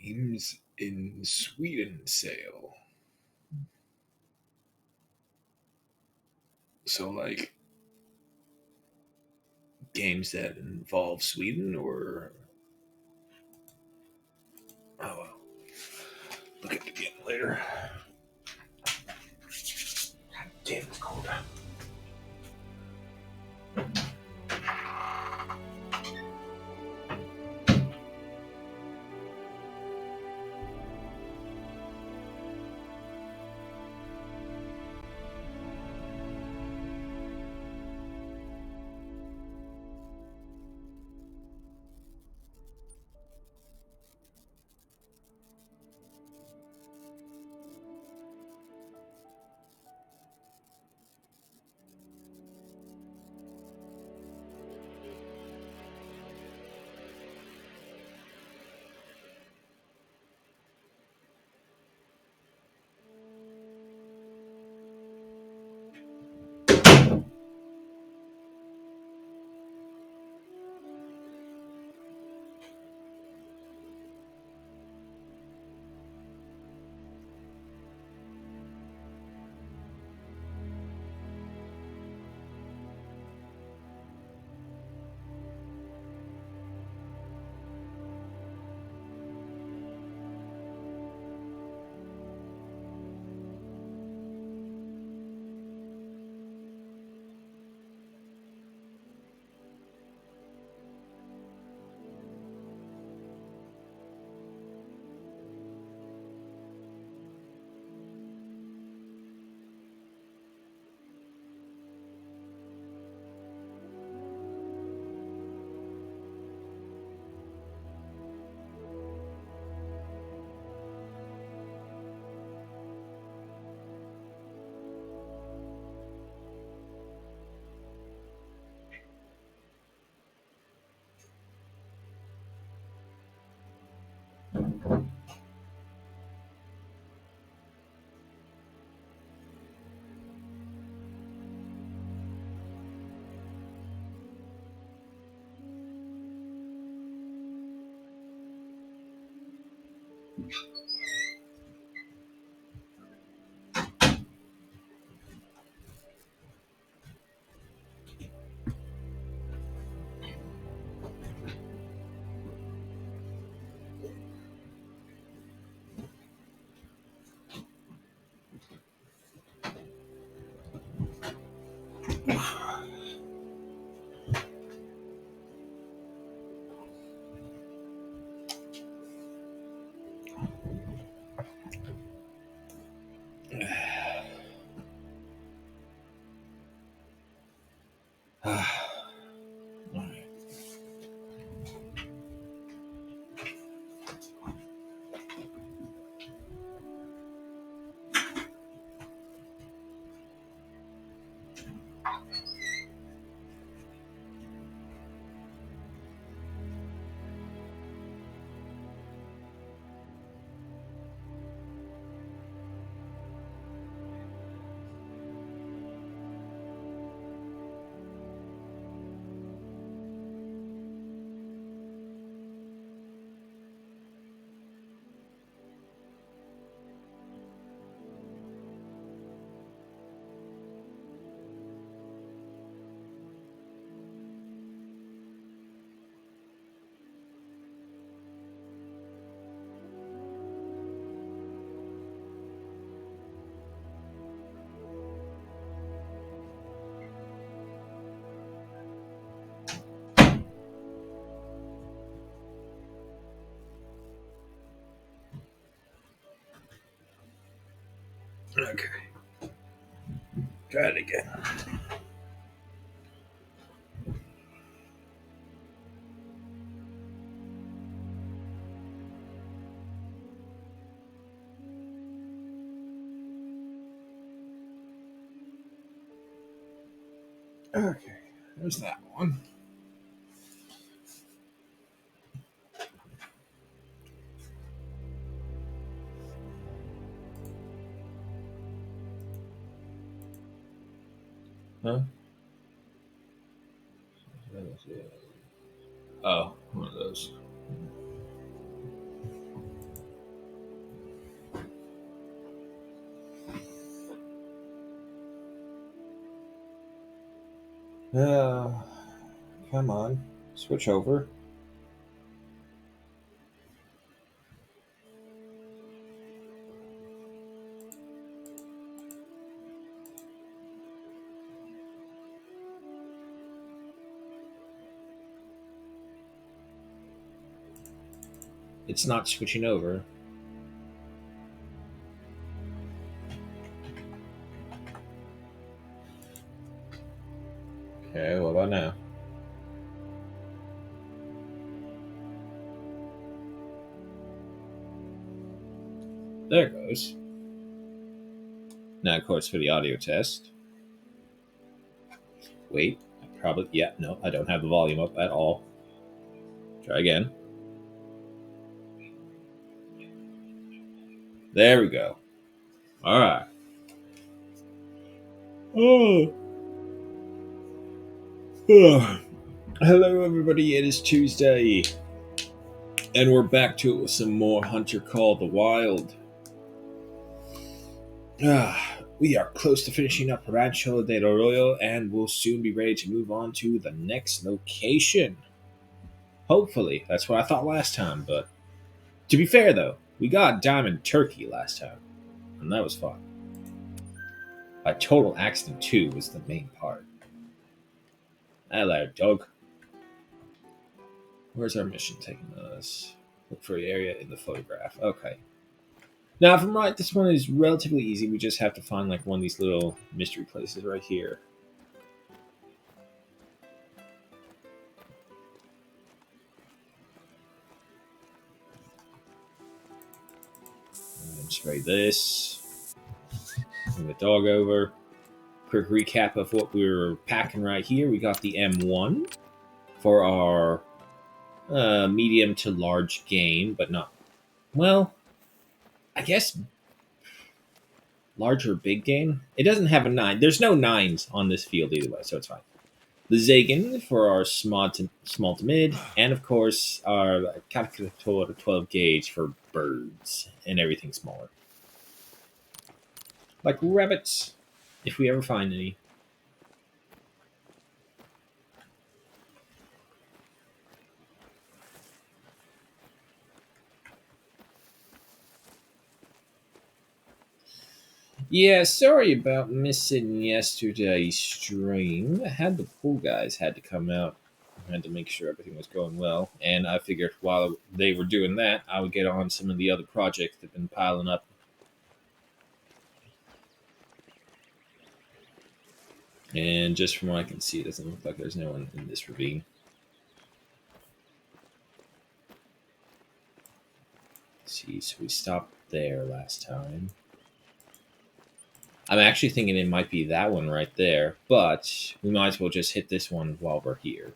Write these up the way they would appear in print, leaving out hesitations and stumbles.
games in Sweden sale. So, like, games that involve Sweden, or oh well, look at it again later. God damn, it's cold. Okay, try it again. Okay, there's that one. Huh? Oh, one of those. Uh, Come on. Switch over. It's not switching over. Okay, what about now? There it goes. Now, of course, for the audio test. Wait, yeah, no, I don't have the volume up at all. Try again. There we go. All right. Oh. Oh. Hello, everybody. It is Tuesday, and we're back to it with some more Hunter Call the Wild. We are close to finishing up Rancho del Arroyo, and we'll soon be ready to move on to the next location. Hopefully, that's what I thought last time, but to be fair, though, we got Diamond Turkey last time, and that was fun. A total accident, too, was the main part. Hello, dog. Where's our mission taking us? Look for the area in the photograph. Okay. Now, if I'm right, this one is relatively easy. We just have to find like one of these little mystery places right here. And spray this. Bring the dog over. Quick recap of what we were packing right here. We got the M1 for our medium to large game, but not, well, I guess larger big game. It doesn't have a 9. There's no 9s on this field either way, so it's fine. The Zagan for our small to mid, and of course our Calculator 12 gauge for birds and everything smaller. Like rabbits, if we ever find any. Yeah, sorry about missing yesterday's stream. I had the pool guys had to come out. I had to make sure everything was going well, and I figured while they were doing that, I would get on some of the other projects that have been piling up. And just from what I can see, it doesn't look like there's no one in this ravine. Let's see, so we stopped there last time. I'm actually thinking it might be that one right there, but we might as well just hit this one while we're here.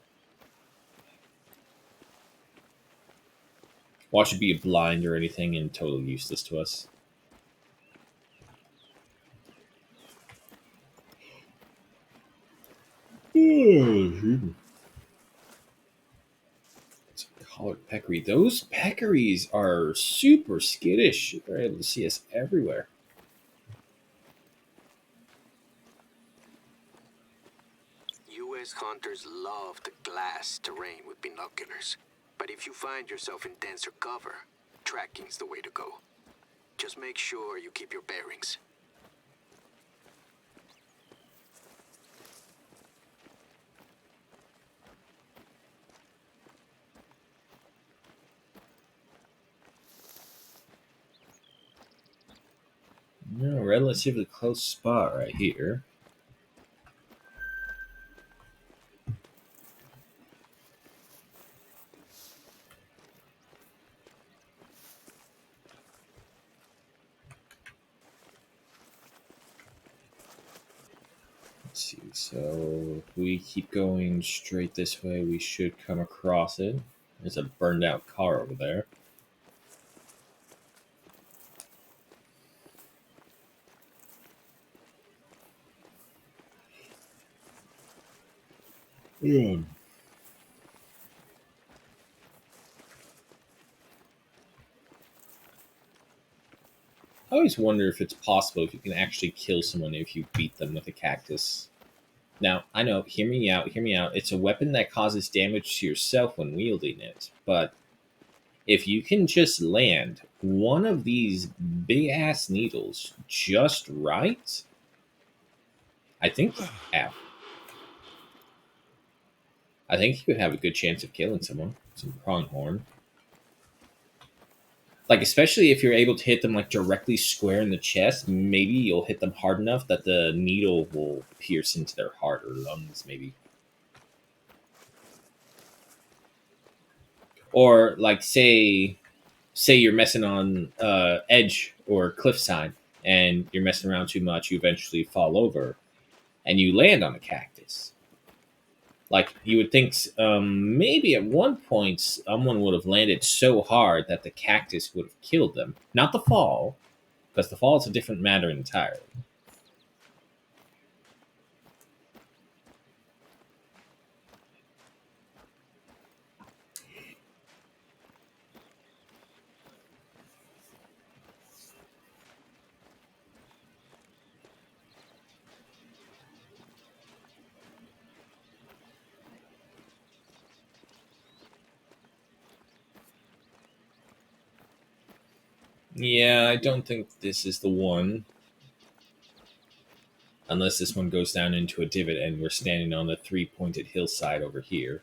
Watch it be a blind or anything and totally useless to us. It's a collared peccary. Those peccaries are super skittish. They're able to see us everywhere. U.S. hunters love the glass terrain with binoculars. But if you find yourself in denser cover, tracking's the way to go. Just make sure you keep your bearings. No, relatively close spot right here. Let's see. So if we keep going straight this way, we should come across it. There's a burned out car over there. Yeah. I always wonder if it's possible if you can actually kill someone if you beat them with a cactus. Now, I know, hear me out. It's a weapon that causes damage to yourself when wielding it, but if you can just land one of these big ass needles just right, I think, ow, I think you would have a good chance of killing someone. Some pronghorn. Like, especially if you're able to hit them like directly square in the chest, maybe you'll hit them hard enough that the needle will pierce into their heart or lungs, maybe. Or like, say you're messing on edge or cliffside, and you're messing around too much, you eventually fall over, and you land on a cactus. Like, you would think, maybe at one point someone would have landed so hard that the cactus would have killed them. Not the fall, because the fall is a different matter entirely. Yeah, I don't think this is the one. Unless this one goes down into a divot and we're standing on the three-pointed hillside over here.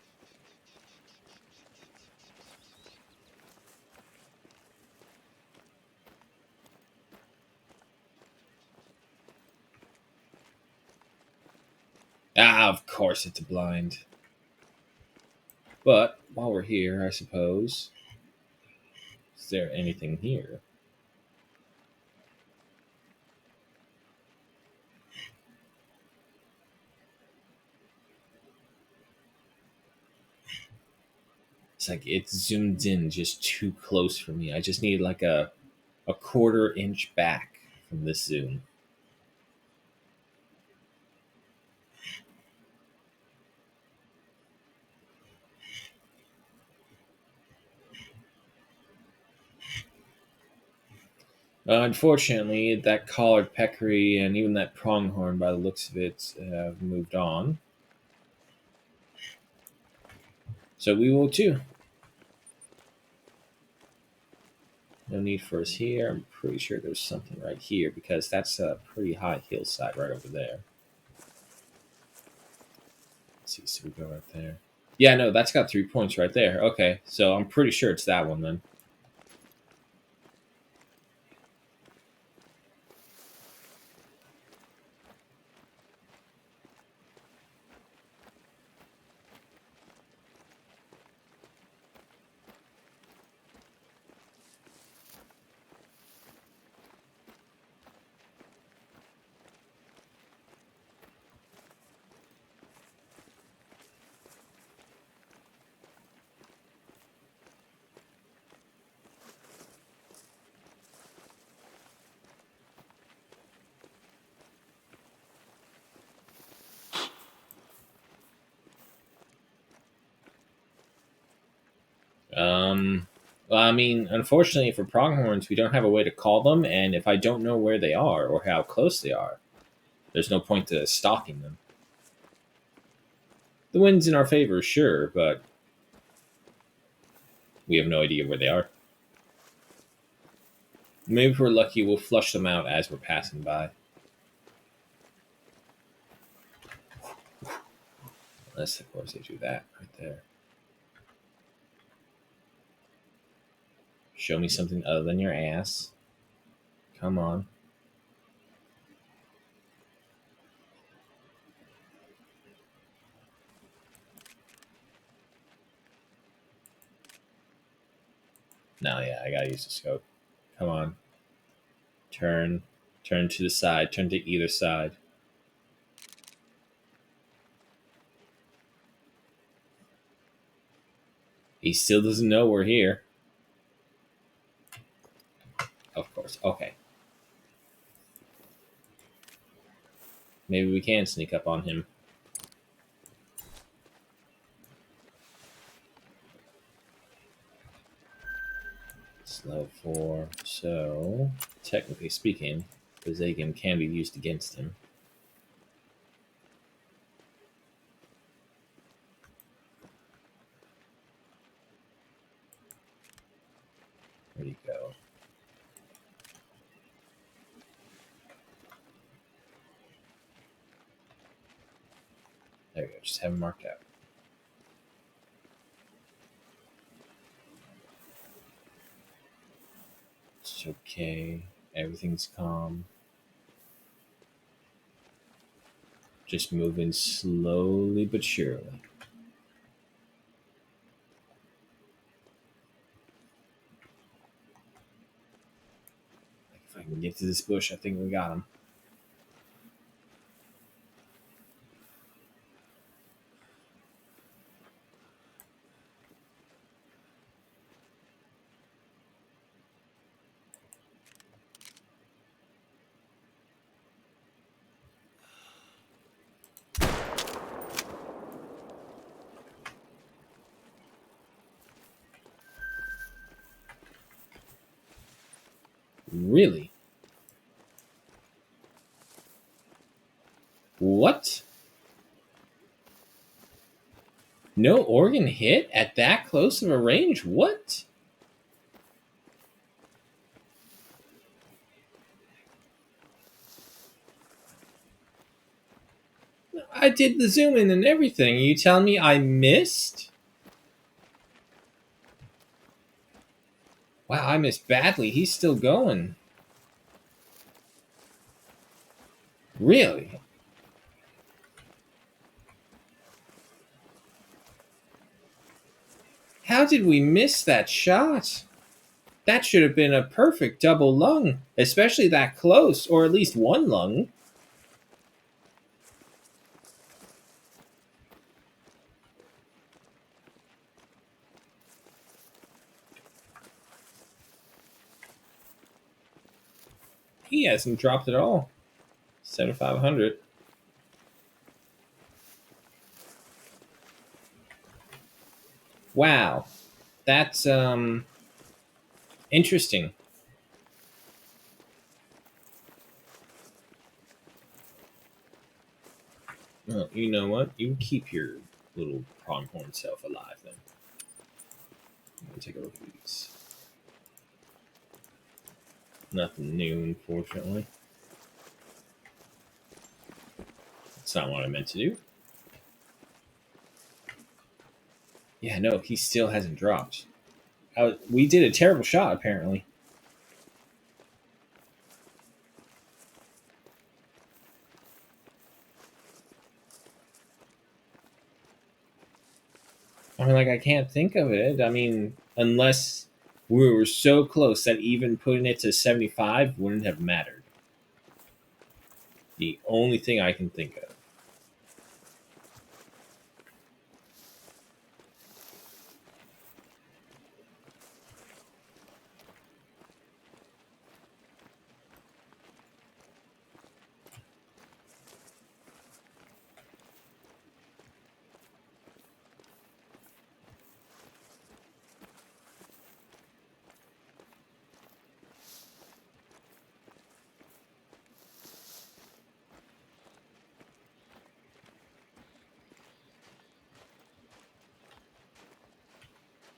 Ah, of course it's a blind. But while we're here, I suppose, is there anything here? It's like it's zoomed in just too close for me. I just need like a quarter inch back from this zoom. Unfortunately, that collared peccary and even that pronghorn, by the looks of it, have moved on. So we will too. No need for us here. I'm pretty sure there's something right here because that's a pretty high hillside right over there. Let's see, so we go right there. Yeah, no, that's got 3 points right there. Okay, so I'm pretty sure it's that one then. Well, I mean, unfortunately for pronghorns, we don't have a way to call them, and if I don't know where they are or how close they are, there's no point to stalking them. The wind's in our favor, sure, but we have no idea where they are. Maybe if we're lucky, we'll flush them out as we're passing by. Unless, of course, they do that right there. Show me something other than your ass. Come on. No, yeah, I gotta use the scope. Come on. Turn. Turn to the side. Turn to either side. He still doesn't know we're here. Of course. Okay. Maybe we can sneak up on him. It's level 4. So, technically speaking, the Zagan can be used against him. Where'd he go? There we go. Just have him marked out. It's okay. Everything's calm. Just moving slowly but surely. If I can get to this bush, I think we got him. Really? What? No organ hit at that close of a range? What? I did the zoom in and everything. You telling me I missed? Wow, I missed badly. He's still going. Really? How did we miss that shot? That should have been a perfect double lung, especially that close, or at least one lung. He hasn't dropped at all. 7,500. Wow. That's interesting. Well, you know what? You keep your little pronghorn self alive then. I'm gonna take a look at these. Nothing new, unfortunately. That's not what I meant to do. Yeah, no, he still hasn't dropped. We did a terrible shot, apparently. I mean, like, I can't think of it. I mean, unless we were so close that even putting it to 75 wouldn't have mattered. The only thing I can think of.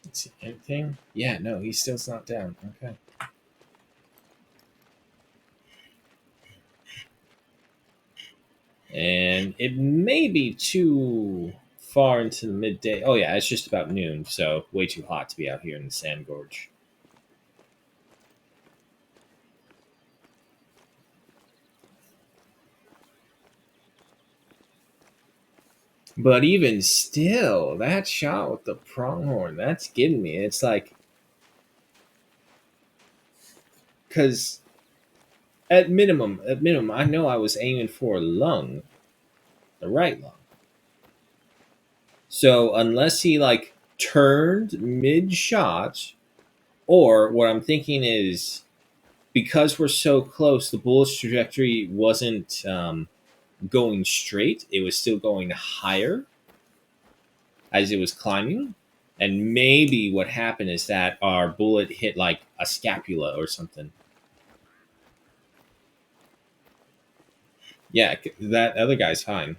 Let's see, anything? Yeah, no, he's still not down. Okay. And it may be too far into the midday. Oh, yeah, it's just about noon, so way too hot to be out here in the Sand Gorge. But even still, that shot with the pronghorn, that's getting me. It's like, because at minimum, I know I was aiming for a lung, the right lung. So unless he like turned mid shot, or what I'm thinking is because we're so close, the bullet's trajectory wasn't going straight; it was still going higher as it was climbing. And maybe what happened is that our bullet hit like a scapula or something. Yeah, that other guy's fine.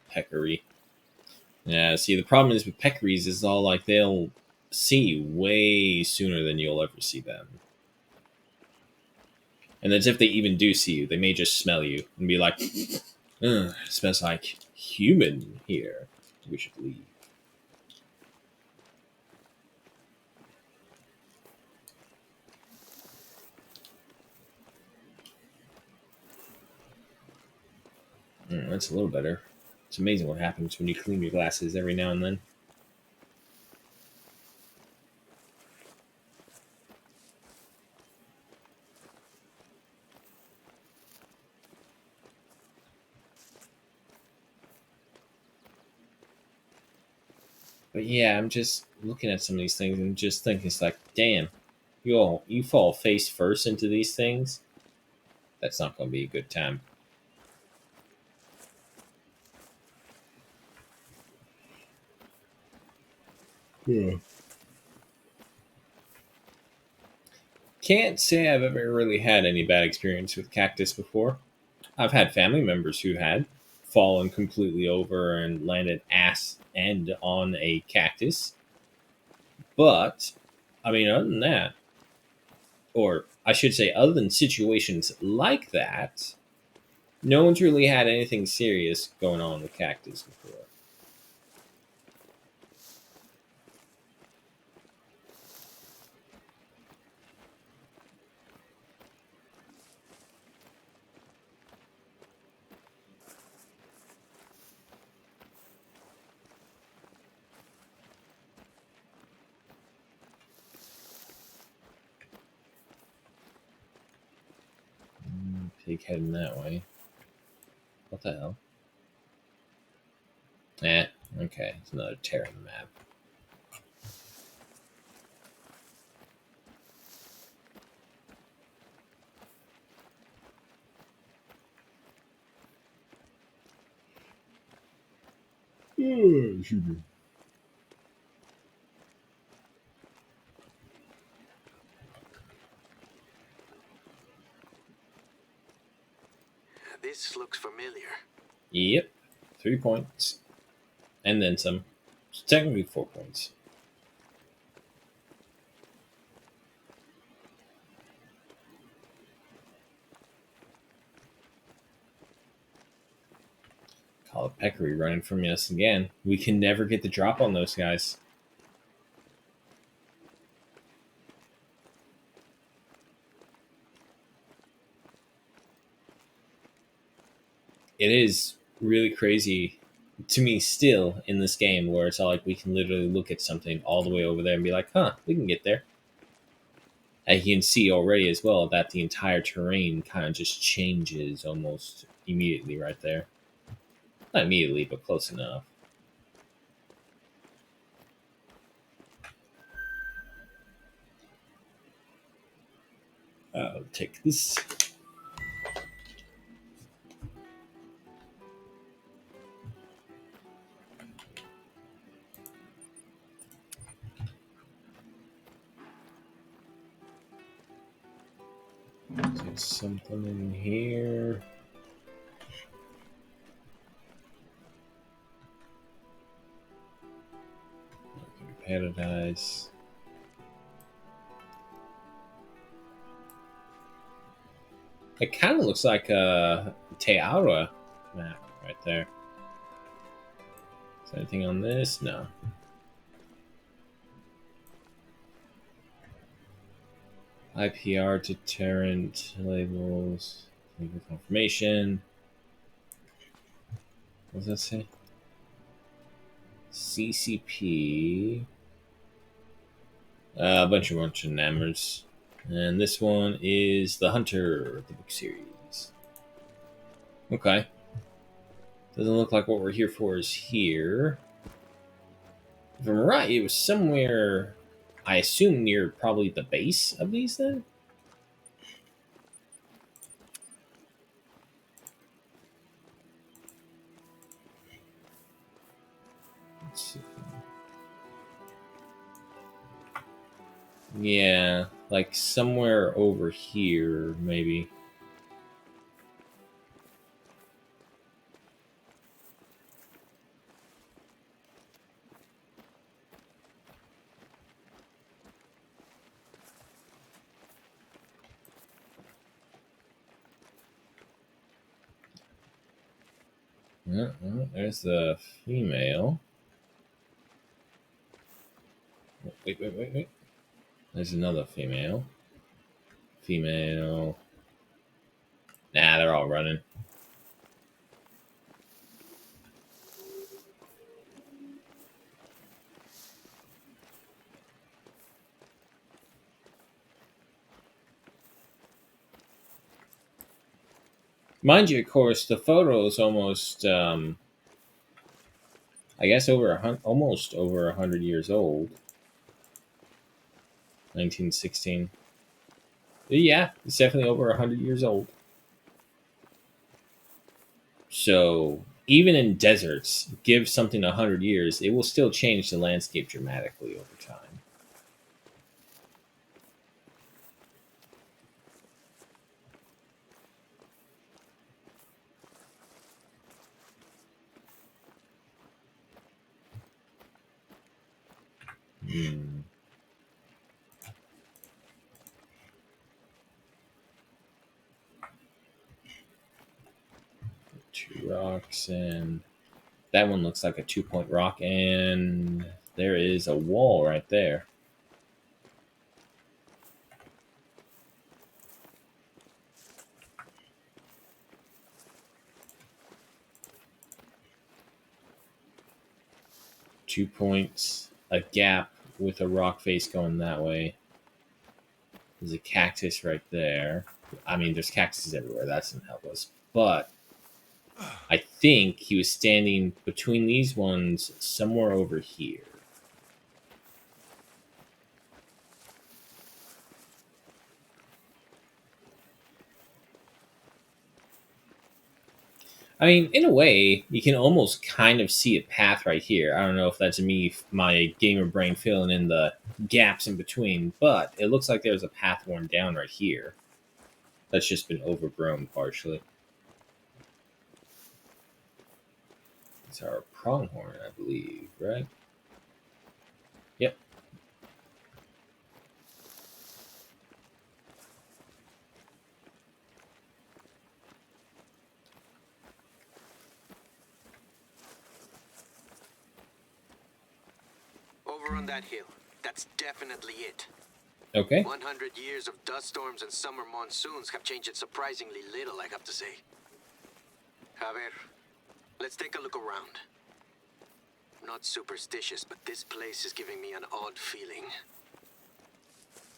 peccary. Yeah, see, the problem is with peccaries is all like they'll see you way sooner than you'll ever see them. And that's if they even do see you. They may just smell you and be like, "Ugh, it smells like human here. We should leave." That's a little better. It's amazing what happens when you clean your glasses every now and then. But yeah, I'm just looking at some of these things and just thinking, it's like, damn, you fall face first into these things. That's not going to be a good time. Yeah. Can't say I've ever really had any bad experience with cactus before. I've had family members who had fallen completely over and landed ass end on a cactus. But, I mean, other than that, or I should say, other than situations like that, no one's really had anything serious going on with cactus before. Pig heading that way. What the hell? Okay. It's another tear in the map. This looks familiar. Yep. 3 points. And then some. So technically 4 points. Call it peccary running from us again. We can never get the drop on those guys. It is really crazy to me still in this game where it's all like we can literally look at something all the way over there and be like, huh, we can get there. And you can see already as well that the entire terrain kind of just changes almost immediately right there. Not immediately, but close enough. I'll take this. Get something in here. Paradise. It kind of looks like a Teaura map right there. Is there anything on this? No. IPR deterrent labels. Legal confirmation. What does that say? CCP. A bunch of numbers. And this one is The Hunter, the book series. Okay. Doesn't look like what we're here for is here. If I'm right, it was somewhere, I assume, near probably the base of these then? Let's see. Yeah, like somewhere over here, maybe. There's the female. Wait. There's another female. Female. Nah, they're all running. Mind you, of course, the photo is almost, I guess, almost over 100 years old. 1916. Yeah, it's definitely over 100 years old. So even in deserts, give something 100 years, it will still change the landscape dramatically over time. Hmm. Two rocks, and that one looks like a 2-point rock, and there is a wall right there. Two points, a gap with a rock face going that way. There's a cactus right there. I mean, there's cactuses everywhere. That doesn't help us. But I think he was standing between these ones somewhere over here. I mean, in a way, you can almost kind of see a path right here. I don't know if that's me, my gamer brain filling in the gaps in between, but it looks like there's a path worn down right here. That's just been overgrown partially. It's our pronghorn, I believe, right? Yep. Over on that hill. That's definitely it. Okay. 100 years of dust storms and summer monsoons have changed it surprisingly little, I have to say. Javier, let's take a look around. Not superstitious, but this place is giving me an odd feeling.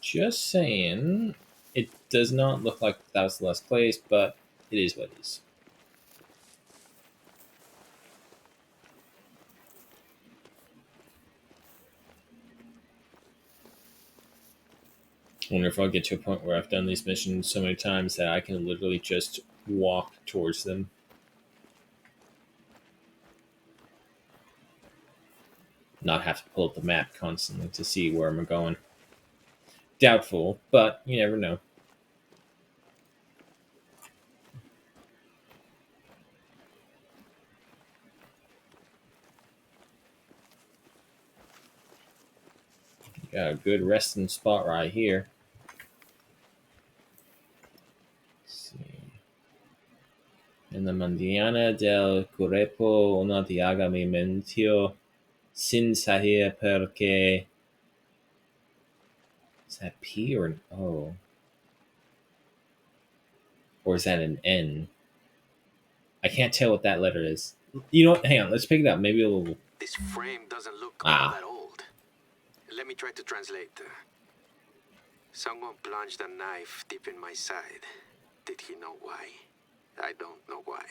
Just saying, it does not look like that was the last place, but it is what it is. I wonder if I'll get to a point where I've done these missions so many times that I can literally just walk towards them. Not have to pull up the map constantly to see where I'm going. Doubtful, but you never know. Got a good resting spot right here. Let's see. En la mañana del cuerpo una diaga me mentió sin saber porque. Is that P or an O? Or is that an N? I can't tell what that letter is. You know what? Hang on. Let's pick it up. Maybe a little. This frame doesn't look all Ah. that old. Let me try to translate. Someone plunged a knife deep in my side. Did he know why? I don't know why.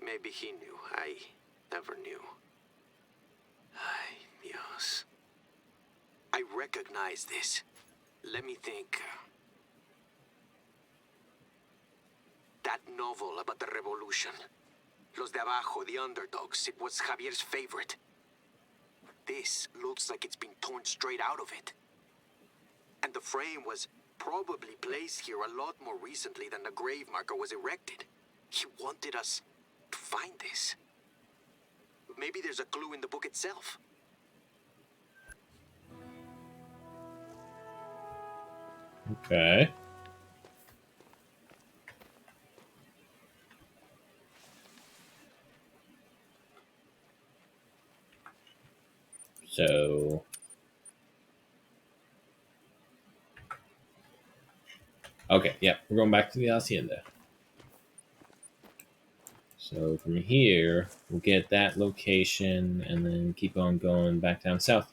Maybe he knew. I never knew. Ay, Dios. I recognize this. Let me think. That novel about the revolution. Los de Abajo, the underdogs. It was Javier's favorite. This looks like it's been torn straight out of it. And the frame was probably placed here a lot more recently than the grave marker was erected. He wanted us to find this. Maybe there's a clue in the book itself. Okay. So okay, yeah, we're going back to the hacienda. So from here, we'll get that location and then keep on going back down south.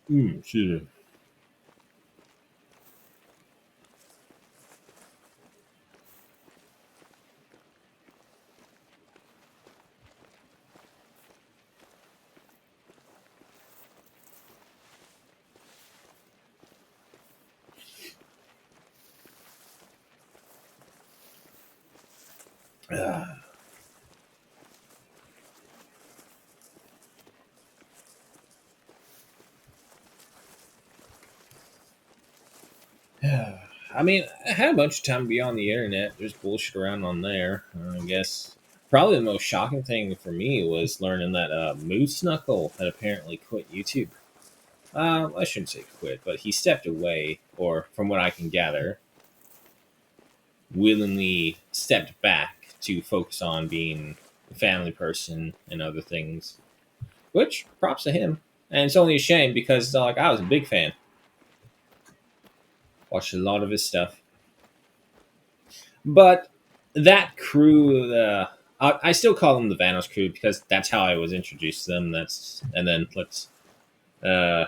Excuse me. I mean, I had a bunch of time to be on the internet, just bullshit around on there. I guess probably the most shocking thing for me was learning that Moose Knuckle had apparently quit YouTube. I shouldn't say quit, but he stepped away, or from what I can gather, willingly stepped back to focus on being a family person and other things. Which props to him. And it's only a shame because like I was a big fan. Watched a lot of his stuff. But that crew, I still call them the Vanos crew because that's how I was introduced to them. And then let's, uh,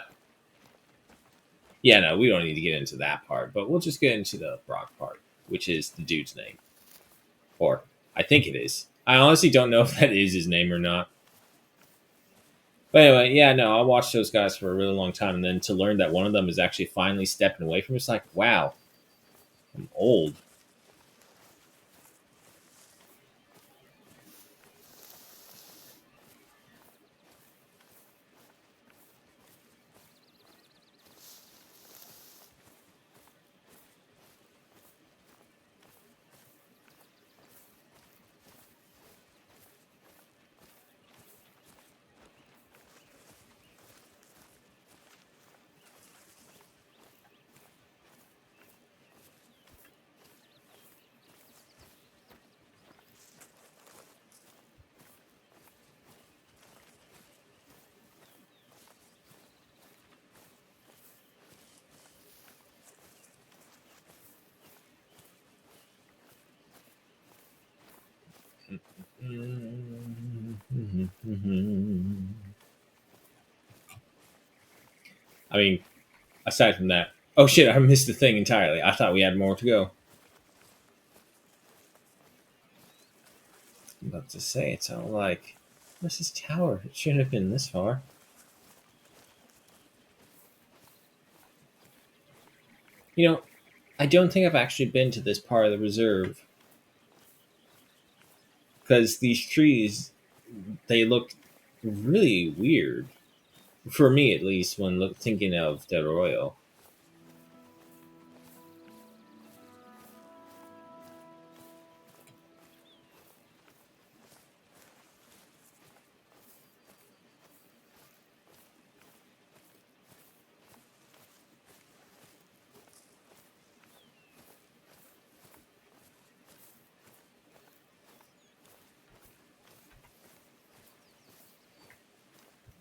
yeah, no, we don't need to get into that part, but we'll just get into the Brock part, which is the dude's name, or I think it is. I honestly don't know if that is his name or not. But anyway, yeah, no, I watched those guys for a really long time, and then to learn that one of them is actually finally stepping away from it's like, wow, I'm old. I mean, aside from that, oh shit, I missed the thing entirely. I thought we had more to go. I'm about to say, it's all like, this is tower. It shouldn't have been this far. You know, I don't think I've actually been to this part of the reserve because these trees, they look really weird for me at least when thinking of Del Arroyo.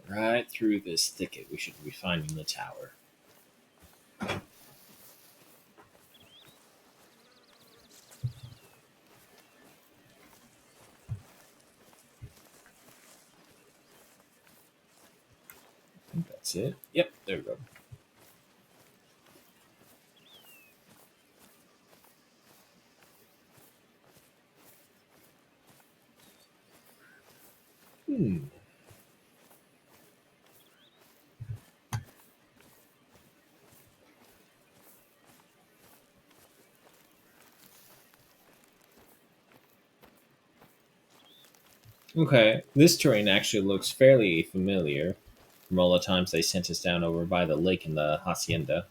Right through this thicket, we should be finding the tower. I think that's it. Yep, there we go. Hmm. Okay, this terrain actually looks fairly familiar from all the times they sent us down over by the lake in the hacienda.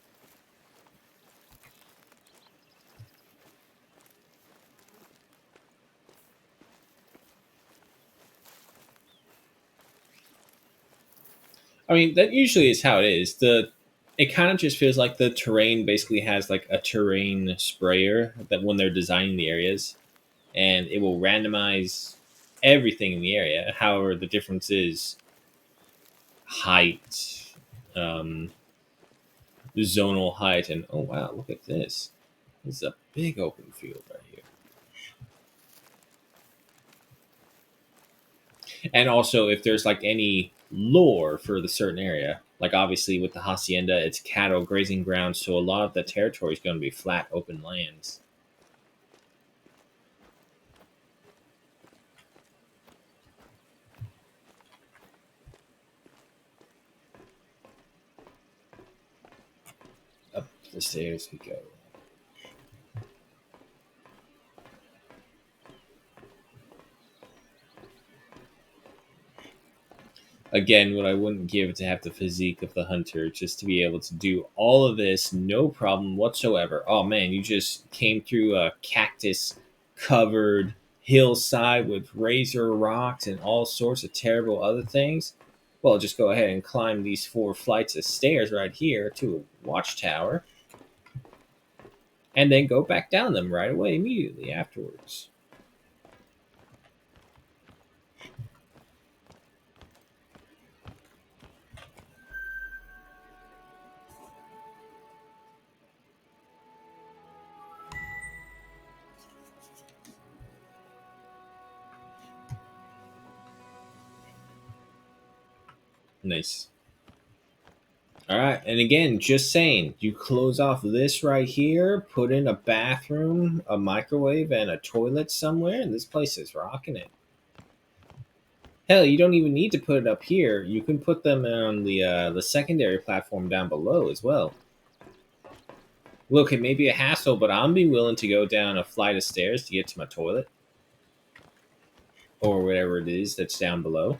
I mean, that usually is how it is. The It kind of just feels like the terrain basically has like a terrain sprayer that when they're designing the areas, and it will randomize everything in the area. However, the difference is height, um, zonal height, and oh wow, look at this! This is a big open field right here. And also, if there's like any lore for the certain area, like obviously with the hacienda, it's cattle grazing ground, so a lot of the territory is going to be flat, open lands. Up the stairs we go. Again, what I wouldn't give to have the physique of the hunter, just to be able to do all of this, no problem whatsoever. Oh man, you just came through a cactus covered hillside with razor rocks and all sorts of terrible other things. Well, just go ahead and climb these 4 flights of stairs right here to a watchtower, and then go back down them right away immediately afterwards. Nice. All right, and again, just saying, you close off this right here, put in a bathroom, a microwave, and a toilet somewhere, and this place is rocking it. Hell, you don't even need to put it up here. You can put them on the secondary platform down below as well. Look, it may be a hassle, but I'm be willing to go down a flight of stairs to get to my toilet or whatever it is that's down below.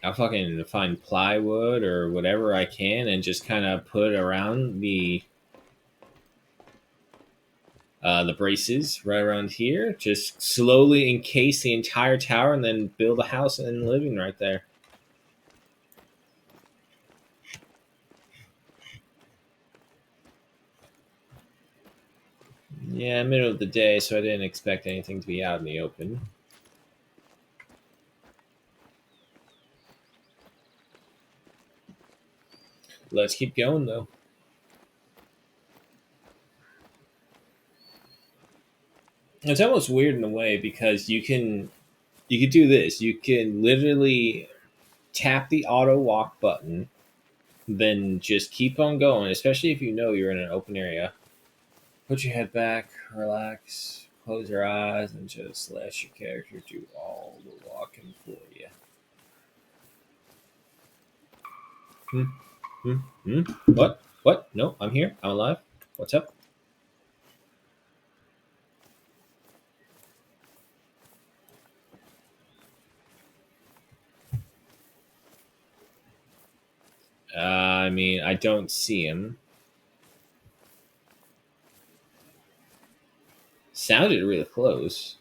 I'll fucking find plywood or whatever I can and just kind of put around the braces right around here. Just slowly encase the entire tower and then build a house and living right there. Yeah, middle of the day, so I didn't expect anything to be out in the open. Let's keep going though. It's almost weird in a way because you can do this. You can literally tap the auto walk button, then just keep on going, especially if you know you're in an open area. Put your head back, relax, close your eyes, and just let your character do all the walking for you. Hmm, hmm, hmm. What? What? No, I'm here. I'm alive. What's up? I mean, I don't see him. Sounded really close.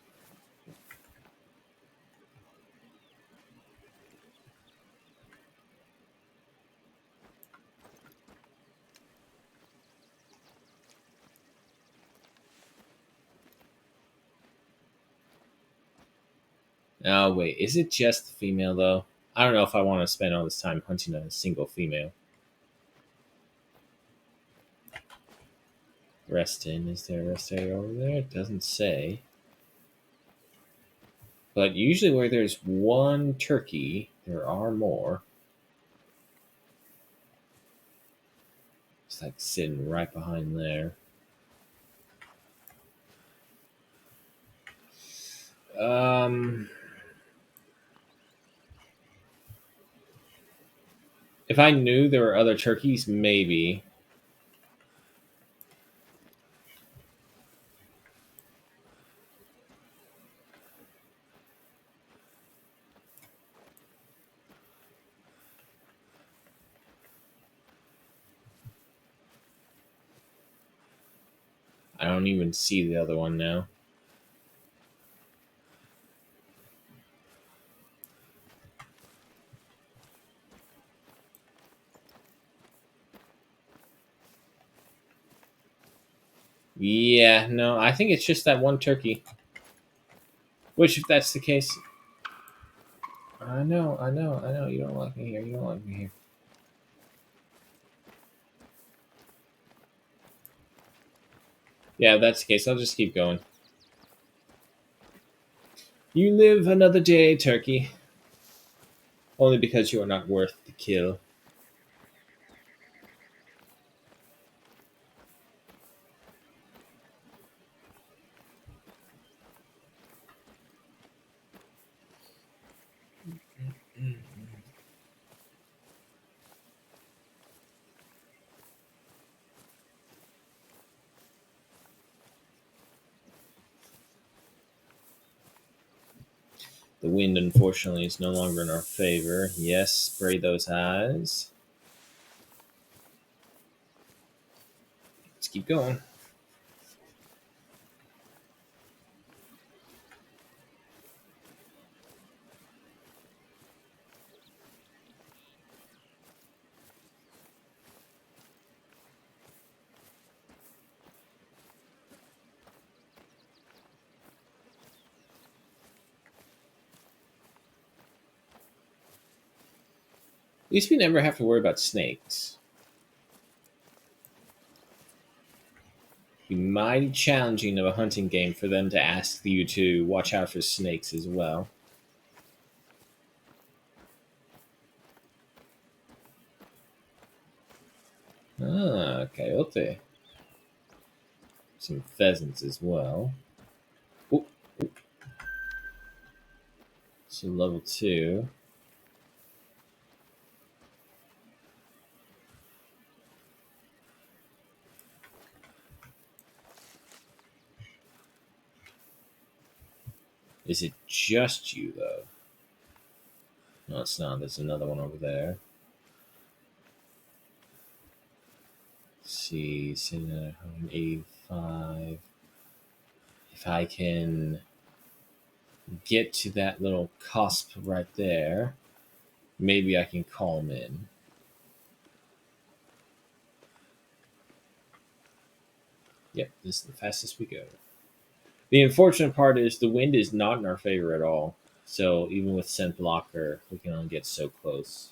Oh, wait. Is it just the female, though? I don't know if I want to spend all this time hunting a single female. Rest in. Is there a rest area over there? It doesn't say. But usually, where there's one turkey, there are more. It's like sitting right behind there. Um, if I knew there were other turkeys, maybe. I don't even see the other one now. Yeah, no, I think it's just that one turkey. Which, if that's the case, I know. You don't like me here. You don't like me here. Yeah, if that's the case, I'll just keep going. You live another day, turkey. Only because you are not worth the kill. The wind, unfortunately, is no longer in our favor. Yes, spray those eyes. Let's keep going. At least we never have to worry about snakes. It'd be mighty challenging of a hunting game for them to ask you to watch out for snakes as well. Ah, coyote. Some pheasants as well. Oop, so level 2. Is it just you, though? No, it's not. There's another one over there. Let's see, sitting at 185. If I can get to that little cusp right there, maybe I can call him in. Yep, this is the fastest we go. The unfortunate part is the wind is not in our favor at all. So even with scent blocker, we can only get so close.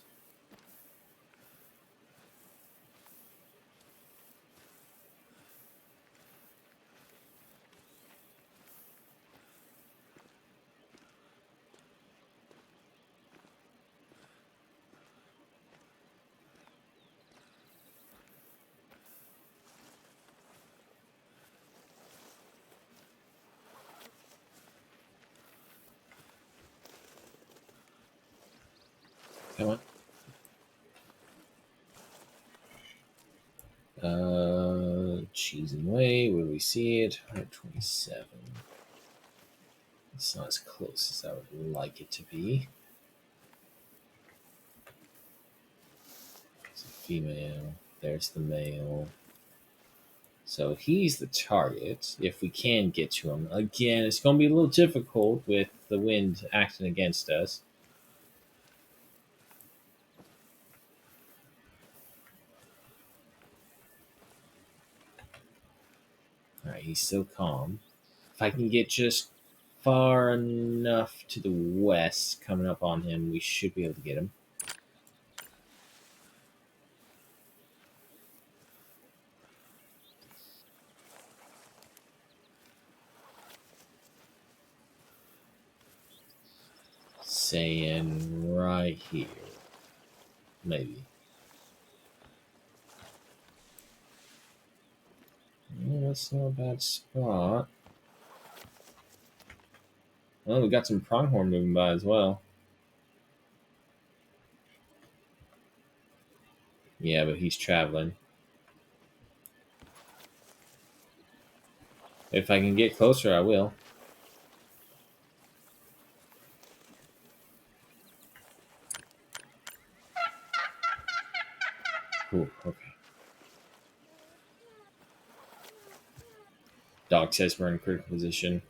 Come on. Cheese and Way, where do we see it? 127. It's not as close as I would like it to be. It's a female. There's the male. So he's the target. If we can get to him. Again, it's going to be a little difficult with the wind acting against us. Alright, he's still calm. If I can get just far enough to the west coming up on him, we should be able to get him. Saying right here. Maybe. Yeah, that's not a bad spot. Well, we got some pronghorn moving by as well. Yeah, but he's traveling. If I can get closer, I will. Cool, okay. Dog says we're in critical position.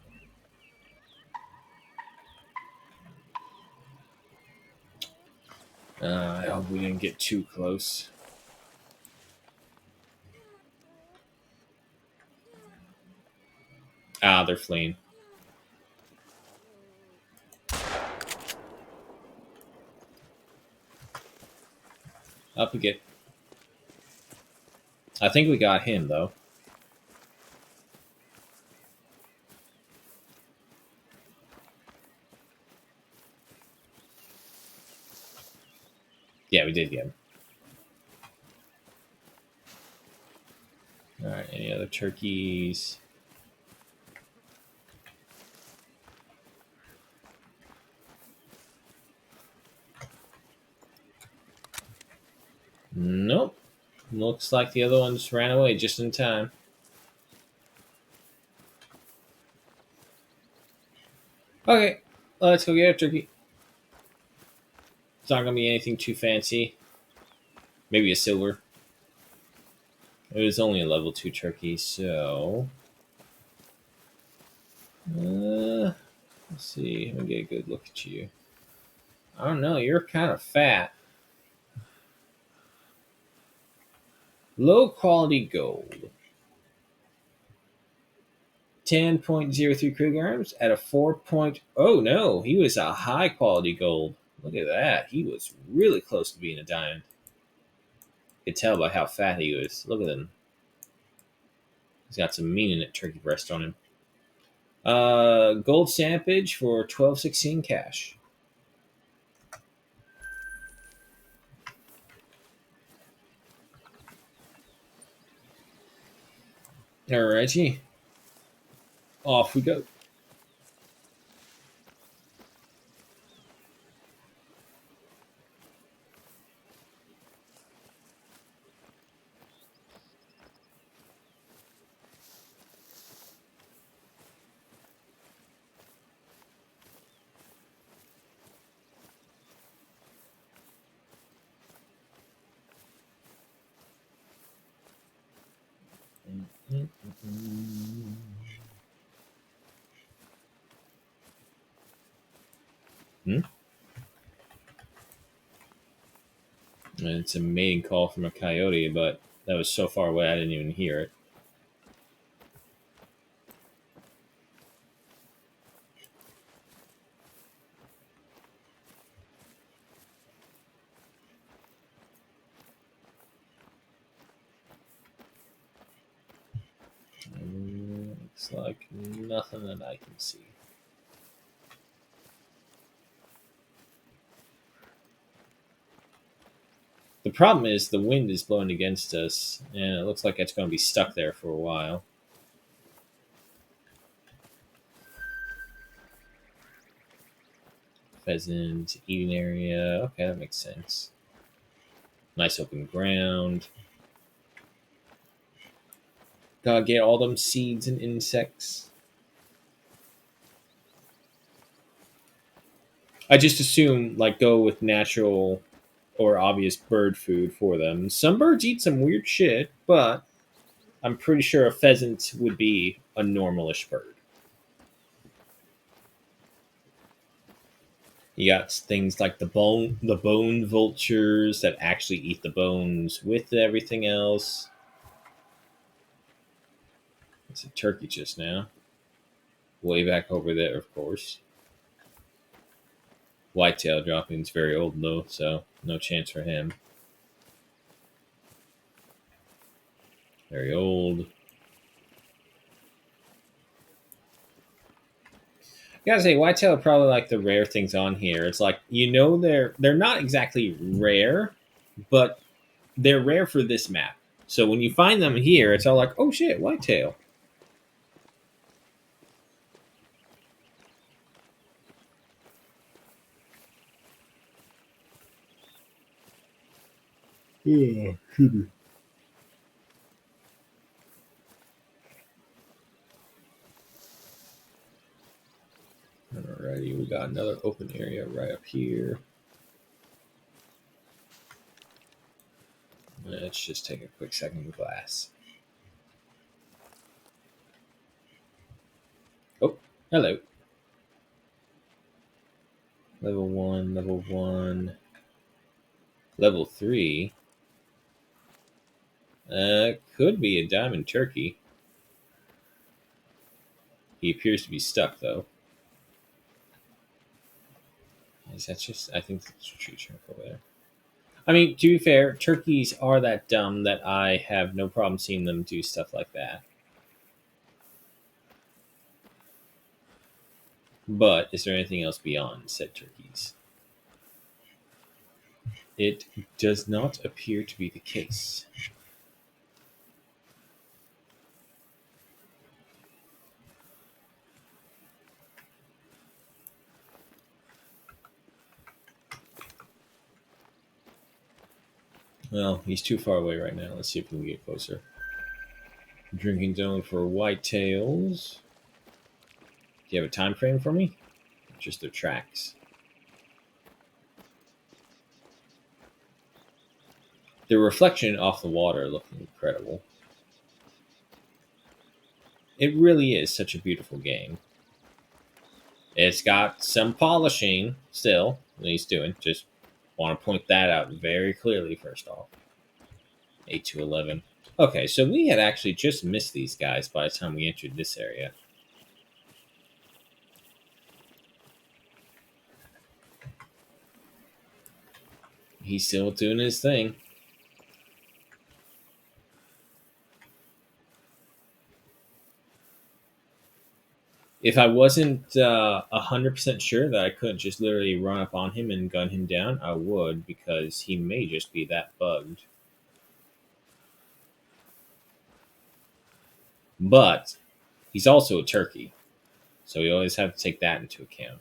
I hope we didn't get too close. Now they're fleeing. Up again. I think we got him, though. Yeah, we did get him. Alright, any other turkeys? Nope. Looks like the other ones ran away just in time. Okay, let's go get a turkey. It's not gonna be anything too fancy. Maybe a silver. It was only a level 2 turkey, so... let's see. Let me get a good look at you. I don't know, you're kind of fat. Low quality gold. 10.03 kilograms at a 4. Oh no, he was a high quality gold. Look at that. He was really close to being a diamond. You could tell by how fat he was. Look at him. He's got some meat in it, turkey breast on him. Gold sampage for 1216 cash. Alrighty. Off we go. Hmm? And it's a mating call from a coyote, but that was so far away I didn't even hear it. Looks like nothing that I can see. The problem is the wind is blowing against us, and it looks like it's going to be stuck there for a while. Pheasant eating area. Okay, that makes sense. Nice open ground. Gotta get all them seeds and insects. I just assume like go with natural or obvious bird food for them. Some birds eat some weird shit, but I'm pretty sure a pheasant would be a normalish bird. You got things like the bone vultures that actually eat the bones with everything else. It's a turkey just now. Way back over there, of course. Whitetail dropping's very old though, so no chance for him. Very old. Gotta say, whitetail are probably like the rare things on here. It's like they're not exactly rare, but they're rare for this map. So when you find them here, it's all like, oh shit, whitetail. Yeah, sugar. Alrighty, we got another open area right up here. Let's just take a quick second of glass. Oh, hello. Level 1, level 1. Level 3. Could be a diamond turkey. He appears to be stuck, though. Is that just... I think that's a tree trunk over there. I mean, to be fair, turkeys are that dumb that I have no problem seeing them do stuff like that. But is there anything else beyond said turkeys? It does not appear to be the case. Well, he's too far away right now. Let's see if we can get closer. Drinking zone for whitetails. Do you have a time frame for me? Just their tracks. The reflection off the water looking incredible. It really is such a beautiful game. It's got some polishing still that he's doing. Just want to point that out very clearly first off. 8 to 11. Okay, so we had actually just missed these guys by the time we entered this area. He's still doing his thing. If I wasn't 100% sure that I couldn't just literally run up on him and gun him down, I would, because he may just be that bugged. But he's also a turkey, so you always have to take that into account.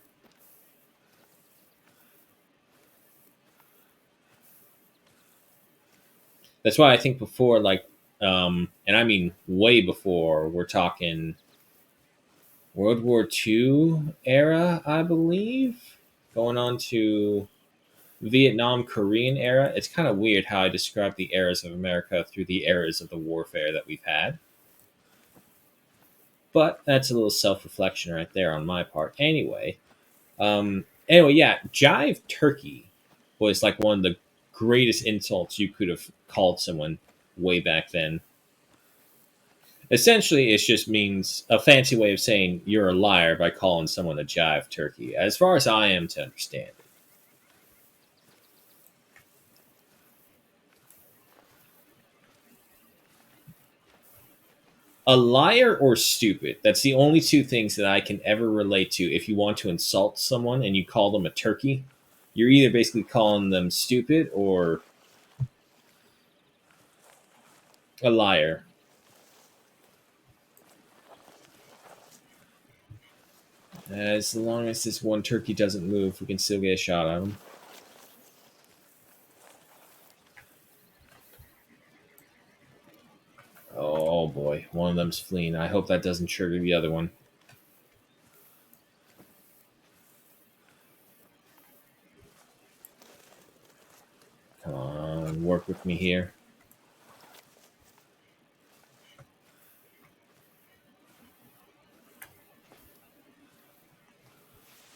That's why I think before, like, and I mean way before, we're talking World War II era, I believe, going on to Vietnam, Korean era. It's kind of weird how I describe the eras of America through the eras of the warfare that we've had. But that's a little self-reflection right there on my part. Anyway, yeah, jive turkey was like one of the greatest insults you could have called someone way back then. Essentially, it just means a fancy way of saying you're a liar by calling someone a jive turkey, as far as I am to understand it. A liar or stupid. That's the only two things that I can ever relate to. If you want to insult someone and you call them a turkey, you're either basically calling them stupid or a liar. As long as this one turkey doesn't move, we can still get a shot at him. Oh boy, one of them's fleeing. I hope that doesn't trigger the other one. Come on, work with me here.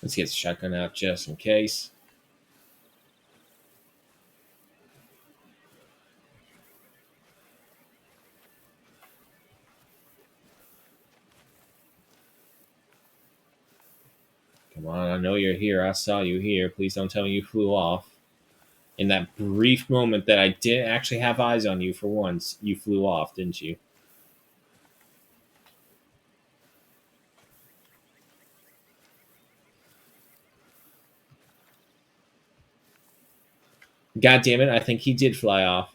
Let's get the shotgun out just in case. Come on, I know you're here. I saw you here. Please don't tell me you flew off. In that brief moment that I didn't actually have eyes on you for once, you flew off, didn't you? God damn it, I think he did fly off.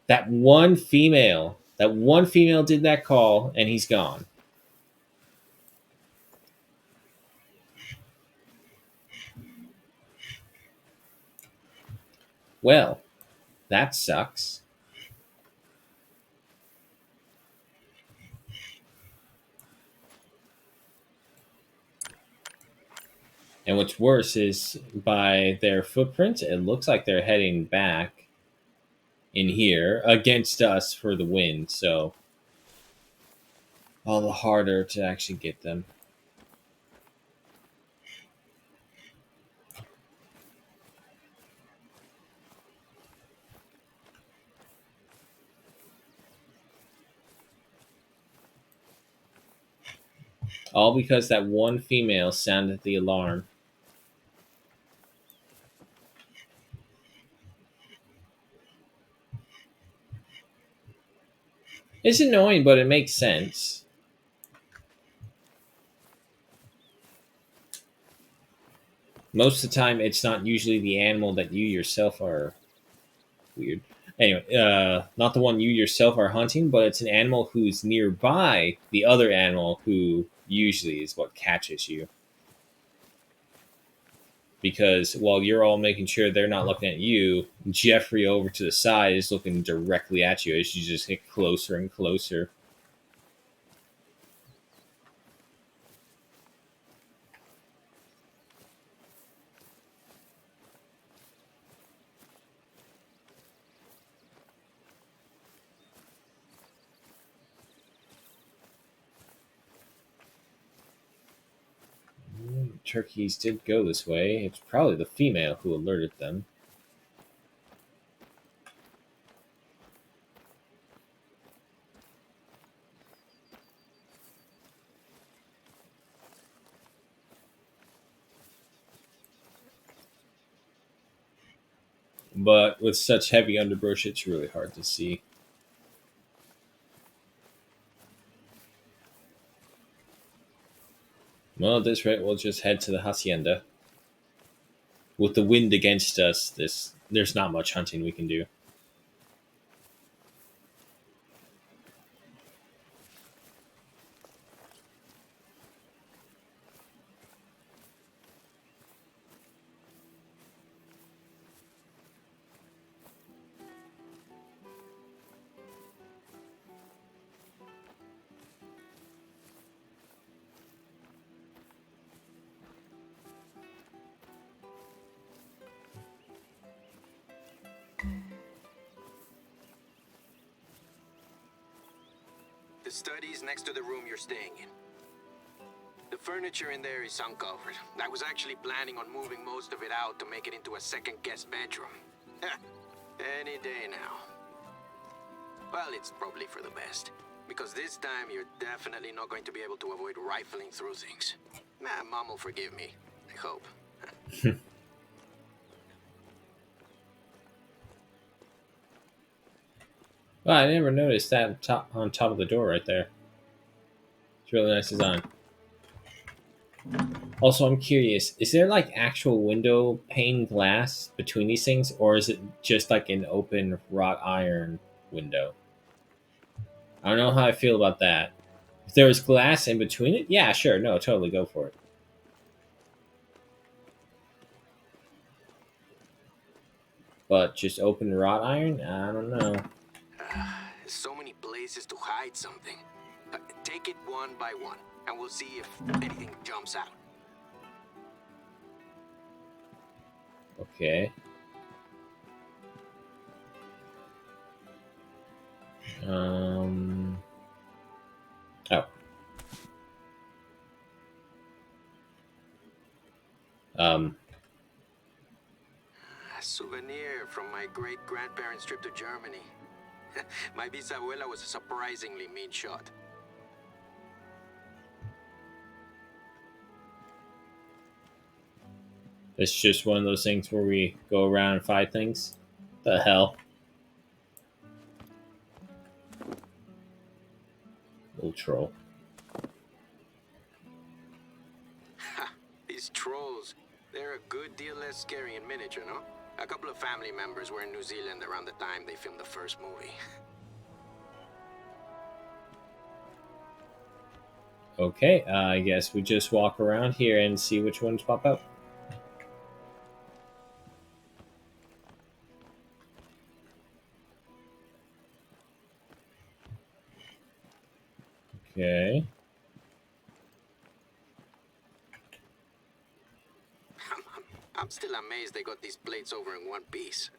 That one female did that call, and he's gone. Well, that sucks. And what's worse is by their footprints, it looks like they're heading back in here against us for the win. So all the harder to actually get them. All because that one female sounded the alarm. It's annoying, but it makes sense. Most of the time, it's not usually the animal that you yourself are weird. Anyway, not the one you yourself are hunting, but it's an animal who's nearby the other animal who usually is what catches you. Because while you're all making sure they're not looking at you, Jeffrey over to the side is looking directly at you as you just get closer and closer. Turkeys did go this way. It's probably the female who alerted them. But with such heavy underbrush, it's really hard to see. Well, at this rate, we'll just head to the hacienda. With the wind against us, there's not much hunting we can do. The study's next to the room you're staying in. The furniture in there is uncovered. I was actually planning on moving most of it out to make it into a second guest bedroom. Any day now. Well, it's probably for the best. Because this time you're definitely not going to be able to avoid rifling through things. Nah, Mom will forgive me. I hope. Wow, I never noticed that on top of the door right there. It's really nice design. Also, I'm curious, is there like actual window pane glass between these things, or is it just like an open wrought iron window? I don't know how I feel about that. If there was glass in between it, yeah, sure, no, totally go for it. But just open wrought iron? I don't know. So many places to hide something. Take it one by one, and we'll see if anything jumps out. Okay. Um. Oh. Um. A souvenir from my great-grandparents' trip to Germany. My bisabuela was a surprisingly mean shot. It's just one of those things where we go around and fight things. The hell? Little troll. These trolls, they're a good deal less scary in miniature, no? A couple of family members were in New Zealand around the time they filmed the first movie. Okay, I guess we just walk around here and see which ones pop up. Okay. I'm still amazed they got these plates over in one piece.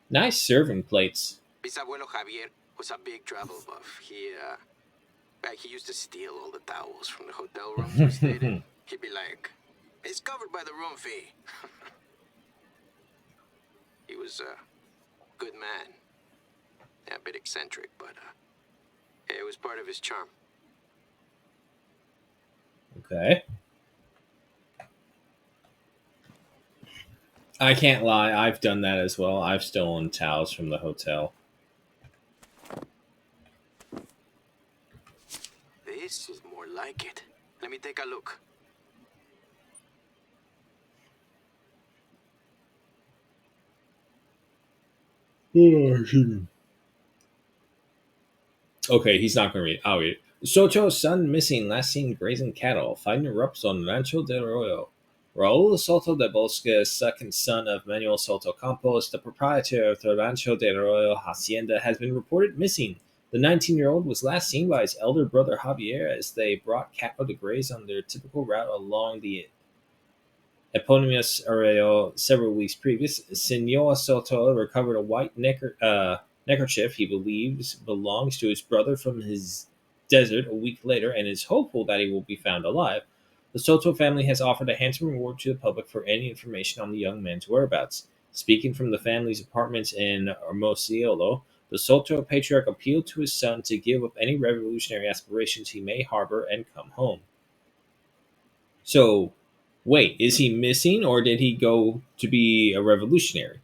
Nice serving plates. Bisabuelo Javier was a big travel buff. He used to steal all the towels from the hotel rooms we stayed in. He'd be like, "It's covered by the room fee." He was a good man. Yeah, a bit eccentric, but it was part of his charm. Okay. I can't lie, I've done that as well. I've stolen towels from the hotel. This is more like it. Let me take a look. Okay, he's not going to read. I'll read it. Soto's son missing, last seen grazing cattle. Fighting erupts on Rancho del Arroyo. Raul Soto de Bosque, second son of Manuel Soto Campos, the proprietor of the Rancho del Arroyo hacienda, has been reported missing. The 19-year-old was last seen by his elder brother Javier as they brought cattle to graze on their typical route along the eponymous arroyo several weeks previous. Senor Soto recovered a white neckerchief he believes belongs to his brother from his desert a week later and is hopeful that he will be found alive. The Soto family has offered a handsome reward to the public for any information on the young man's whereabouts. Speaking from the family's apartments in Hermosillo, the Soto patriarch appealed to his son to give up any revolutionary aspirations he may harbor and come home. So, wait, is he missing or did he go to be a revolutionary?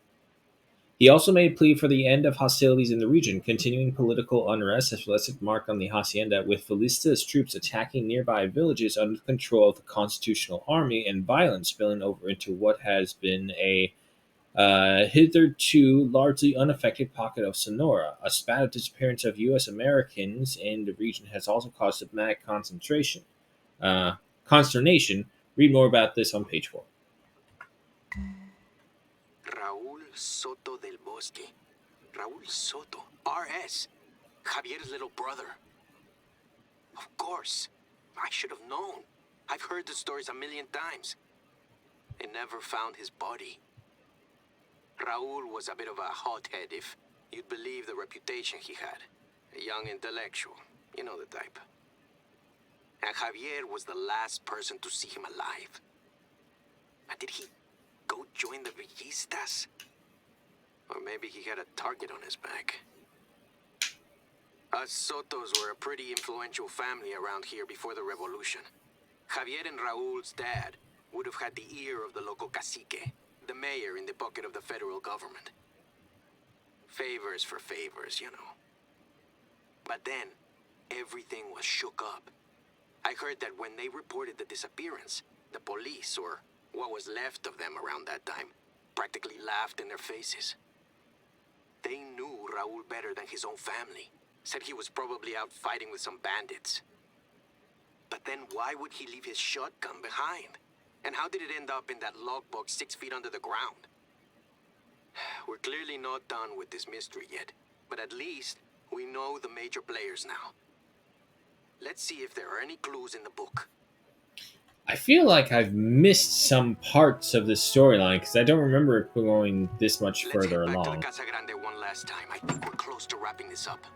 He also made a plea for the end of hostilities in the region. Continuing political unrest has left its mark on the hacienda, with Felista's troops attacking nearby villages under the control of the Constitutional Army and violence spilling over into what has been a hitherto largely unaffected pocket of Sonora. A spat of disappearance of U.S. Americans in the region has also caused diplomatic uh, consternation. Read more about this on page 4. Raul Soto del Bosque. Raul Soto. R.S. Javier's little brother. Of course. I should have known. I've heard the stories a million times. They never found his body. Raul was a bit of a hothead, if you'd believe the reputation he had. A young intellectual. You know the type. And Javier was the last person to see him alive. But did he go join the Villistas? Or maybe he had a target on his back. Us Sotos were a pretty influential family around here before the revolution. Javier and Raul's dad would have had the ear of the local cacique, the mayor in the pocket of the federal government. Favors for favors, you know. But then, everything was shook up. I heard that when they reported the disappearance, the police, or what was left of them around that time, practically laughed in their faces. They knew Raul better than his own family. Said he was probably out fighting with some bandits. But then why would he leave his shotgun behind? And how did it end up in that logbook 6 feet under the ground? We're clearly not done with this mystery yet, but at least we know the major players now. Let's see if there are any clues in the book. I feel like I've missed some parts of this storyline because I don't remember it going this much Let's further head back to the along. Casa Grande one last time. I think we're close to wrapping this up.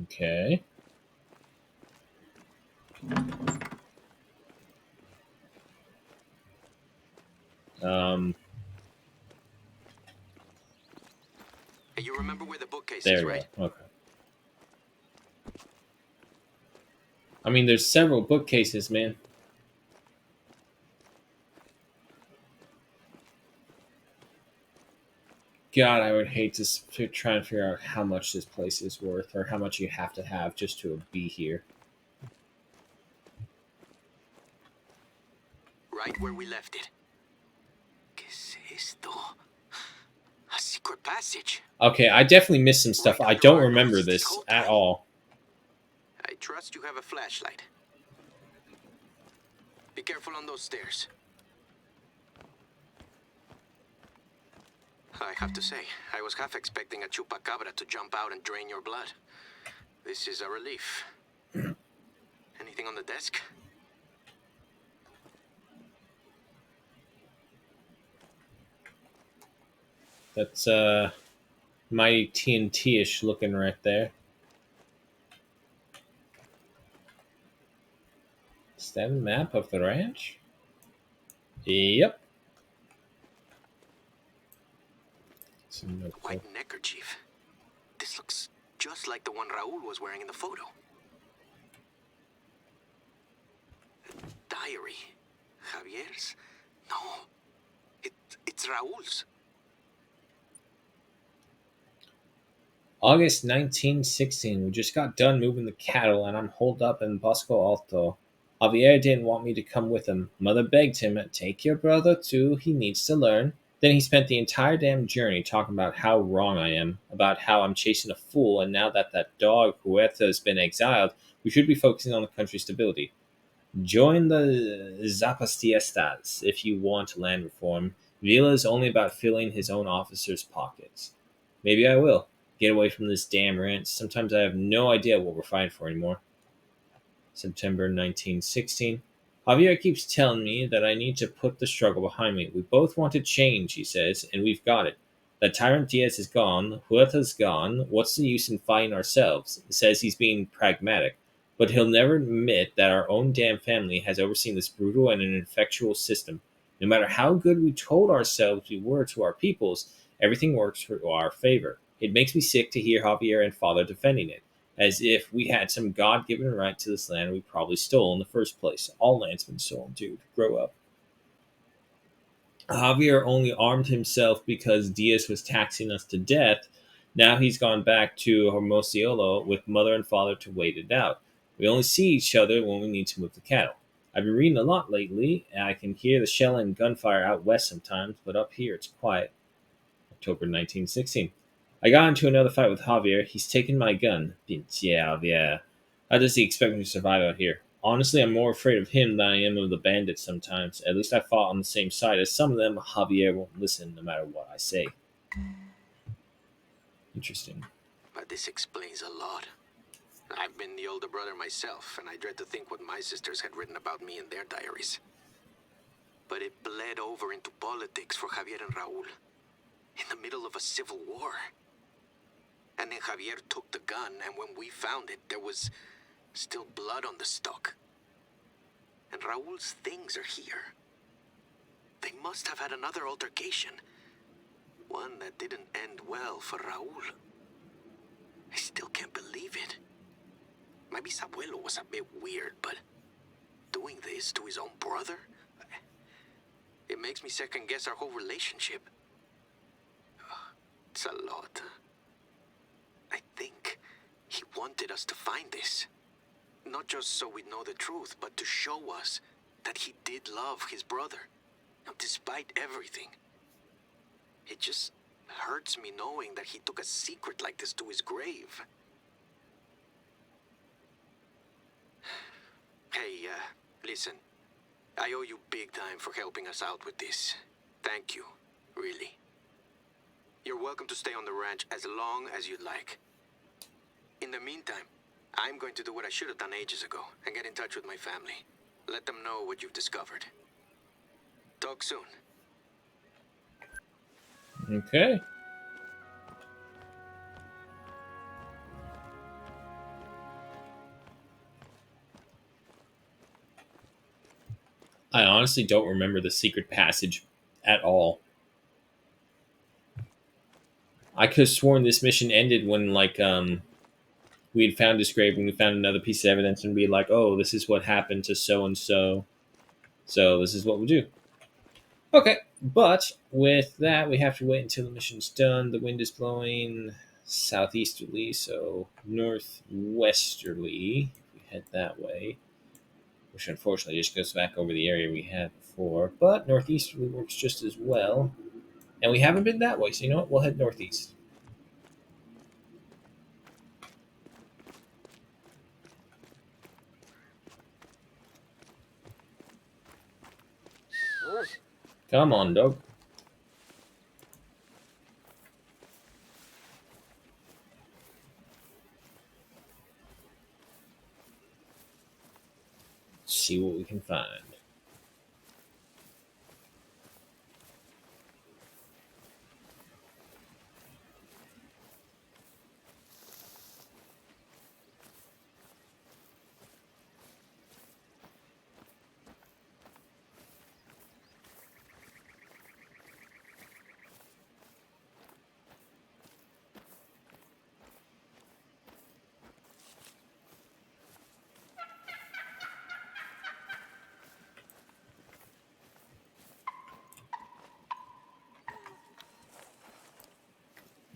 Okay. Um, Hey, you remember where the bookcase there is, you right? go. Okay. I mean, there's several bookcases, man. God, I would hate to try and figure out how much this place is worth or how much you have to have just to be here. Right where we left it. ¿Qué es esto? A secret passage. Okay, I definitely missed some stuff. Right I under don't our remember noses this this whole at time. all. I trust you have a flashlight. Be careful on those stairs. I have to say, I was half expecting a chupacabra to jump out and drain your blood. This is a relief. Anything on the desk? That's mighty TNT-ish looking right there. Is that a map of the ranch? Yep. Some A white notebook. neckerchief. This looks just like the one Raul was wearing in the photo. Diary. Javier's? No. It's Raul's. August 1916. We just got done moving the cattle, and I'm holed up in Bosco Alto. Javier didn't want me to come with him. Mother begged him, take your brother too, he needs to learn. Then he spent the entire damn journey talking about how wrong I am, about how I'm chasing a fool, and now that that dog Huerta has been exiled, we should be focusing on the country's stability. Join the Zapatistas if you want land reform. Vila is only about filling his own officers' pockets. Maybe I will. Get away from this damn ranch. Sometimes I have no idea what we're fighting for anymore. September 1916. Javier keeps telling me that I need to put the struggle behind me. We both want to change, he says, and we've got it. That tyrant Diaz is gone, Huerta's gone. What's the use in fighting ourselves? He says he's being pragmatic, but he'll never admit that our own damn family has overseen this brutal and ineffectual system. No matter how good we told ourselves we were to our peoples, everything works for our favor. It makes me sick to hear Javier and Father defending it as if we had some God-given right to this land we probably stole in the first place. All land's been stolen, dude. Grow up. Javier only armed himself because Diaz was taxing us to death. Now he's gone back to Hermosillo with mother and father to wait it out. We only see each other when we need to move the cattle. I've been reading a lot lately, and I can hear the shell and gunfire out west sometimes, but up here it's quiet. October 1916. I got into another fight with Javier. He's taken my gun. Pinche Javier. How does he expect me to survive out here? Honestly, I'm more afraid of him than I am of the bandits sometimes. At least I fought on the same side as some of them. Javier won't listen no matter what I say. Interesting. But this explains a lot. I've been the older brother myself, and I dread to think what my sisters had written about me in their diaries. But it bled over into politics for Javier and Raul. In the middle of a civil war. And then Javier took the gun, and when we found it, there was still blood on the stock. And Raul's things are here. They must have had another altercation. One that didn't end well for Raul. I still can't believe it. My bisabuelo was a bit weird, but doing this to his own brother? It makes me second guess our whole relationship. It's a lot. I think he wanted us to find this. Not just so we'd know the truth, but to show us that he did love his brother. Now, despite everything. It just hurts me knowing that he took a secret like this to his grave. Hey, listen. I owe you big time for helping us out with this. Thank you, really. You're welcome to stay on the ranch as long as you'd like. In the meantime, I'm going to do what I should have done ages ago and get in touch with my family. Let them know what you've discovered. Talk soon. Okay. I honestly don't remember the secret passage at all. I could have sworn this mission ended when we had found his grave and we found another piece of evidence and be like, oh, this is what happened to so and so. So this is what we do. Okay, but with that, we have to wait until the mission's done. The wind is blowing southeasterly, so northwesterly. If we head that way, which unfortunately just goes back over the area we had before, but northeasterly works just as well. And we haven't been that way, so you know what? We'll head northeast. Come on, dog. See what we can find.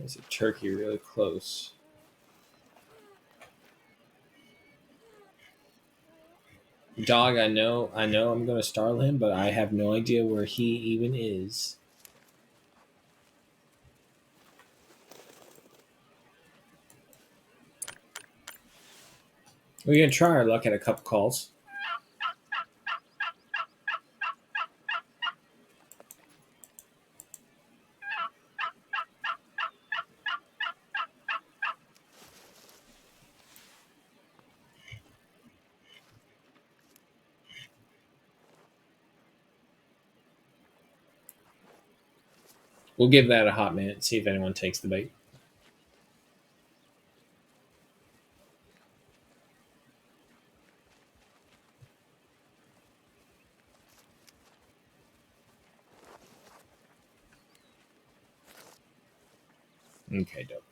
There's a turkey really close. Dog, I know I'm gonna startle him, but I have no idea where he even is. We're gonna try our luck at a couple calls. We'll give that a hot minute, see if anyone takes the bait. Okay, dope.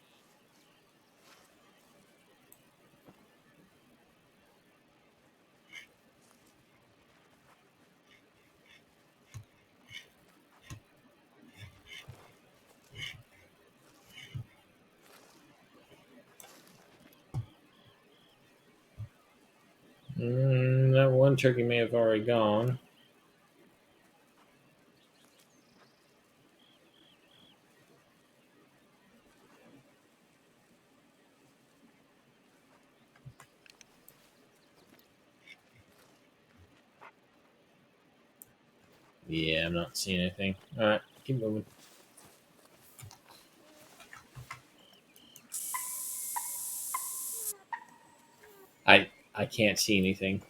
That one turkey may have already gone. Yeah, I'm not seeing anything. Alright, keep moving. I can't see anything.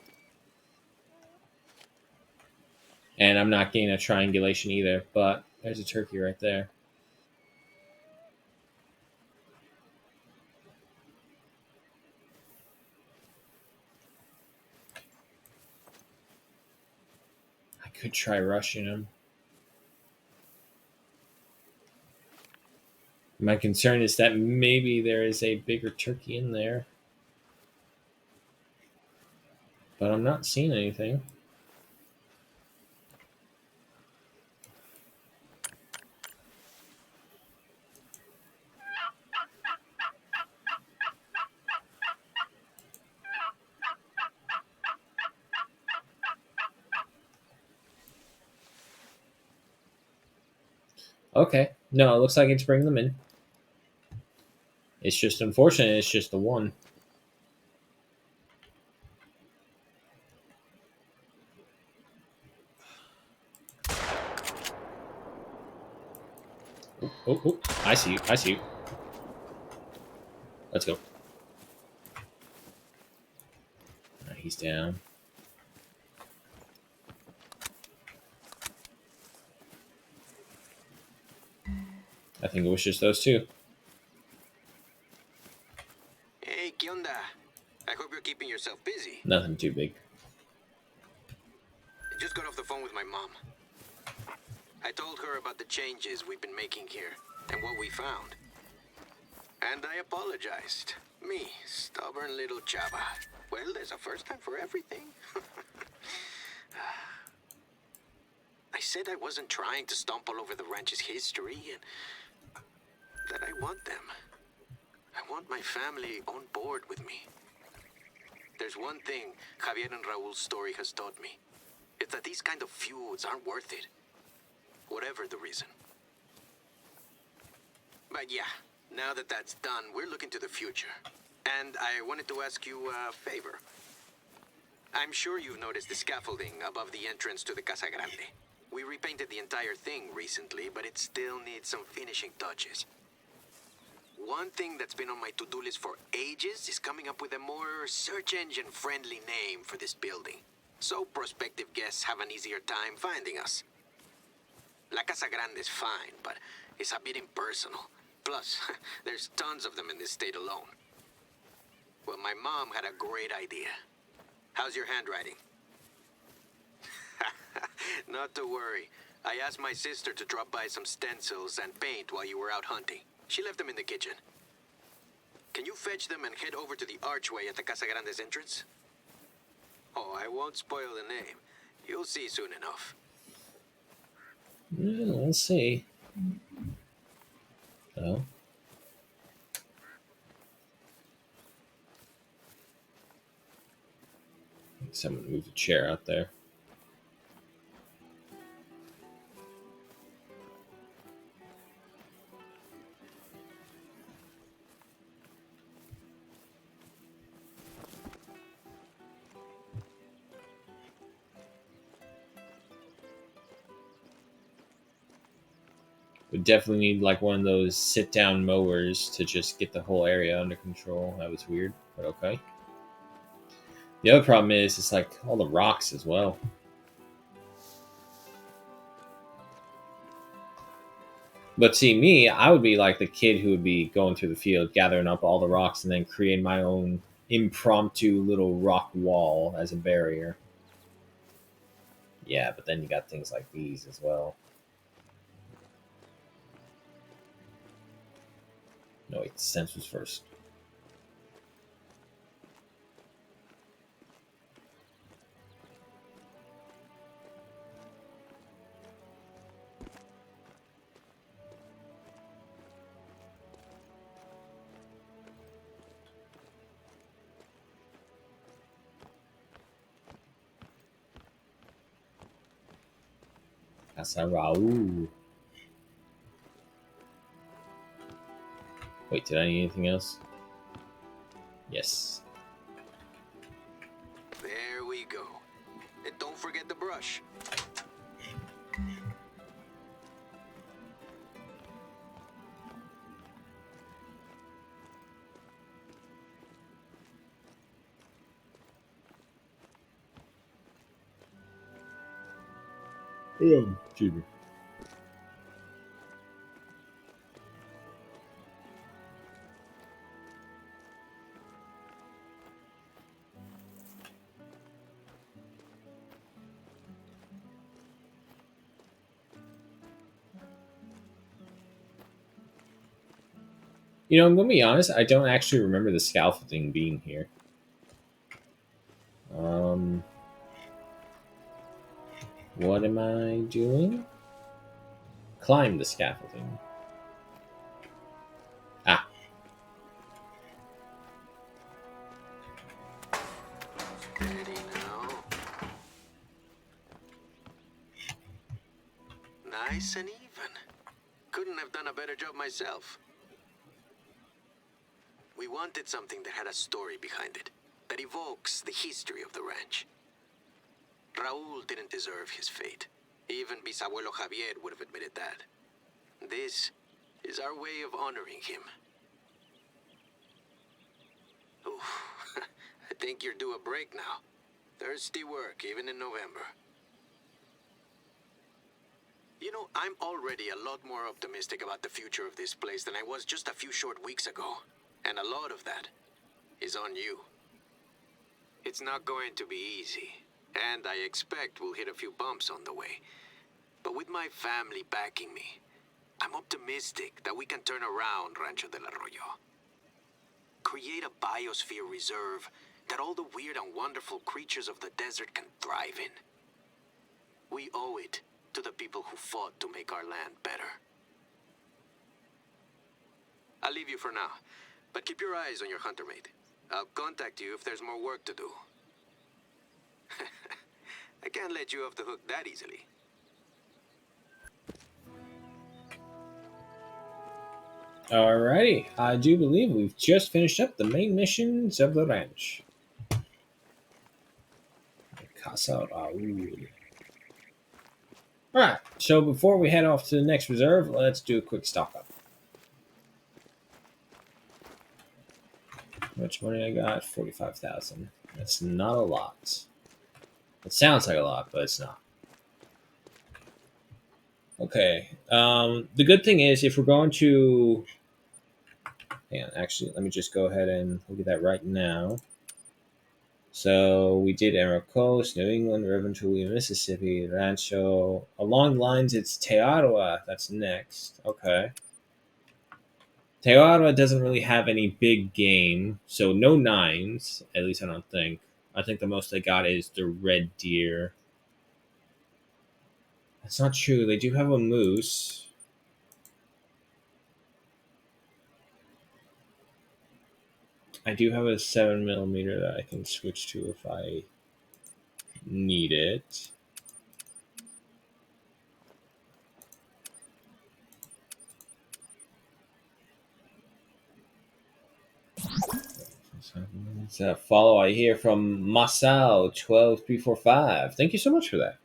And I'm not getting a triangulation either, but there's a turkey right there. I could try rushing him. My concern is that maybe there is a bigger turkey in there. But I'm not seeing anything. Okay. No, it looks like it's bringing them in. It's just unfortunate it's just the one. Oh, I see you. I see you. Let's go. He's down. I think it was just those two. Hey, ¿qué onda? I hope you're keeping yourself busy. Nothing too big. I just got off the phone with my mom. I told her about the changes we've been making here and what we found. And I apologized. Me, stubborn little chava. Well, there's a first time for everything. I said I wasn't trying to stomp all over the ranch's history and that I want them. I want my family on board with me. There's one thing Javier and Raul's story has taught me. It's that these kind of feuds aren't worth it. Whatever the reason. But yeah, now that that's done, we're looking to the future. And I wanted to ask you a favor. I'm sure you've noticed the scaffolding above the entrance to the Casa Grande. We repainted the entire thing recently, but it still needs some finishing touches. One thing that's been on my to-do list for ages is coming up with a more search engine-friendly name for this building, so prospective guests have an easier time finding us. La Casa Grande is fine, but it's a bit impersonal. Plus, there's tons of them in this state alone. Well, my mom had a great idea. How's your handwriting? Not to worry. I asked my sister to drop by some stencils and paint while you were out hunting. She left them in the kitchen. Can you fetch them and head over to the archway at the Casa Grande's entrance? Oh, I won't spoil the name. You'll see soon enough. We'll see. Oh. Someone moved a chair out there. We definitely need like one of those sit down mowers to just get the whole area under control. That was weird, but okay. The other problem is it's like all the rocks as well. But see, me, I would be like the kid who would be going through the field, gathering up all the rocks, and then creating my own impromptu little rock wall as a barrier. Yeah, but then you got things like these as well. No, wait, sense was first. Casa Raul. Wait, did I need anything else? Yes. There we go. And don't forget the brush. Excuse me. I'm gonna be honest. I don't actually remember the scaffolding being here. Um, what am I doing? Climb the scaffolding. Ah, Steady now. Nice and even. Couldn't have done a better job myself. We wanted something that had a story behind it, that evokes the history of the ranch. Raul didn't deserve his fate. Even Bisabuelo Javier would have admitted that. This is our way of honoring him. Oof. I think you're due a break now. Thirsty work, even in November. I'm already a lot more optimistic about the future of this place than I was just a few short weeks ago. And a lot of that is on you. It's not going to be easy, and I expect we'll hit a few bumps on the way. But with my family backing me, I'm optimistic that we can turn around Rancho del Arroyo. Create a biosphere reserve that all the weird and wonderful creatures of the desert can thrive in. We owe it to the people who fought to make our land better. I'll leave you for now, but keep your eyes on your hunter mate. I'll contact you if there's more work to do. I can't let you off the hook that easily. alrighty. I do believe we've just finished up the main missions of the ranch. Casa Raul. Alright, so before we head off to the next reserve, let's do a quick stock up. How much money I got? 45,000. That's not a lot. It sounds like a lot, but it's not. Okay. The good thing is, if we're going to, hang on, actually, let me just go ahead and look at that right now. So we did Emerald Coast, New England, River Tulia, Mississippi, Rancho. Along the lines, it's Teotihuacan. That's next. Okay. Teotihuacan doesn't really have any big game, so no nines. At least I don't think. I think the most they got is the red deer. That's not true. They do have a moose. I do have a 7mm that I can switch to if I need it. It's a follow I hear from Masao 12345. Thank you so much for that.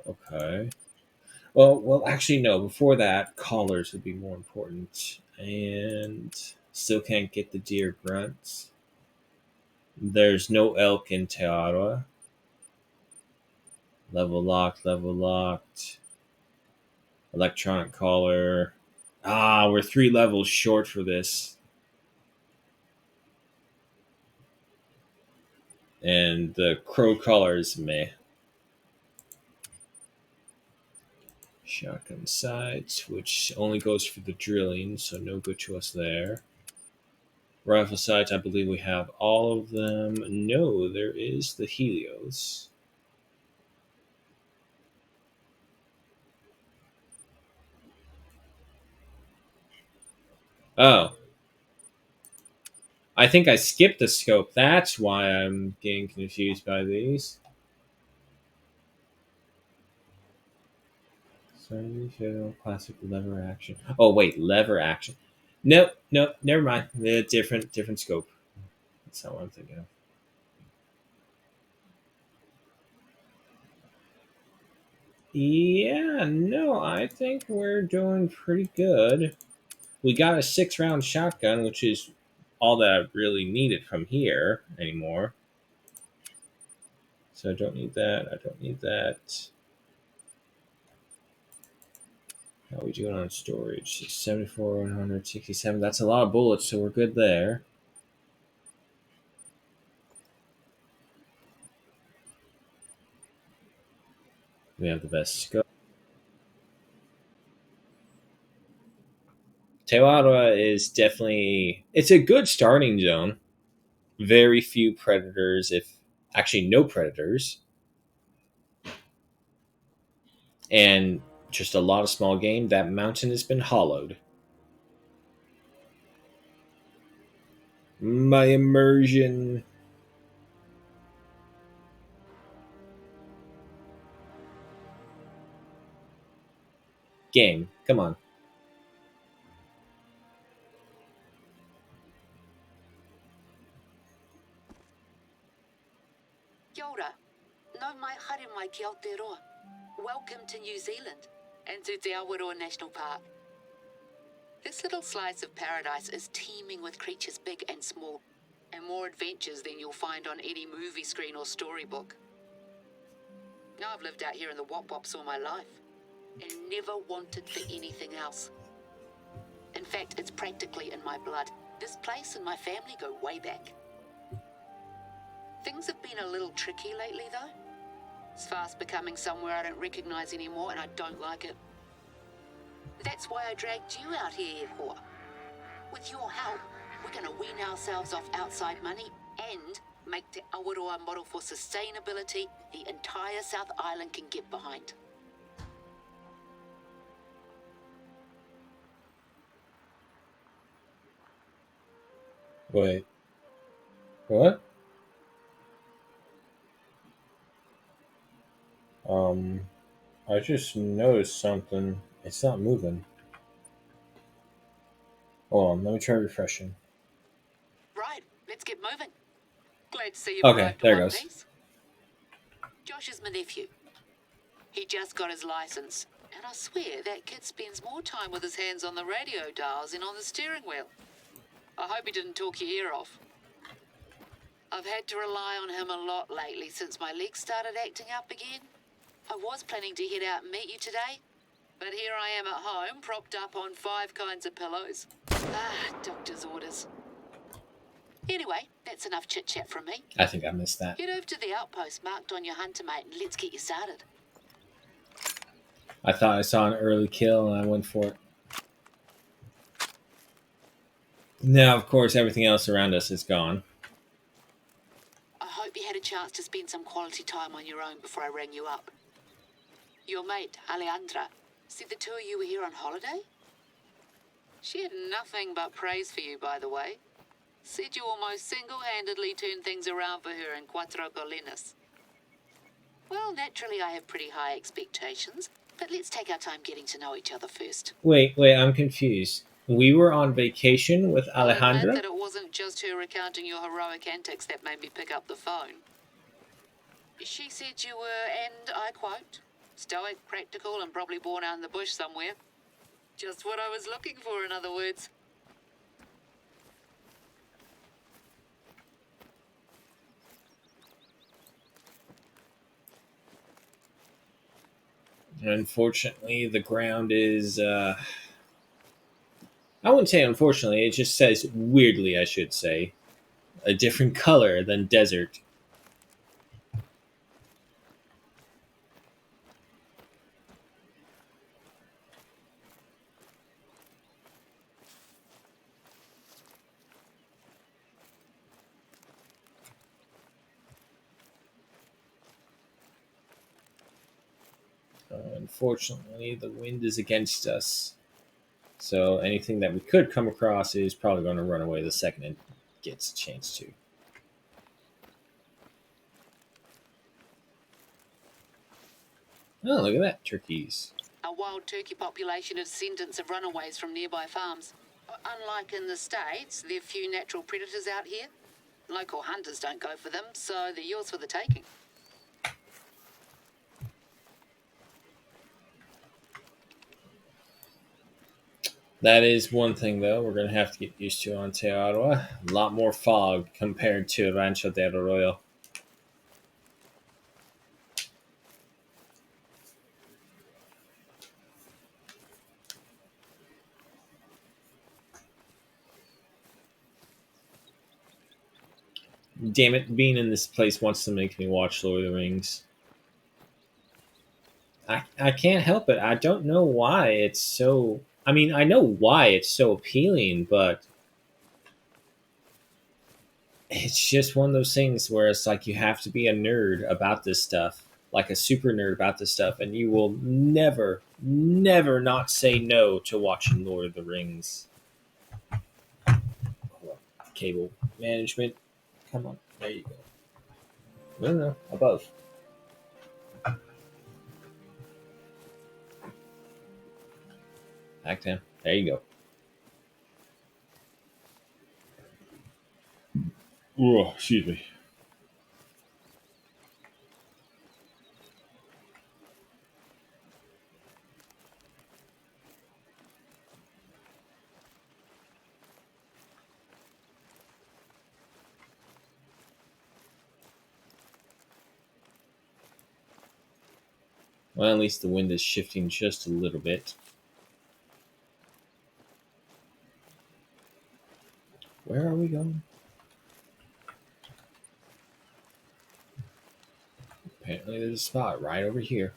Okay. Well, actually, no. Before that, collars would be more important, and still can't get the deer grunts. There's no elk in Teara. Level locked. Level locked. Electronic collar. Ah, we're 3 levels short for this, and the crow collar is meh. Shotgun sights, which only goes for the drilling, so no good to us there. Rifle sights, I believe we have all of them. No, there is the Helios. Oh, I think I skipped the scope. That's why I'm getting confused by these. Classic lever action. Oh wait, lever action. Nope, never mind. Different scope. That's not what I'm thinking of. Yeah, no, I think we're doing pretty good. We got a 6 round shotgun, which is all that I really needed from here anymore. So I don't need that. I don't need that. How are we doing on storage? 74, 167. That's a lot of bullets, so we're good there. We have the best scope. Tewawa is definitely it's a good starting zone. Very few predators, if actually no predators, and just a lot of small game. That mountain has been hollowed. My immersion. Game, come on. Kia ora. Nau mai haere mai ki Aotearoa. Welcome to New Zealand and to Te Awaroa National Park. This little slice of paradise is teeming with creatures big and small, and more adventures than you'll find on any movie screen or storybook. Now I've lived out here in the Wop Wops all my life, and never wanted for anything else. In fact, it's practically in my blood. This place and my family go way back. Things have been a little tricky lately, though. It's fast becoming somewhere I don't recognise anymore, and I don't like it. That's why I dragged you out here, Hoa. With your help, we're going to wean ourselves off outside money and make Te Awaroa a model for sustainability the entire South Island can get behind. Wait. What? I just noticed something. It's not moving. Hold on, let me try refreshing. Right, let's get moving. Glad to see you've Okay, arrived there in it one goes. piece. Josh is my nephew. He just got his license, and I swear that kid spends more time with his hands on the radio dials than on the steering wheel. I hope he didn't talk your ear off. I've had to rely on him a lot lately since my legs started acting up again. I was planning to head out and meet you today, but here I am at home, propped up on 5 kinds of pillows. Doctor's orders. Anyway, that's enough chit-chat from me. I think I missed that. Head over to the outpost marked on your hunter mate and let's get you started. I thought I saw an early kill and I went for it. Now, of course, everything else around us is gone. I hope you had a chance to spend some quality time on your own before I rang you up. Your mate, Alejandra, said the two of you were here on holiday? She had nothing but praise for you, by the way. Said you almost single-handedly turned things around for her in Cuatro Colinas. Well, naturally I have pretty high expectations, but let's take our time getting to know each other first. Wait, I'm confused. We were on vacation with I'll admit Alejandra? that it wasn't just her recounting your heroic antics that made me pick up the phone. She said you were, and I quote, stoic, practical, and probably born out in the bush somewhere. Just what I was looking for, in other words. Unfortunately, the ground is, I wouldn't say unfortunately, it just says weirdly, I should say, a different color than desert. Unfortunately, the wind is against us. So anything that we could come across is probably going to run away the second it gets a chance to. Oh, look at that. Turkeys. A wild turkey population of descendants of runaways from nearby farms. Unlike in the States, there are few natural predators out here. Local hunters don't go for them, so they're yours for the taking. That is one thing, though, we're going to have to get used to on Te Arawa. A lot more fog compared to Rancho del Arroyo. Damn it, being in this place wants to make me watch Lord of the Rings. I can't help it. I don't know why it's so. I mean, I know why it's so appealing, but it's just one of those things where it's like you have to be a nerd about this stuff, like a super nerd about this stuff, and you will never, never not say no to watching Lord of the Rings. Cable management. Come on. There you go. No, above. Back down. There you go. Oh, excuse me. Well, at least the wind is shifting just a little bit. Where are we going? Apparently, there's a spot right over here.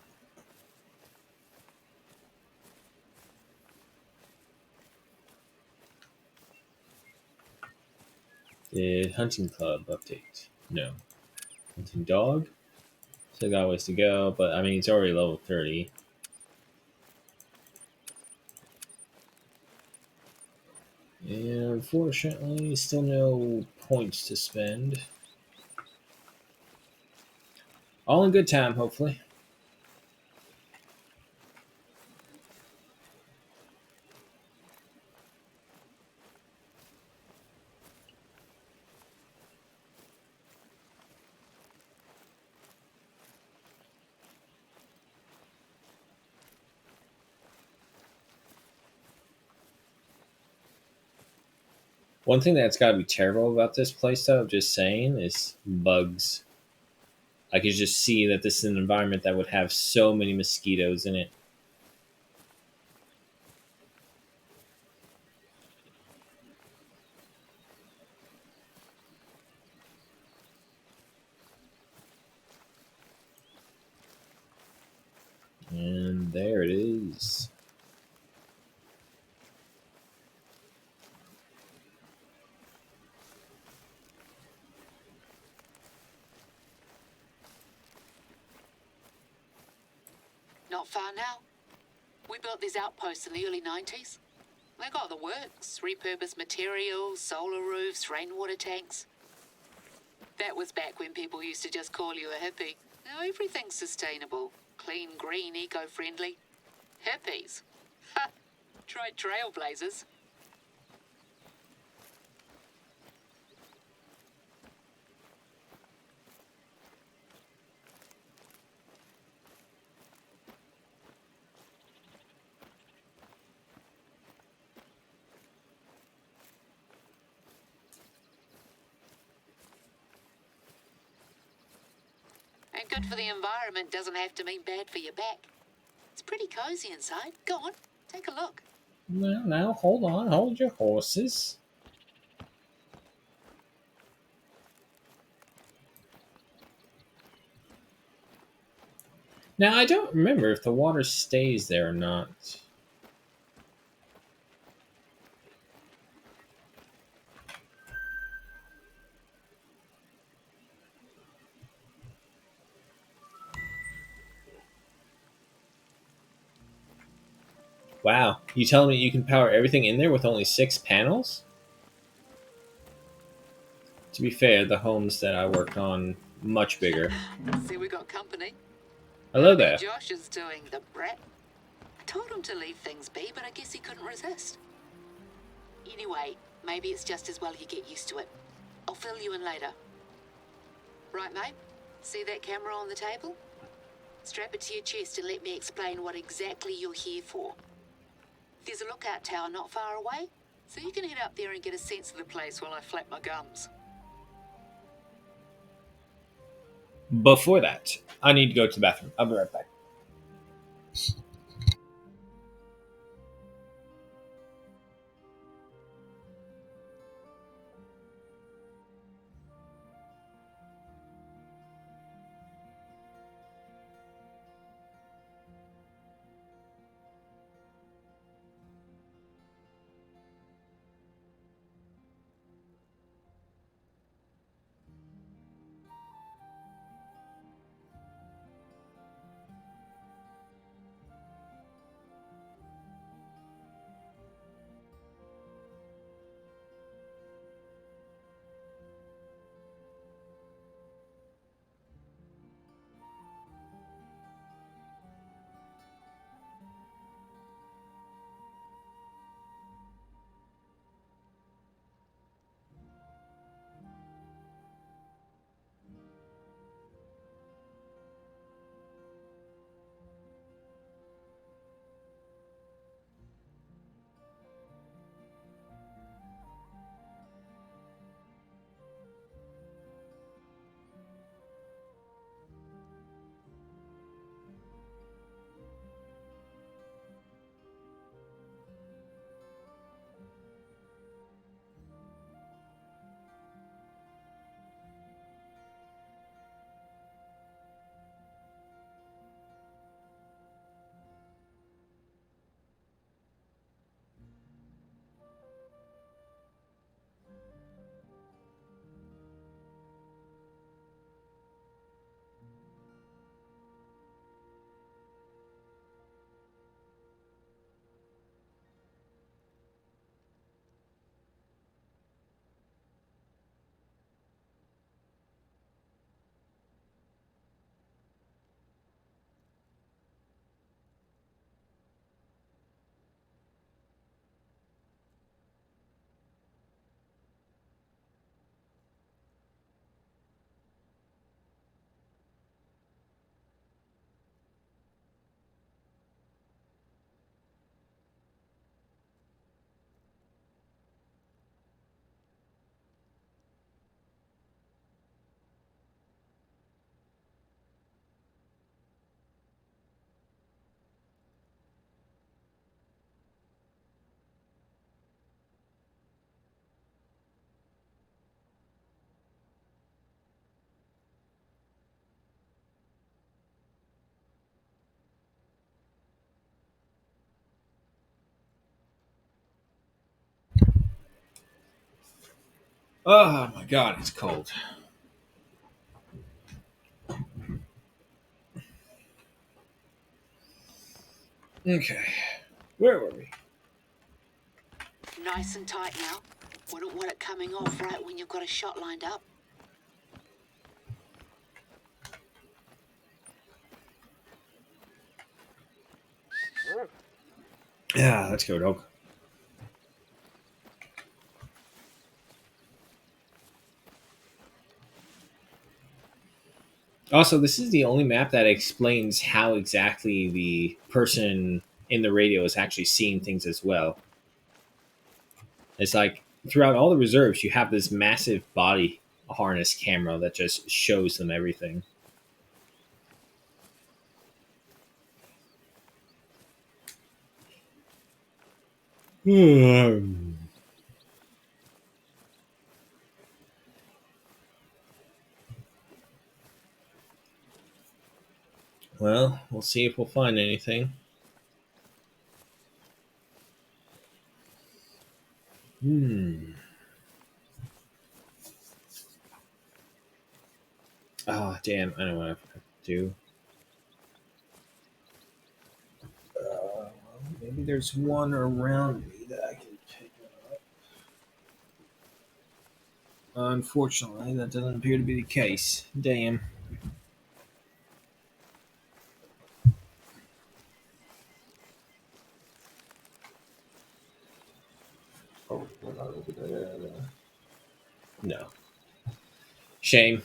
Did Hunting Club update? No. Hunting Dog? Still got a ways to go, but I mean, it's already level 30. And unfortunately, still no points to spend. All in good time, hopefully. One thing that's got to be terrible about this place, though, just saying, is bugs. I could just see that this is an environment that would have so many mosquitoes in it. And there it is. Not far now. We built these outposts in the early 90s. They got the works, repurposed materials, solar roofs, rainwater tanks. That was back when people used to just call you a hippie. Now everything's sustainable, clean, green, eco-friendly. Hippies? Ha! Try trailblazers. And good for the environment doesn't have to mean bad for your back. It's pretty cozy inside. Go on, take a look. Well, now hold on, hold your horses. Now I don't remember if the water stays there or not. Wow, you telling me you can power everything in there with only 6 panels? To be fair, the homes that I worked on much bigger. See, we got company. Hello there. Josh is doing the brat. I told him to leave things be, but I guess he couldn't resist. Anyway, maybe it's just as well you get used to it. I'll fill you in later. Right, mate? See that camera on the table? Strap it to your chest and let me explain what exactly you're here for. There's a lookout tower not far away, so you can head up there and get a sense of the place while I flap my gums. Before that, I need to go to the bathroom. I'll be right back. Oh my god, it's cold. Okay, where were we? Nice and tight now. Wouldn't want it coming off right when you've got a shot lined up. Yeah, let's go, dog. Also, this is the only map that explains how exactly the person in the radio is actually seeing things as well. It's like throughout all the reserves, you have this massive body harness camera that just shows them everything. Well, we'll see if we'll find anything. Ah, oh, damn! I know what I have to do. Maybe there's one around me that I can pick up. Unfortunately, that doesn't appear to be the case. Damn. Oh, no. Shame.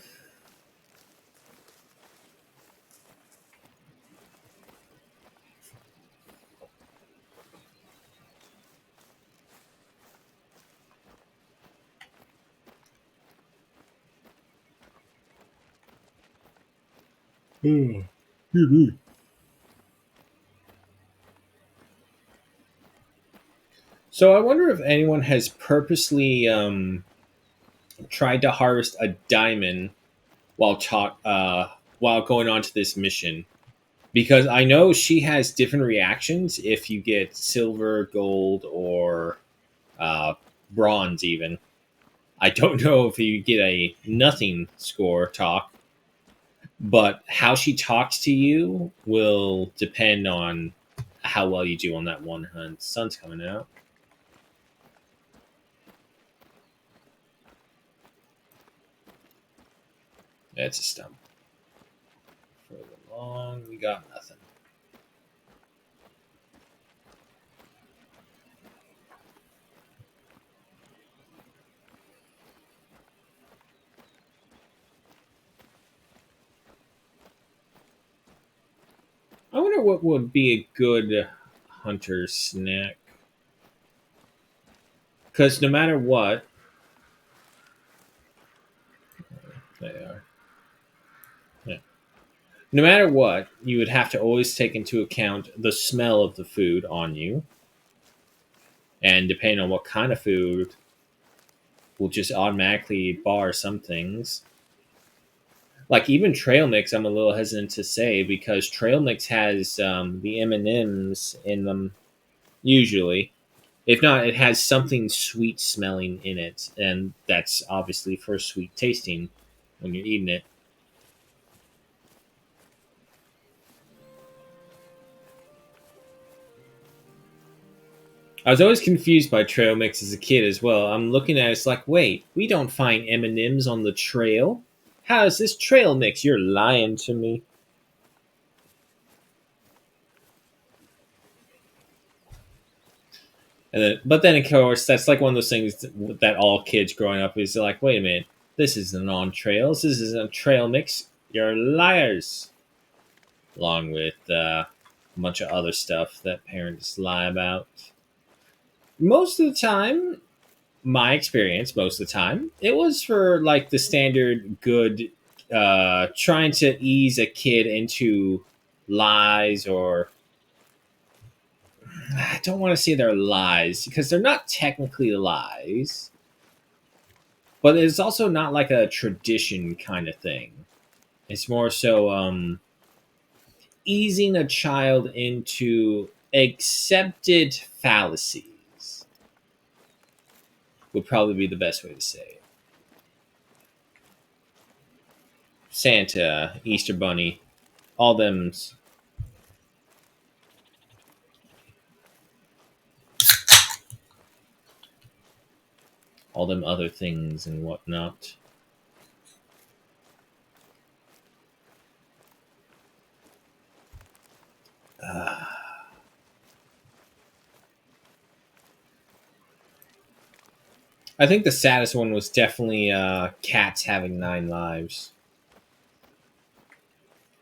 So I wonder if anyone has purposely tried to harvest a diamond while going on to this mission, because I know she has different reactions if you get silver, gold, or uh, bronze. Even I don't know if you get a nothing score talk, but how she talks to you will depend on how well you do on that one hunt. Sun's coming out. That's a stump. Further along, we got nothing. I wonder what would be a good hunter snack. Because no matter what, they are. Yeah. No matter what, you would have to always take into account the smell of the food on you. And depending on what kind of food, will just automatically bar some things. Like even trail mix, I'm a little hesitant to say because trail mix has the M&Ms in them usually. If not, it has something sweet smelling in it, and that's obviously for sweet tasting when you're eating it. I was always confused by trail mix as a kid as well. I'm looking at it, it's like, wait, we don't find M&Ms on the trail. How is this trail mix? You're lying to me. But then, of course, that's like one of those things that all kids growing up is like, wait a minute, this isn't on trails. This isn't a trail mix. You're liars. Along with a bunch of other stuff that parents lie about. Most of the time, my experience, most of the time, it was for like the standard good, trying to ease a kid into lies or I don't want to say they're lies because they're not technically lies, but it's also not like a tradition kind of thing. It's more so easing a child into accepted fallacies would probably be the best way to say it. Santa, Easter Bunny, all them's. all them other things and whatnot. Uh, I think the saddest one was definitely cats having 9 lives.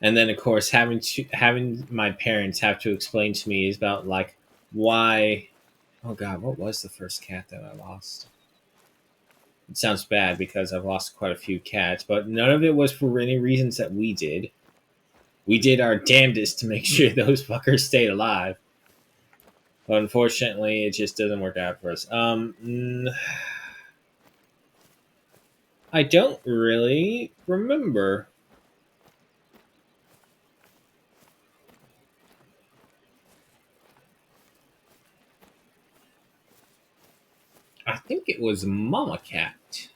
And then of course having my parents have to explain to me is about like why. Oh god, what was the first cat that I lost? It sounds bad because I've lost quite a few cats, but none of it was for any reasons that we did. We did our damnedest to make sure those fuckers stayed alive, but unfortunately it just doesn't work out for us. I don't really remember. I think it was Mama Cat.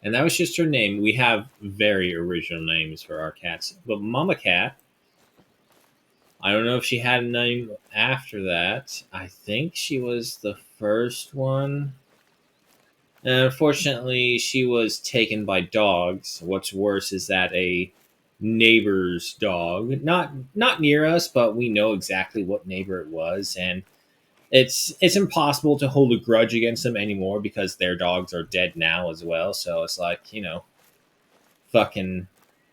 And that was just her name. We have very original names for our cats. But Mama Cat, I don't know if she had a name after that. I think she was the first one. And unfortunately, she was taken by dogs. What's worse is that a neighbor's dog, not near us, but we know exactly what neighbor it was, and it's impossible to hold a grudge against them anymore because their dogs are dead now as well. So it's like, fucking,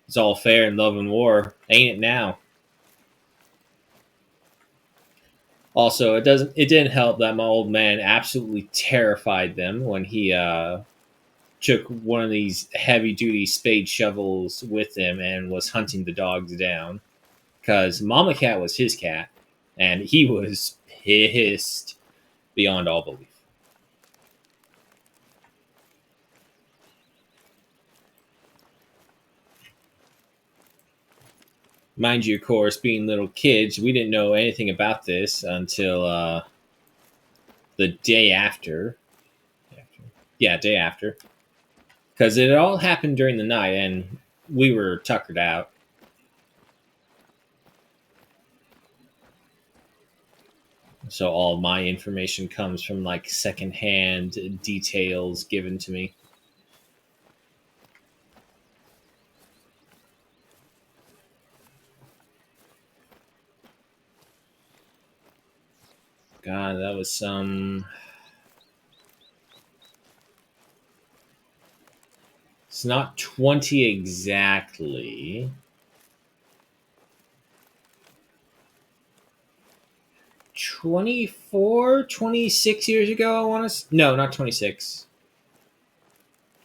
it's all fair in love and war, ain't it now? Also, it didn't help that my old man absolutely terrified them when he took one of these heavy duty spade shovels with him and was hunting the dogs down because Mama Cat was his cat, and he was pissed beyond all belief. Mind you, of course, being little kids, we didn't know anything about this until the day after. Yeah, day after. Because it all happened during the night and we were tuckered out. So all my information comes from like secondhand details given to me. God, that was some. It's not 20 exactly. 24, 26 years ago, I want to. No, not 26.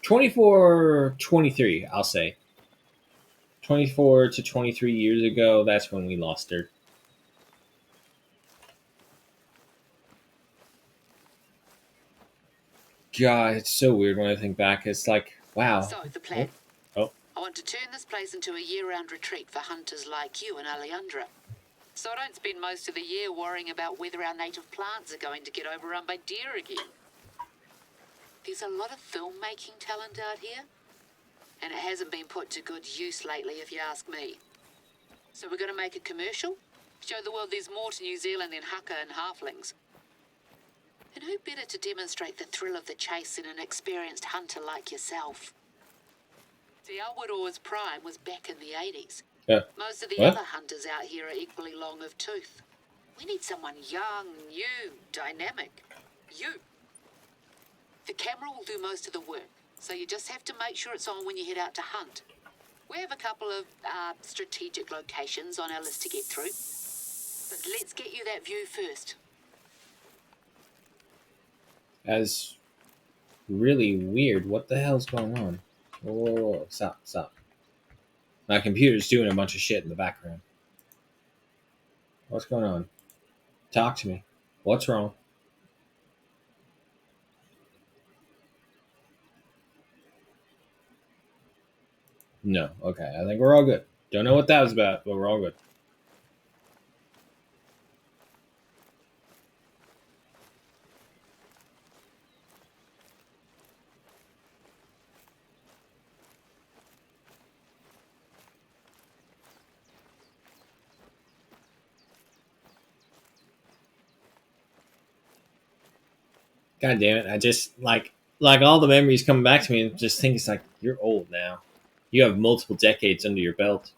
24, 23, I'll say. 24 to 23 years ago, that's when we lost her. God, it's so weird when I think back. It's like, wow. So, the plan. Oh. I want to turn this place into a year-round retreat for hunters like you and Alejandra. So I don't spend most of the year worrying about whether our native plants are going to get overrun by deer again. There's a lot of filmmaking talent out here, and it hasn't been put to good use lately, if you ask me. So we're going to make a commercial? Show the world there's more to New Zealand than haka and halflings. And who better to demonstrate the thrill of the chase than an experienced hunter like yourself? See, our Woodall's prime was back in the 80s. Yeah. Most of the other hunters out here are equally long of tooth. We need someone young, new, dynamic. You. The camera will do most of the work, so you just have to make sure it's on when you head out to hunt. We have a couple of strategic locations on our list to get through. But let's get you that view first. That's really weird. What the hell's going on? Whoa, stop. My computer's doing a bunch of shit in the background. What's going on? Talk to me. What's wrong? No. Okay. I think we're all good. Don't know what that was about, but we're all good. God damn it. I just, like, like all the memories coming back to me, and just think it's like you're old now. You have multiple decades under your belt.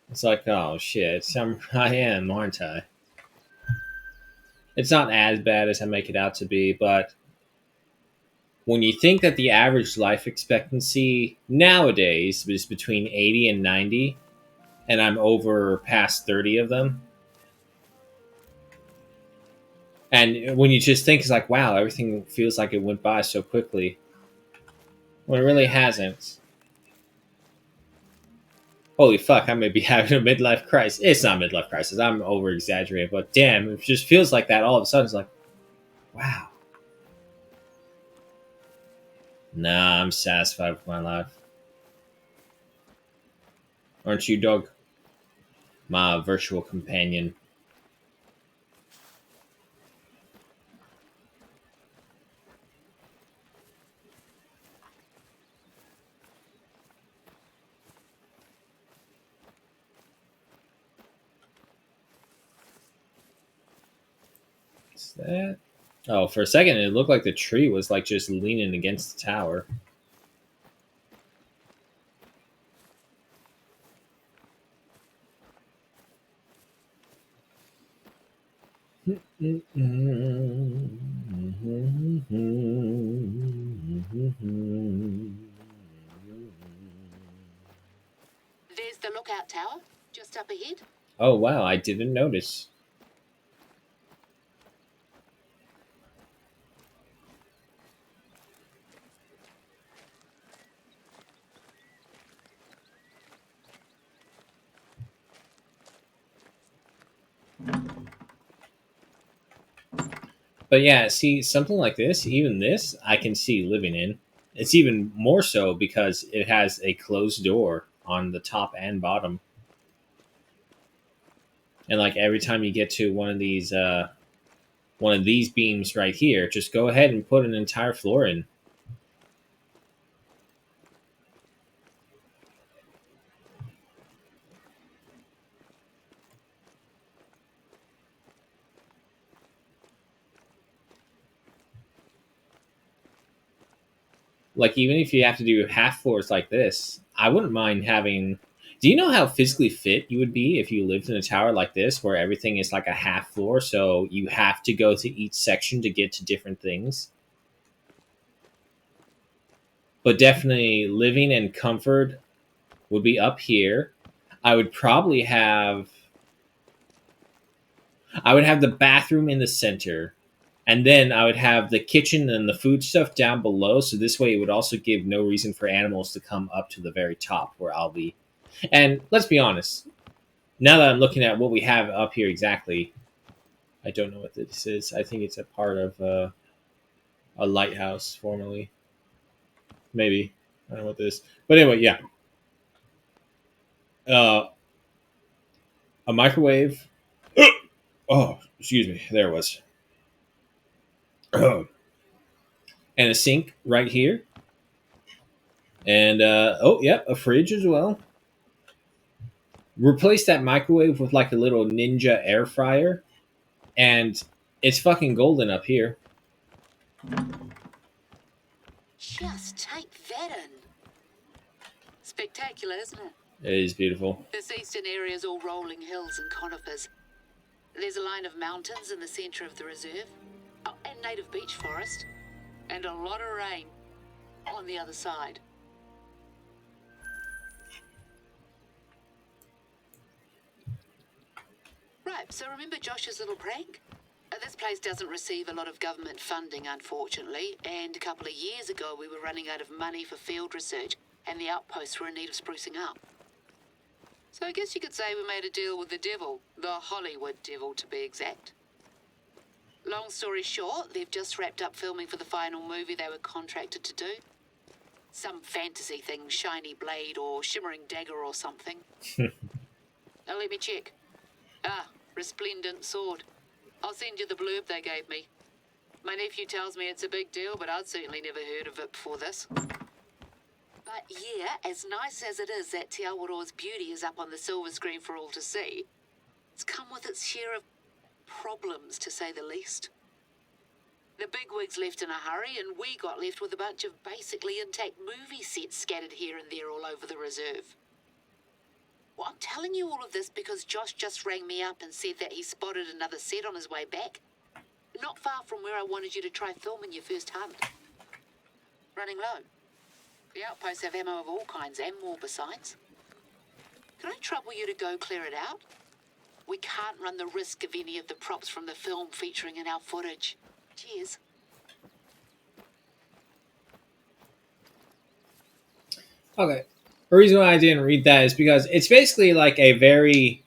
It's like, oh shit, I am, aren't I? It's not as bad as I make it out to be, but when you think that the average life expectancy nowadays is between 80 and 90, and I'm over past 30 of them, and when you just think it's like, wow, everything feels like it went by so quickly, when it really hasn't. Holy fuck, I may be having a midlife crisis. It's not a midlife crisis. I'm over exaggerating, but damn, it just feels like that all of a sudden. It's like, wow. Nah, I'm satisfied with my life. Aren't you, dog? My virtual companion. What's that? Oh, for a second, it looked like the tree was like just leaning against the tower. There's the lookout tower, just up ahead. Oh wow, I didn't notice. But yeah, see, something like this, even this, I can see living in. It's even more so because it has a closed door on the top and bottom. And like every time you get to one of these beams right here, just go ahead and put an entire floor in. Like even if you have to do half floors like this, I wouldn't mind having. Do you know how physically fit you would be if you lived in a tower like this, where everything is like a half floor, so you have to go to each section to get to different things? But definitely living and comfort would be up here. I would probably have. I would have the bathroom in the center, and then I would have the kitchen and the food stuff down below. So this way, it would also give no reason for animals to come up to the very top where I'll be. And let's be honest, now that I'm looking at what we have up here exactly, I don't know what this is. I think it's a part of a lighthouse formerly. Maybe. I don't know what this is. But anyway, yeah. Uh, a microwave. Oh, excuse me. There it was. And a sink right here. And, oh, yep, a fridge as well. Replace that microwave with like a little ninja air fryer. And it's fucking golden up here. Just take that in. Spectacular, isn't it? It is beautiful. This eastern area is all rolling hills and conifers. There's a line of mountains in the centre of the reserve. Oh, and native beech forest. And a lot of rain on the other side. Right, so remember Josh's little prank? This place doesn't receive a lot of government funding, unfortunately, and a couple of years ago we were running out of money for field research, and the outposts were in need of sprucing up. So I guess you could say we made a deal with the devil, the Hollywood devil to be exact. Long story short, they've just wrapped up filming for the final movie they were contracted to do. Some fantasy thing, shiny blade or shimmering dagger or something. Now let me check. Ah, resplendent sword. I'll send you the blurb they gave me. My nephew tells me it's a big deal, but I'd certainly never heard of it before this. But yeah, as nice as it is that Te Awaroa's beauty is up on the silver screen for all to see, it's come with its share of problems, to say the least. The bigwigs left in a hurry, and we got left with a bunch of basically intact movie sets scattered here and there all over the reserve. Well, I'm telling you all of this because Josh just rang me up and said that he spotted another set on his way back. Not far from where I wanted you to try filming your first hunt. Running low. The outposts have ammo of all kinds and more besides. Can I trouble you to go clear it out? We can't run the risk of any of the props from the film featuring in our footage. Cheers. Okay. The reason why I didn't read that is because it's basically like a very...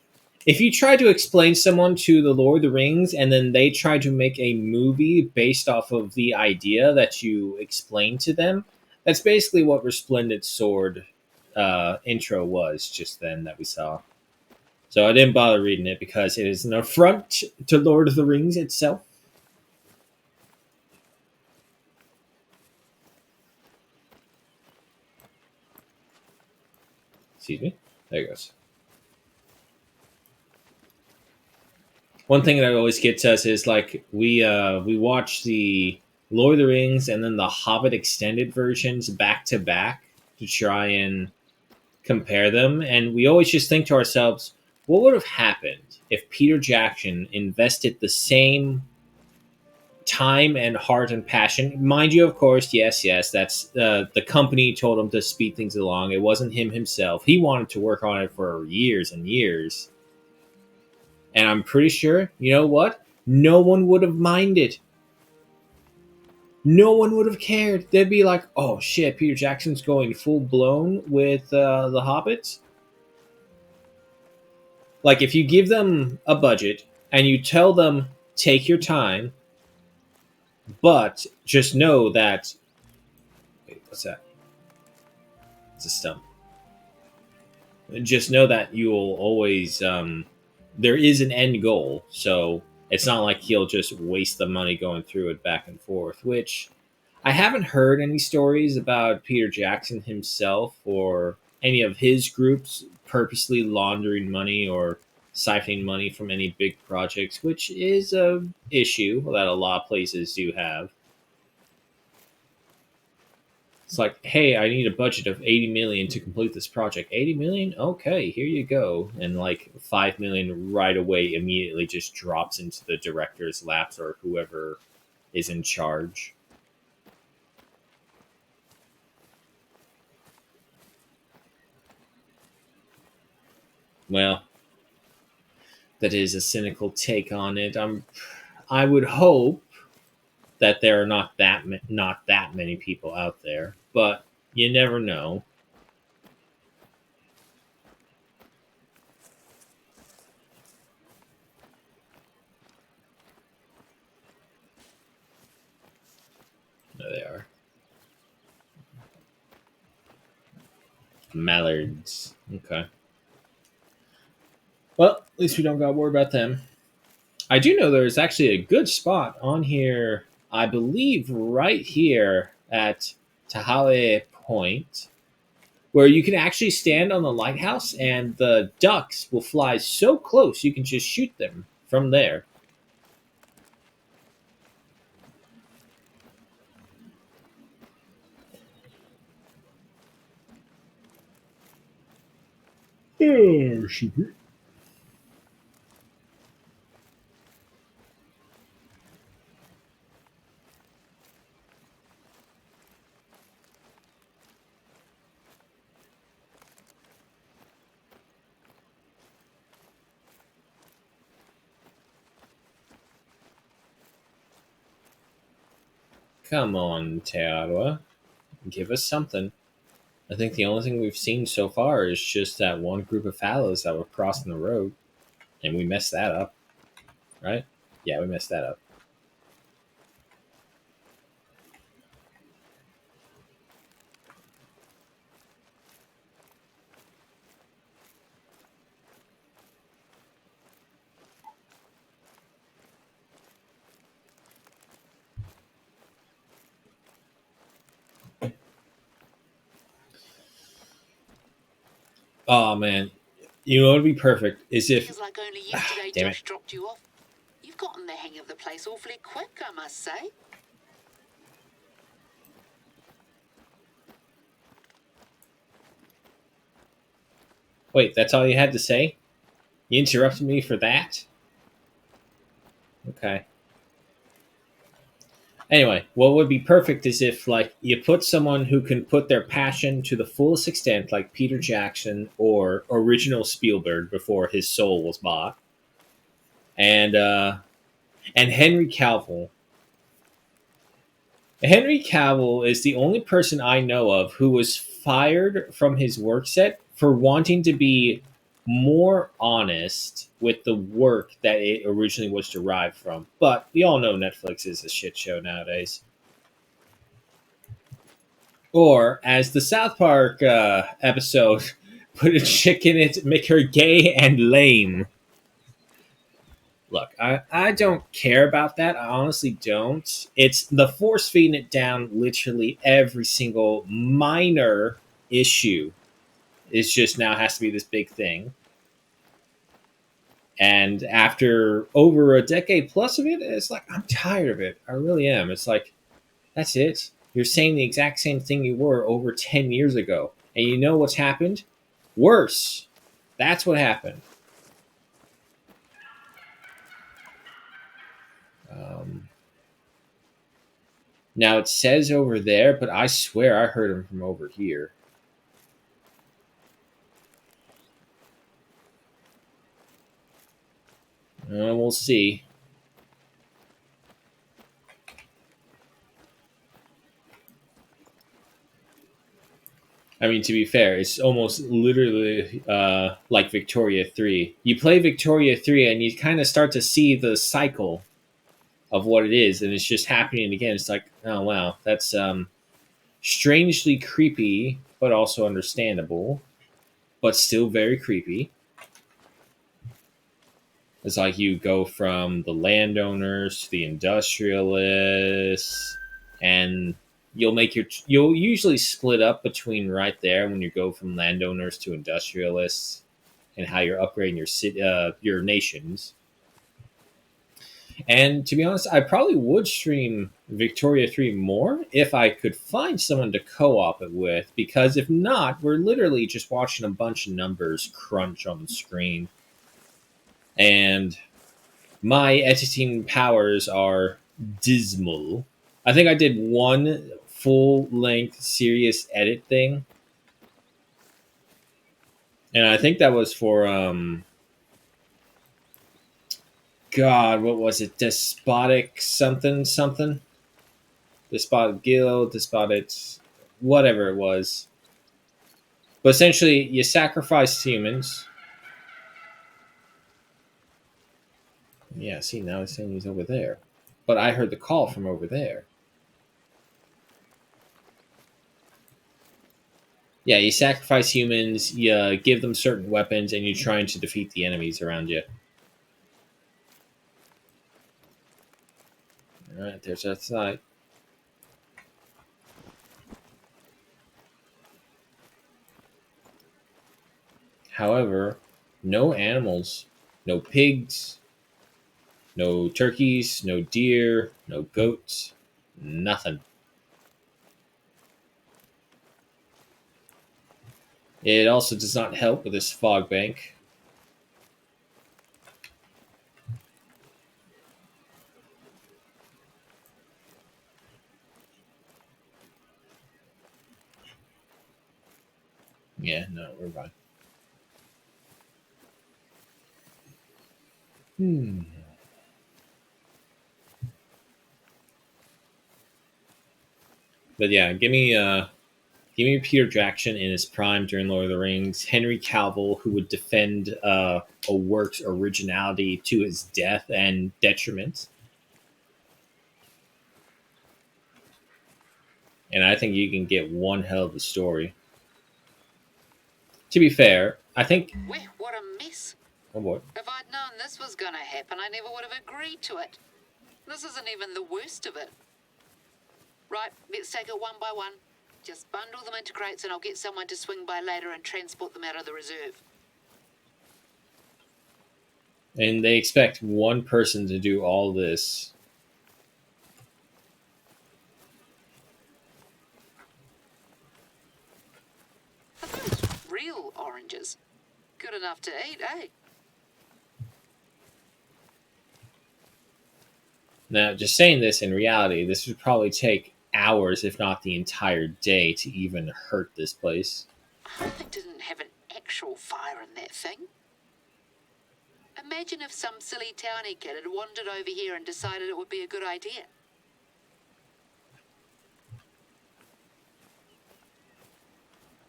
If you try to explain someone to the Lord of the Rings and then they try to make a movie based off of the idea that you explained to them, that's basically what Resplendent Sword intro was just then that we saw. So I didn't bother reading it because it is an affront to Lord of the Rings itself. Excuse me. There it goes. One thing that always gets us is like we watch the Lord of the Rings and then the Hobbit extended versions back to back to try and compare them, and we always just think to ourselves, what would have happened if Peter Jackson invested the same time and heart and passion? Mind you, of course, yes, that's the company told him to speed things along. It wasn't him himself. He wanted to work on it for years and years. And I'm pretty sure, you know what? No one would have minded. No one would have cared. They'd be like, oh shit, Peter Jackson's going full blown with the Hobbits. Like, if you give them a budget and you tell them, take your time, but just know that... Wait, what's that? It's a stump. Just know that you'll always... there is an end goal, so it's not like he'll just waste the money going through it back and forth, which I haven't heard any stories about Peter Jackson himself or any of his groups purposely laundering money or siphoning money from any big projects, which is a issue that a lot of places do have. It's like, hey, I need a budget of 80 million to complete this project. 80 million? Okay, here you go. And like 5 million right away immediately just drops into the director's laps or whoever is in charge. Well, that is a cynical take on it. I would hope that there are not that many people out there, but you never know. There they are. Mallards. Okay. Well, at least we don't got to worry about them. I do know there's actually a good spot on here, I believe right here at Tahale Point, where you can actually stand on the lighthouse and the ducks will fly so close you can just shoot them from there. Oh, super. Come on, Te Arawa. Give us something. I think the only thing we've seen so far is just that one group of fallows that were crossing the road. And we messed that up. Right? Yeah, we messed that up. Oh, man. You know what would be perfect is if... Feels like only yesterday damn Josh it. dropped you off. You've gotten the hang of the place awfully quick, I must say. Wait, that's all you had to say? You interrupted me for that? Okay. Anyway, what would be perfect is if like you put someone who can put their passion to the fullest extent, like Peter Jackson or original Spielberg before his soul was bought, and Henry Cavill. Henry Cavill is the only person I know of who was fired from his work set for wanting to be more honest with the work that it originally was derived from. But we all know Netflix is a shit show nowadays. Or, as the South Park episode put a chick in it, make her gay and lame. Look, I don't care about that. I honestly don't. It's the force feeding it down literally every single minor issue. It's just now has to be this big thing. And after over a decade plus of it, it's like, I'm tired of it. I really am. It's like, that's it. You're saying the exact same thing you were over 10 years ago. And you know what's happened? Worse. That's what happened. Um, Now it says over there, but I swear I heard him from over here. We'll see. I mean, to be fair, it's almost literally like Victoria 3. You play Victoria 3 and you kind of start to see the cycle of what it is, and it's just happening again. It's like, oh, wow, that's strangely creepy, but also understandable, but still very creepy. It's like you go from the landowners to the industrialists, and you'll usually split up between right there when you go from landowners to industrialists, and how you're upgrading your nations. And to be honest, I probably would stream Victoria 3 more if I could find someone to co-op it with, because if not, we're literally just watching a bunch of numbers crunch on the screen. And my editing powers are dismal. I think I did one full length serious edit thing. And I think that was for God, what was it? Despotic something something? Despotic Guild, Despotic whatever it was. But essentially you sacrifice humans. Yeah, see, now it's saying he's over there. But I heard the call from over there. Yeah, you sacrifice humans, you give them certain weapons, and you're trying to defeat the enemies around you. Alright, there's that side. However, no animals, no pigs, no turkeys, no deer, no goats, nothing. It also does not help with this fog bank. Yeah, no, we're fine. But yeah, give me Peter Jackson in his prime during Lord of the Rings, Henry Cavill, who would defend a work's originality to his death and detriment. And I think you can get one hell of a story. To be fair, I think. Well, what a mess. Oh boy. If I'd known this was going to happen, I never would have agreed to it. This isn't even the worst of it. Right, let's take it one by one. Just bundle them into crates and I'll get someone to swing by later and transport them out of the reserve. And they expect one person to do all this. Are those real oranges? Good enough to eat, eh? Now, just saying this, in reality, this would probably take hours, if not the entire day, to even hurt this place. I hope it didn't have an actual fire in that thing. Imagine if some silly townie kid had wandered over here and decided it would be a good idea.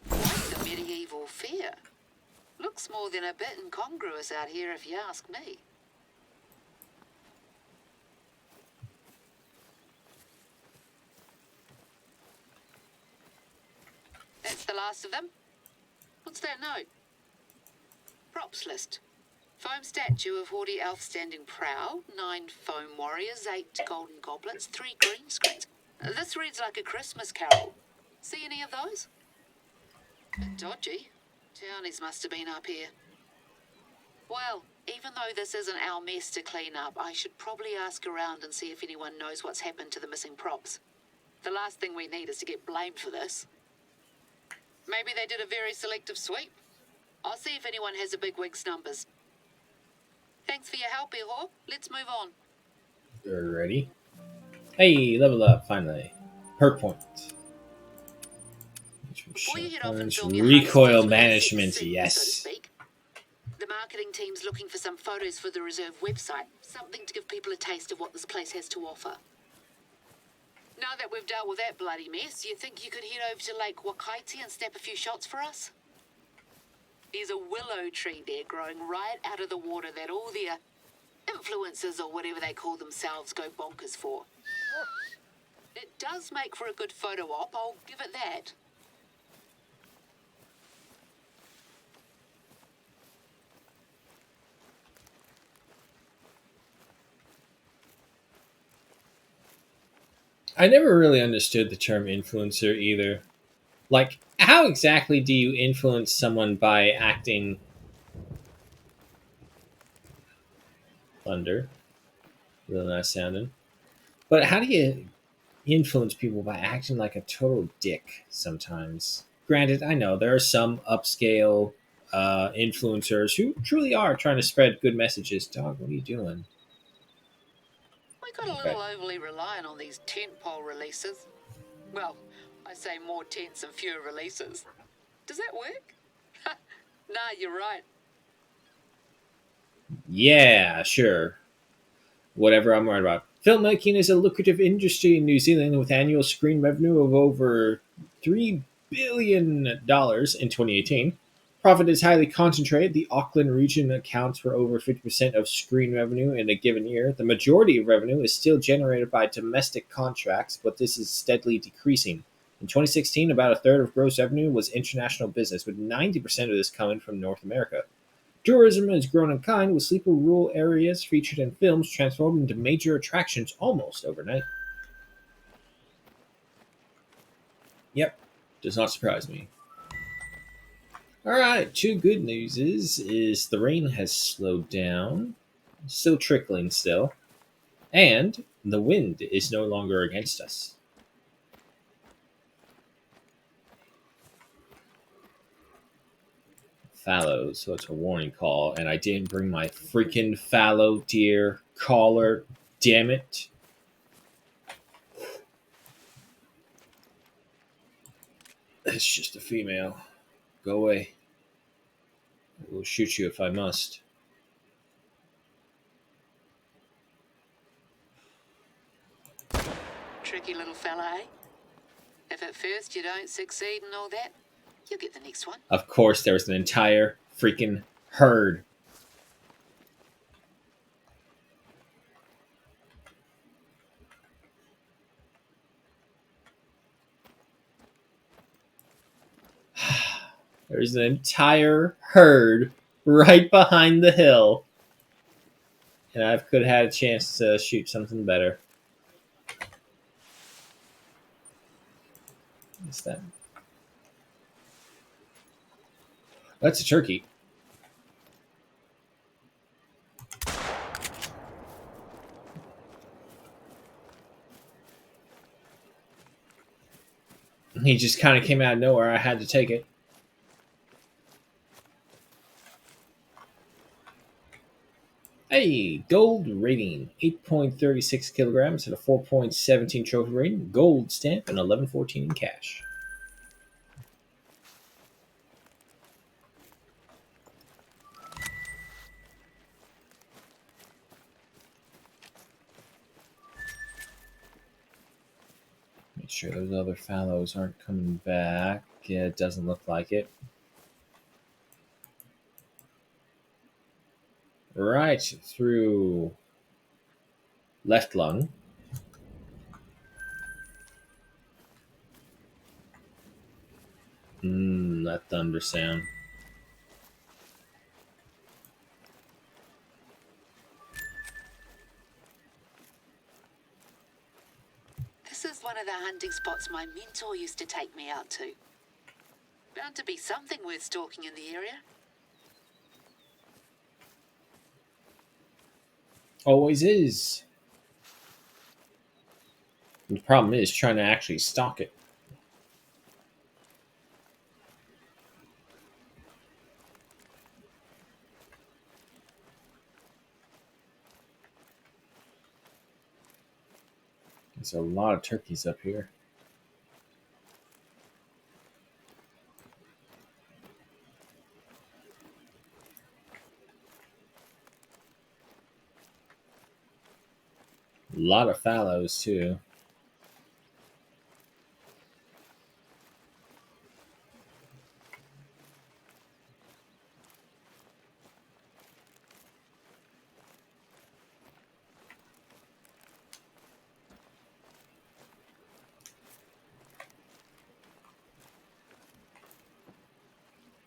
Quite the medieval fair. Looks more than a bit incongruous out here if you ask me. That's the last of them. What's that note? Props list. Foam statue of haughty elf standing prow, 9 foam warriors, 8 golden goblets, 3 green screens. This reads like a Christmas carol. See any of those? Bit dodgy. Townies must have been up here. Well, even though this isn't our mess to clean up, I should probably ask around and see if anyone knows what's happened to the missing props. The last thing we need is to get blamed for this. Maybe they did a very selective sweep. I'll see if anyone has a big wig's numbers. Thanks for your help, Ihor. Let's move on. Ready? Hey, level up, finally. Perk point. Before you head off and film your Recoil heist, management, so to yes. speak, the marketing team's looking for some photos for the reserve website. Something to give people a taste of what this place has to offer. Now that we've dealt with that bloody mess, you think you could head over to Lake Wakaiti and snap a few shots for us? There's a willow tree there growing right out of the water that all their influencers or whatever they call themselves go bonkers for. It does make for a good photo op, I'll give it that. I never really understood the term influencer either. Like, how exactly do you influence someone by acting thunder? Really nice sounding. But how do you influence people by acting like a total dick sometimes? Granted, I know there are some upscale influencers who truly are trying to spread good messages. Dog, what are you doing? We got a little overly reliant on these tentpole releases. Well, I say more tents and fewer releases. Does that work? Nah, you're right. Yeah, sure. Whatever I'm worried about. Filmmaking is a lucrative industry in New Zealand with annual screen revenue of over $3 billion in 2018. Profit is highly concentrated. The Auckland region accounts for over 50% of screen revenue in a given year. The majority of revenue is still generated by domestic contracts, but this is steadily decreasing. In 2016, about a third of gross revenue was international business, with 90% of this coming from North America. Tourism has grown in kind, with sleepy rural areas featured in films transformed into major attractions almost overnight. Yep, does not surprise me. Alright, two good news is the rain has slowed down, still trickling still, and the wind is no longer against us. Fallow, so it's a warning call, and I didn't bring my freaking fallow deer collar. Damn it. It's just a female. Go away. I will shoot you if I must. Tricky little fella, eh? If at first you don't succeed and all that, you'll get the next one. Of course, there was an entire freaking herd. There's an entire herd right behind the hill. And I could have had a chance to shoot something better. What's that? That's a turkey. He just kind of came out of nowhere. I had to take it. Hey, gold rating 8.36 kilograms and a 4.17 trophy rating, gold stamp, and 11.14 in cash. Make sure those other fallows aren't coming back. Yeah, it doesn't look like it. Right through left lung. That thunder sound. This is one of the hunting spots my mentor used to take me out to. Bound to be something worth stalking in the area. Always is. The problem is trying to actually stalk it. There's a lot of turkeys up here. A lot of fallows too.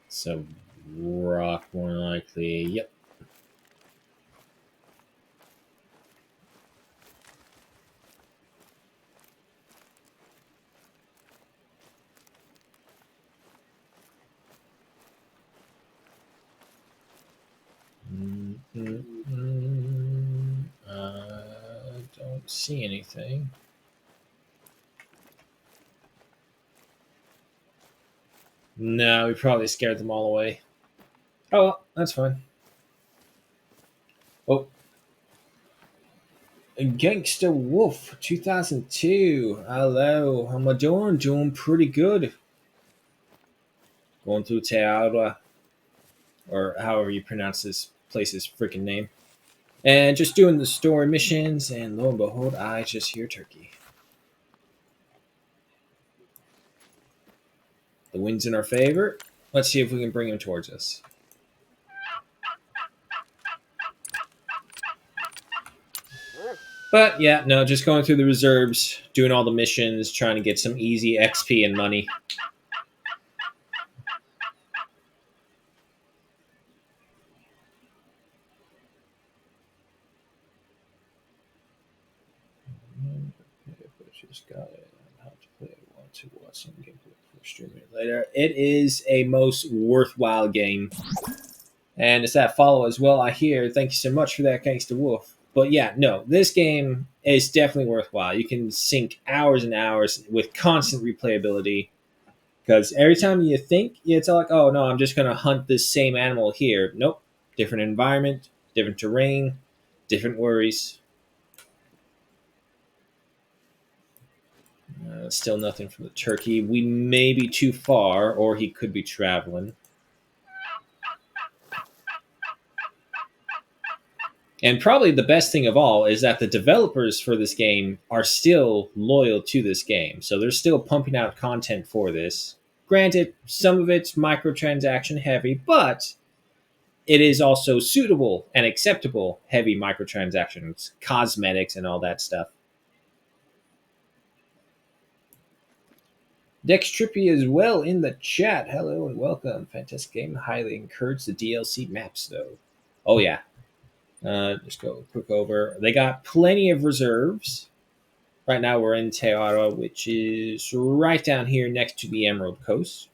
So rock more likely. Yep. Don't see anything. No, we probably scared them all away. Oh, well, that's fine. Oh. Gangsta Wolf 2002. Hello. How am I doing? Doing pretty good. Going through Teara, or however you pronounce this place's freaking name. And just doing the story missions, and lo and behold, I just hear turkey. The wind's in our favor. Let's see if we can bring him towards us. But yeah, no, just going through the reserves, doing all the missions, trying to get some easy XP and money. Just got it. How to play it. Want to watch some gameplay before streaming it later. It is a most worthwhile game. And it's that follow as well, I hear. Thank you so much for that, Gangsta Wolf. But yeah, no, this game is definitely worthwhile. You can sink hours and hours with constant replayability. Because every time you think, it's like, oh no, I'm just going to hunt this same animal here. Nope. Different environment, different terrain, different worries. Still nothing from the turkey. We may be too far, or he could be traveling. And probably the best thing of all is that the developers for this game are still loyal to this game. So they're still pumping out content for this. Granted, some of it's microtransaction heavy, but it is also suitable and acceptable heavy microtransactions, cosmetics, and all that stuff. Dex Trippy as well in the chat. Hello and welcome. Fantastic game. Highly encourage the DLC maps, though. Oh, yeah. Just go quick over. They got plenty of reserves. Right now we're in Teara, which is right down here next to the Emerald Coast.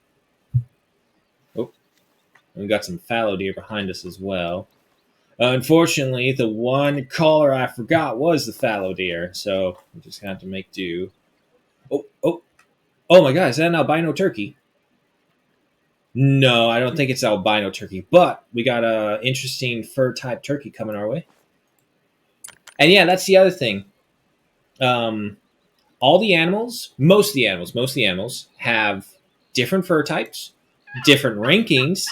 Oh, we got some fallow deer behind us as well. Unfortunately, the one caller I forgot was the fallow deer, so we just have to make do. Oh my God, is that an albino turkey? No, I don't think it's albino turkey, but we got a interesting fur type turkey coming our way. And yeah, that's the other thing. All the animals, most of the animals have different fur types, different rankings.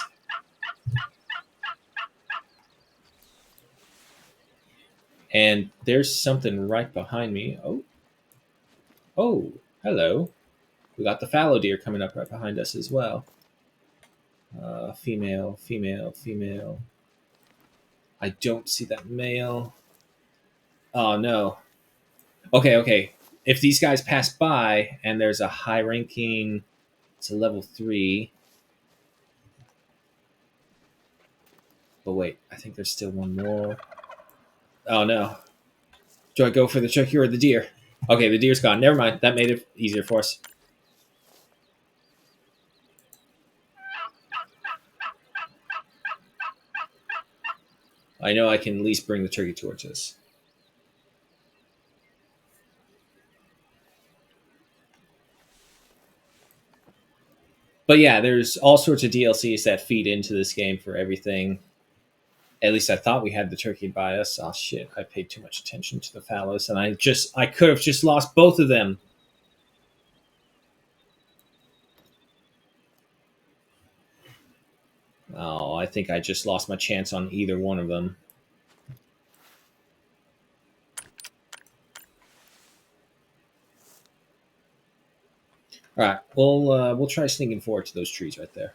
And there's something right behind me. Oh, hello. We got the fallow deer coming up right behind us as well. Female, female, female. I don't see that male. Oh no. Okay, okay. If these guys pass by and there's a high ranking, it's a level 3. But wait, I think there's still one more. Oh no. Do I go for the turkey or the deer? Okay, the deer's gone. Never mind. That made it easier for us. I know I can at least bring the turkey towards us. But yeah, there's all sorts of DLCs that feed into this game for everything. At least I thought we had the turkey by us. Oh shit! I paid too much attention to the fallows, and I could have just lost both of them. Oh, I think I just lost my chance on either one of them. All right, we'll try sneaking forward to those trees right there.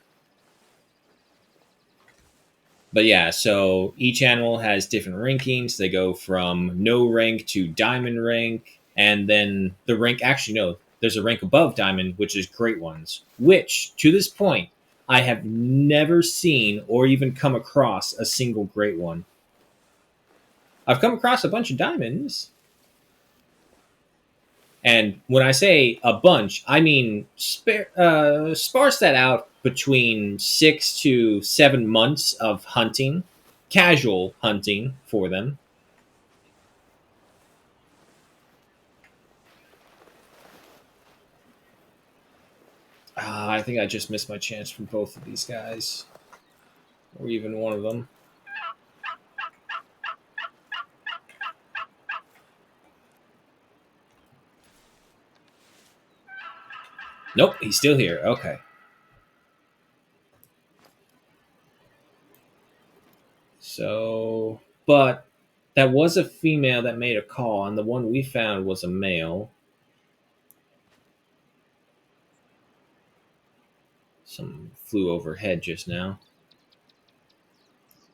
But yeah, so each animal has different rankings. They go from no rank to diamond rank, and then the rank. Actually, no, there's a rank above diamond, which is great ones. Which to this point, I have never seen or even come across a single great one. I've come across a bunch of diamonds, and when I say a bunch, I mean sparse that out between 6 to 7 months of hunting, casual hunting for them. I think I just missed my chance from both of these guys, or even one of them. Nope, he's still here. Okay. So, but that was a female that made a call, and the one we found was a male. Some flew overhead just now.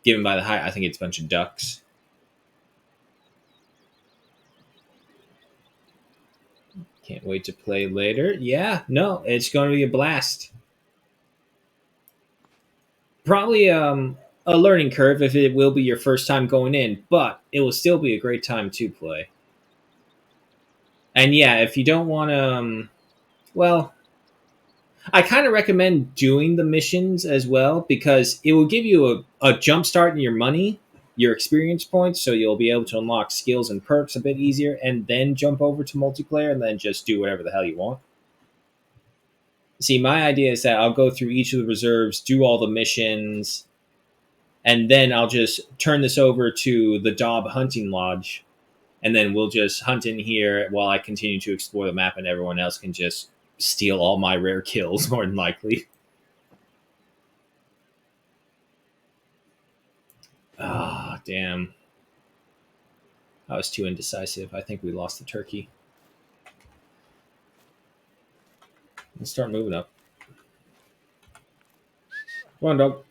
Given by the height, I think it's a bunch of ducks. Can't wait to play later. Yeah, no, it's going to be a blast. Probably a learning curve if it will be your first time going in, but it will still be a great time to play. And yeah, if you don't want to, well, I kind of recommend doing the missions as well because it will give you a jump start in your money, your experience points, so you'll be able to unlock skills and perks a bit easier, and then jump over to multiplayer and then just do whatever the hell you want. See, my idea is that I'll go through each of the reserves, do all the missions, and then I'll just turn this over to the Daub Hunting Lodge, and then we'll just hunt in here while I continue to explore the map, and everyone else can just steal all my rare kills, more than likely. Ah, damn. I was too indecisive. I think we lost the turkey. Let's start moving up. Come on, dog.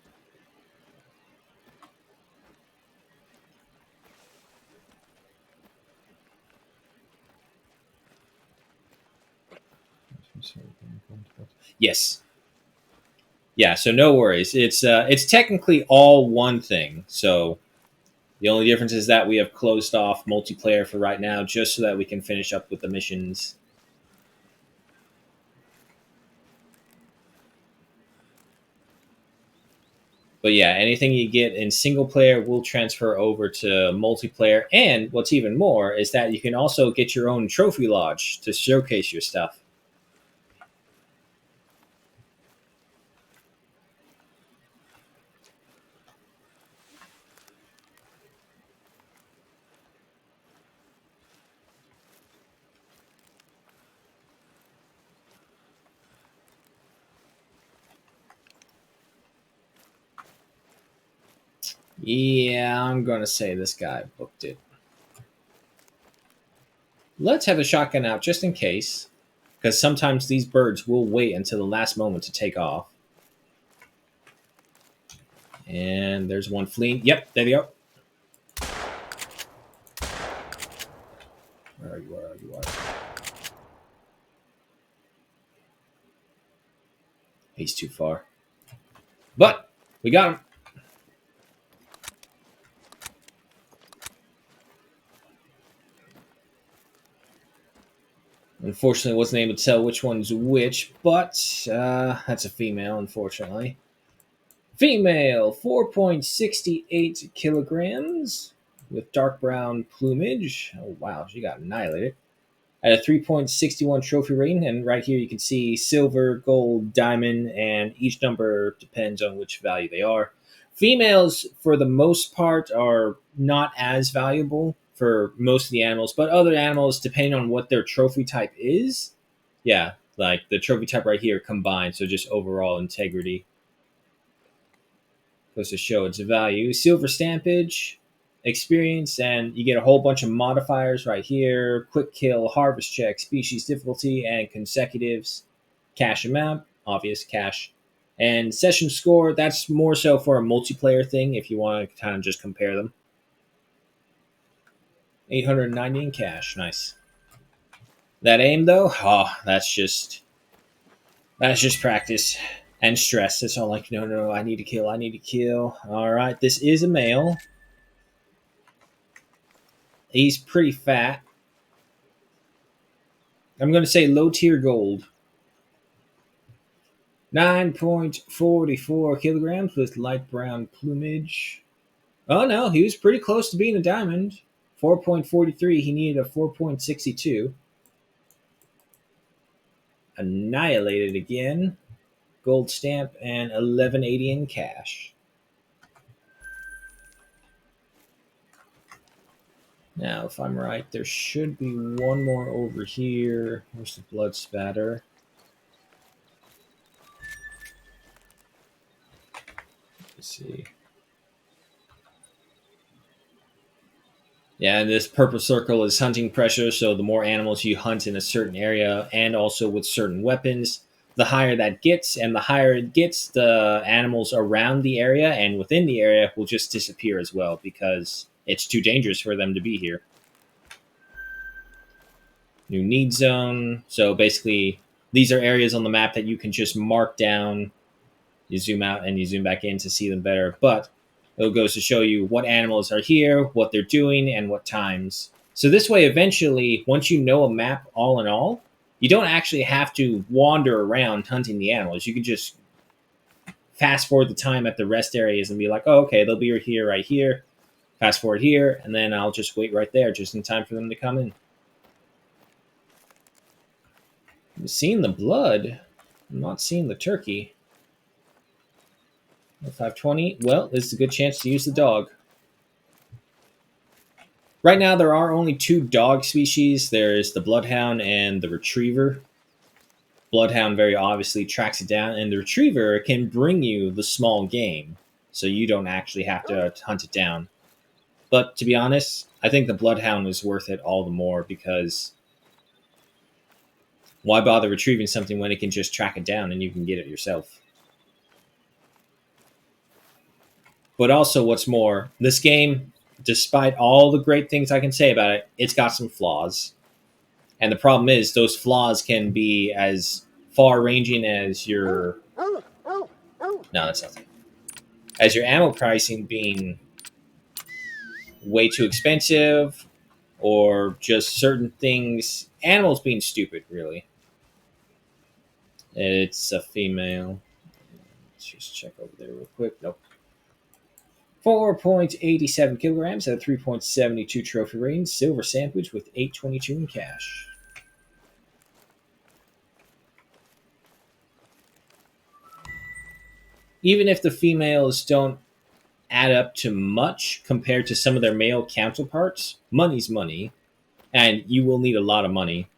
Yes. Yeah, so no worries. It's technically all one thing. So the only difference is that we have closed off multiplayer for right now, just so that we can finish up with the missions. But yeah, anything you get in single player will transfer over to multiplayer. And what's even more is that you can also get your own trophy lodge to showcase your stuff. Yeah, I'm gonna say this guy booked it. Let's have a shotgun out just in case, because sometimes these birds will wait until the last moment to take off. And there's one fleeing. Yep, there you go. Where are you? Where are you? Where are you? He's too far. But we got him. Unfortunately, wasn't able to tell which one's which, but that's a female, unfortunately. Female, 4.68 kilograms with dark brown plumage. Oh, wow, she got annihilated. At a 3.61 trophy rating, and right here you can see silver, gold, diamond, and each number depends on which value they are. Females, for the most part, are not as valuable for most of the animals, but other animals, depending on what their trophy type is, yeah, like the trophy type right here combined, so just overall integrity goes to show its value. Silver stampage, experience, and you get a whole bunch of modifiers right here: quick kill, harvest check, species difficulty, and consecutives. Cash amount, obvious cash. And session score, that's more so for a multiplayer thing if you want to kind of just compare them. 890 in cash, nice. That aim though, that's just practice and stress. It's all like, no, I need to kill, I need to kill. All right, this is a male. He's pretty fat. I'm going to say low tier gold. 9.44 kilograms with light brown plumage. Oh no, he was pretty close to being a diamond. 4.43. He needed a 4.62. Annihilated again. Gold stamp and 1180 in cash. Now, if I'm right, there should be one more over here. Where's the blood spatter? Let's see. Yeah, and this purple circle is hunting pressure, so the more animals you hunt in a certain area and also with certain weapons, the higher that gets, and the higher it gets, the animals around the area and within the area will just disappear as well because it's too dangerous for them to be here. New need zone. So basically, these are areas on the map that you can just mark down. You zoom out and you zoom back in to see them better, but it goes to show you what animals are here, what they're doing, and what times. So this way, eventually, once you know a map all in all, you don't actually have to wander around hunting the animals. You can just fast forward the time at the rest areas and be like, oh, okay, they'll be here, right here. Fast forward here, and then I'll just wait right there just in time for them to come in. I'm seeing the blood. I'm not seeing the turkey. 520. Well, this is a good chance to use the dog. Right now, there are only two dog species. There's the Bloodhound and the Retriever. Bloodhound very obviously tracks it down, and the Retriever can bring you the small game, so you don't actually have to hunt it down. But to be honest, I think the Bloodhound is worth it all the more because why bother retrieving something when it can just track it down and you can get it yourself? But also, what's more, this game, despite all the great things I can say about it, it's got some flaws. And the problem is, those flaws can be as far-ranging as your... No, that's nothing. As your ammo pricing being way too expensive, or just certain things... Animals being stupid, really. It's a female. Let's just check over there real quick. Nope. 4.87 kilograms at a 3.72 trophy rating. Silver sandwich with 822 in cash. Even if the females don't add up to much compared to some of their male counterparts, money's money, and you will need a lot of money.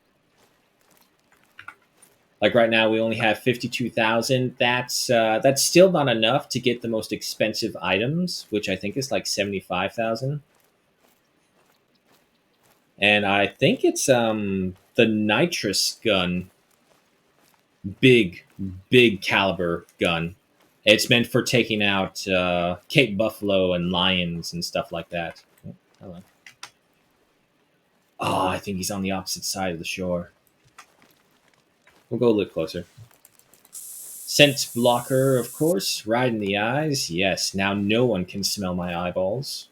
Like right now, we only have 52,000. That's still not enough to get the most expensive items, which I think is like 75,000. And I think it's the nitrous gun, big big caliber gun. It's meant for taking out Cape Buffalo and lions and stuff like that. Oh, hello. Oh, I think he's on the opposite side of the shore. We'll go a little closer. Scent blocker, of course. Right in the eyes. Yes, now no one can smell my eyeballs.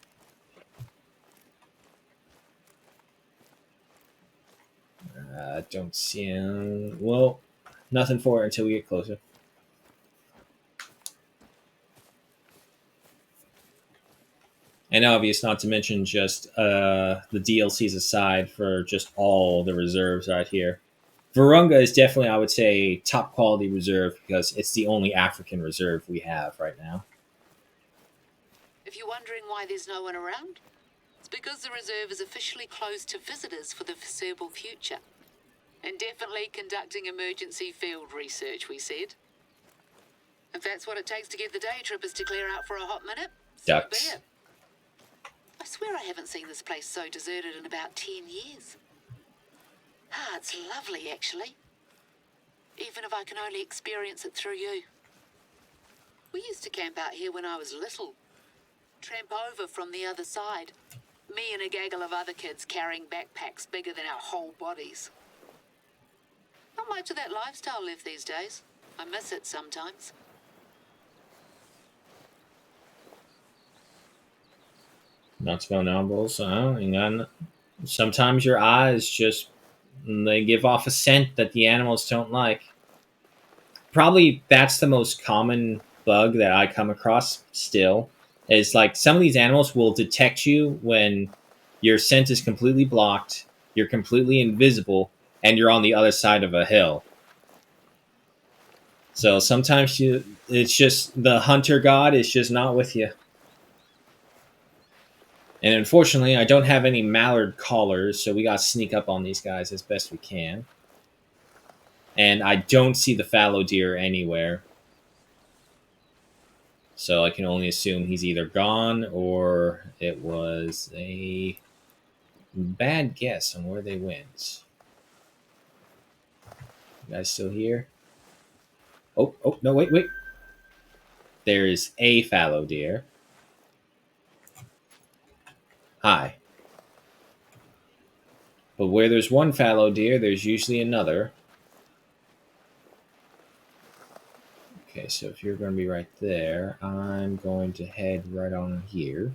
Don't see him. Well, nothing for it until we get closer. And obvious, not to mention just the DLCs aside for just all the reserves right here. Virunga is definitely, I would say, top quality reserve because it's the only African reserve we have right now. If you're wondering why there's no one around, it's because the reserve is officially closed to visitors for the foreseeable future. And definitely conducting emergency field research, we said. If that's what it takes to get the day trippers to clear out for a hot minute, so be Ducks. it. I swear I haven't seen this place so deserted in about 10 years. Ah, it's lovely, actually. Even if I can only experience it through you. We used to camp out here when I was little. Tramp over from the other side. Me and a gaggle of other kids carrying backpacks bigger than our whole bodies. Not much of that lifestyle left these days. I miss it sometimes. Not vulnerable, and then sometimes your eyes just they give off a scent that the animals don't like. Probably that's the most common bug that I come across still. Is like some of these animals will detect you when your scent is completely blocked, you're completely invisible, and you're on the other side of a hill. So sometimes it's just the hunter god is just not with you. And unfortunately, I don't have any mallard collars, so we got to sneak up on these guys as best we can. And I don't see the fallow deer anywhere. So I can only assume he's either gone or it was a bad guess on where they went. You guys still here? Oh, no, wait. There's a fallow deer. Hi. But where there's one fallow deer, there's usually another. Okay, so if you're going to be right there, I'm going to head right on here.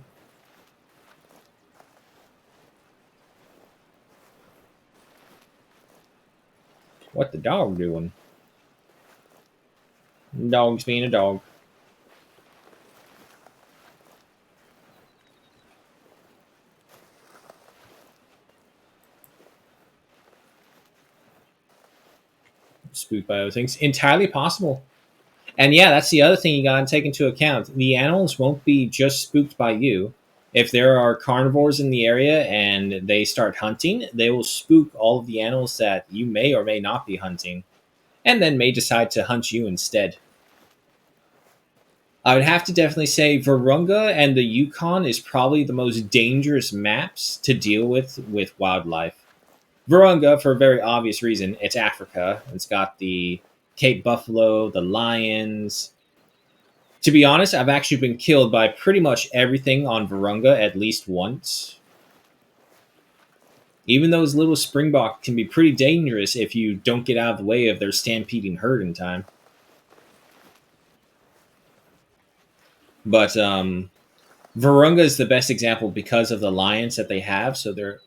What the dog doing? Dog's being a dog. Spooked by other things. Entirely possible. And yeah, that's the other thing you gotta take into account. The animals won't be just spooked by you. If there are carnivores in the area and they start hunting, they will spook all of the animals that you may or may not be hunting, and then may decide to hunt you instead. I would have to definitely say Virunga and the Yukon is probably the most dangerous maps to deal with wildlife. Virunga, for a very obvious reason, it's Africa. It's got the Cape Buffalo, the lions. To be honest, I've actually been killed by pretty much everything on Virunga at least once. Even those little springbok can be pretty dangerous if you don't get out of the way of their stampeding herd in time. But Virunga is the best example because of the lions that they have. So they're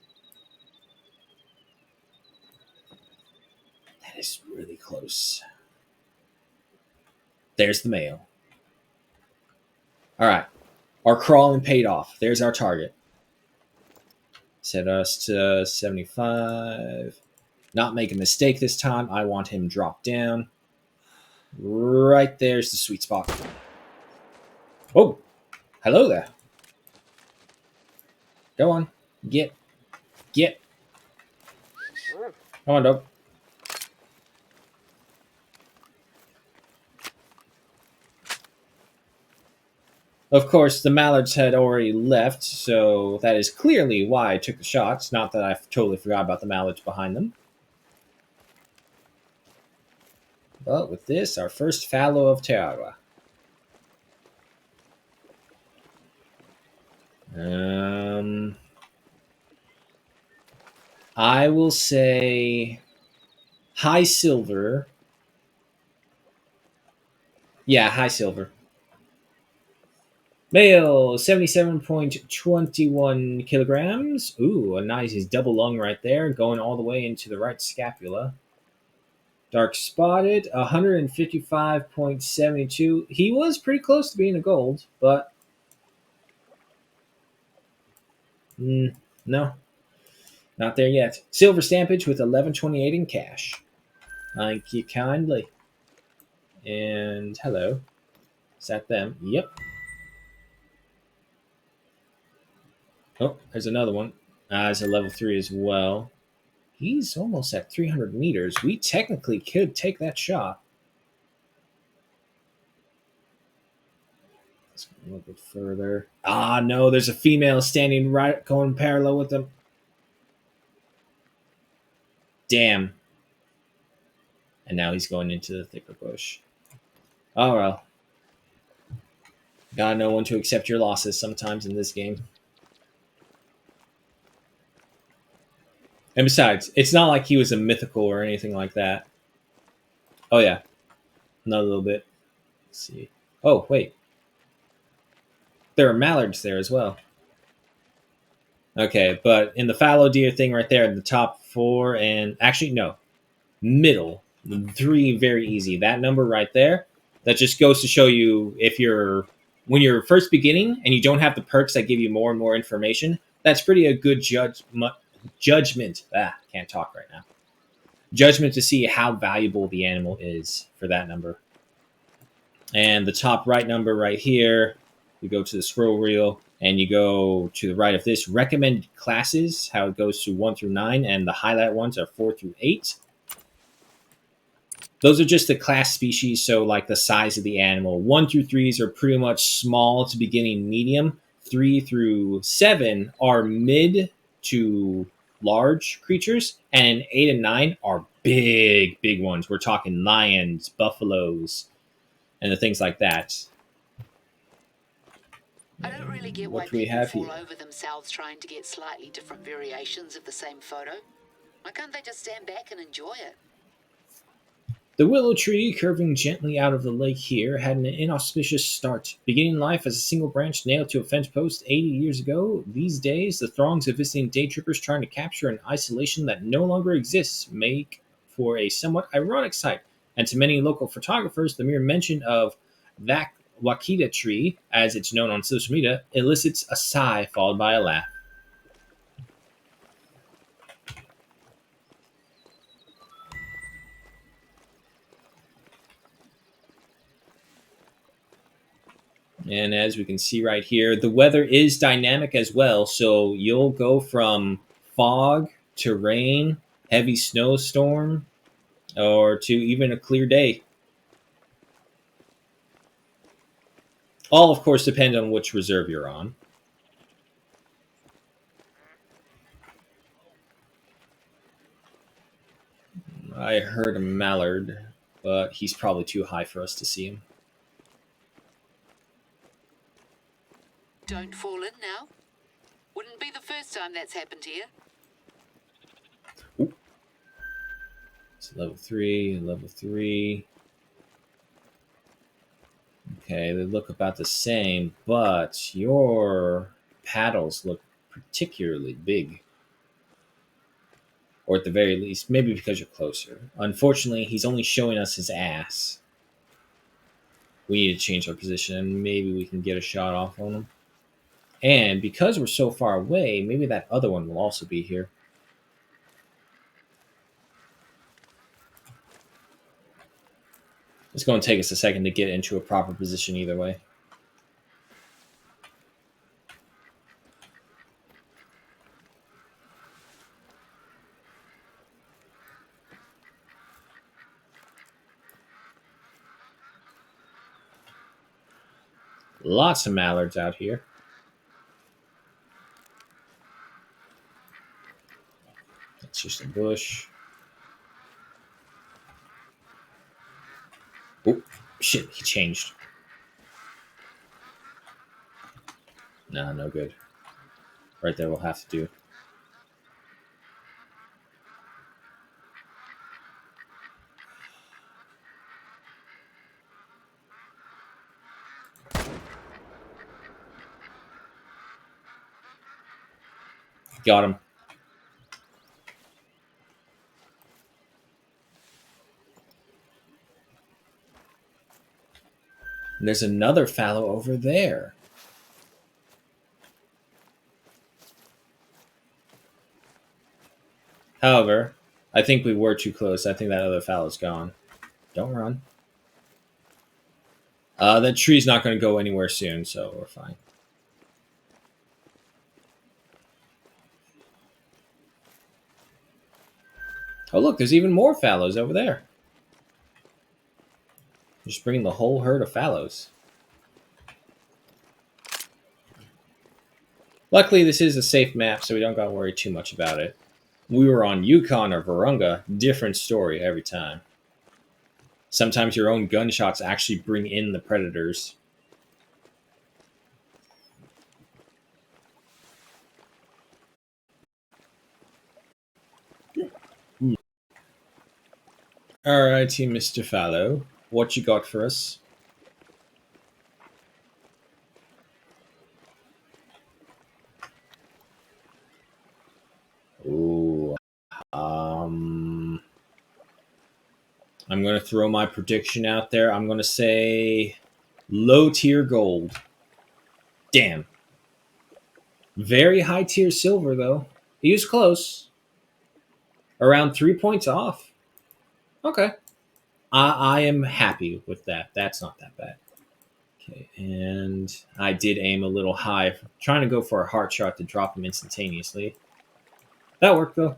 that is really close. There's the male. All right, our crawling paid off. There's our target. Set us to 75. Not make a mistake this time. I want him dropped down. Right there's the sweet spot. Oh, hello there. Go on. Get. Come on, dog. Of course, the mallards had already left, so that is clearly why I took the shots. Not that I totally forgot about the mallards behind them. But with this, our first fallow of Terra. Um, I will say high silver. Yeah, high silver. Male, 77.21 kilograms. Ooh, a nice double lung right there, going all the way into the right scapula. Dark spotted, 155.72. He was pretty close to being a gold, but no, not there yet. Silver stampage with 1128 in cash. Thank you kindly. And hello. Is that them? Yep. Oh, there's another one. It's a level 3 as well. He's almost at 300 meters. We technically could take that shot. Let's go a little bit further. Ah, no, there's a female standing right, going parallel with them. Damn. And now he's going into the thicker bush. Oh, well. Gotta know when to accept your losses sometimes in this game. And besides, it's not like he was a mythical or anything like that. Oh, yeah. Another little bit. Let's see. Oh, wait. There are mallards there as well. Okay, but in the fallow deer thing right there, the top 4 and actually no, middle 3 very easy. That number right there, that just goes to show you if you're when you're first beginning and you don't have the perks that give you more and more information. That's pretty a good judgment. Can't talk right now. Judgment to see how valuable the animal is for that number. And the top right number right here, you go to the scroll reel and you go to the right of this recommended classes, how it goes to 1 through 9, and the highlight ones are 4 through 8. Those are just the class species, so like the size of the animal. 1 through 3s are pretty much small to beginning medium. 3 through 7 are mid to large creatures, and 8 and 9 are big ones. We're talking lions, buffaloes, and the things like that. I don't really get What why do we people have fall here? over themselves trying to get slightly different variations of the same photo. Why can't they just stand back and enjoy it? The willow tree, curving gently out of the lake here, had an inauspicious start. Beginning life as a single branch nailed to a fence post 80 years ago, these days the throngs of visiting day trippers trying to capture an isolation that no longer exists make for a somewhat ironic sight. And to many local photographers, the mere mention of that Wakita tree, as it's known on social media, elicits a sigh followed by a laugh. And as we can see right here, the weather is dynamic as well. So you'll go from fog to rain, heavy snowstorm, or to even a clear day. All, of course, depend on which reserve you're on. I heard a mallard, but he's probably too high for us to see him. Don't fall in now. Wouldn't be the first time that's happened here. It's level 3, level 3. Okay, they look about the same, but your paddles look particularly big. Or at the very least, maybe because you're closer. Unfortunately, he's only showing us his ass. We need to change our position, and maybe we can get a shot off on him. And because we're so far away, maybe that other one will also be here. It's going to take us a second to get into a proper position either way. Lots of mallards out here. That's just a bush. Oh, shit, he changed. Nah, no good. Right there, we'll have to do. Got him. And there's another fallow over there. However, I think we were too close. I think that other fallow's gone. Don't run. That tree's not going to go anywhere soon, so we're fine. Oh, look, there's even more fallows over there. Just bringing the whole herd of fallows. Luckily, this is a safe map, so we don't got to worry too much about it. We were on Yukon or Virunga, different story every time. Sometimes your own gunshots actually bring in the predators. Alrighty, Mr. Fallow. What you got for us? Ooh. I'm going to throw my prediction out there. I'm going to say low tier gold. Damn. Very high tier silver, though. He was close. Around 3 points off. Okay. I am happy with that. That's not that bad. Okay, and I did aim a little high, trying to go for a heart shot to drop him instantaneously. That worked, though.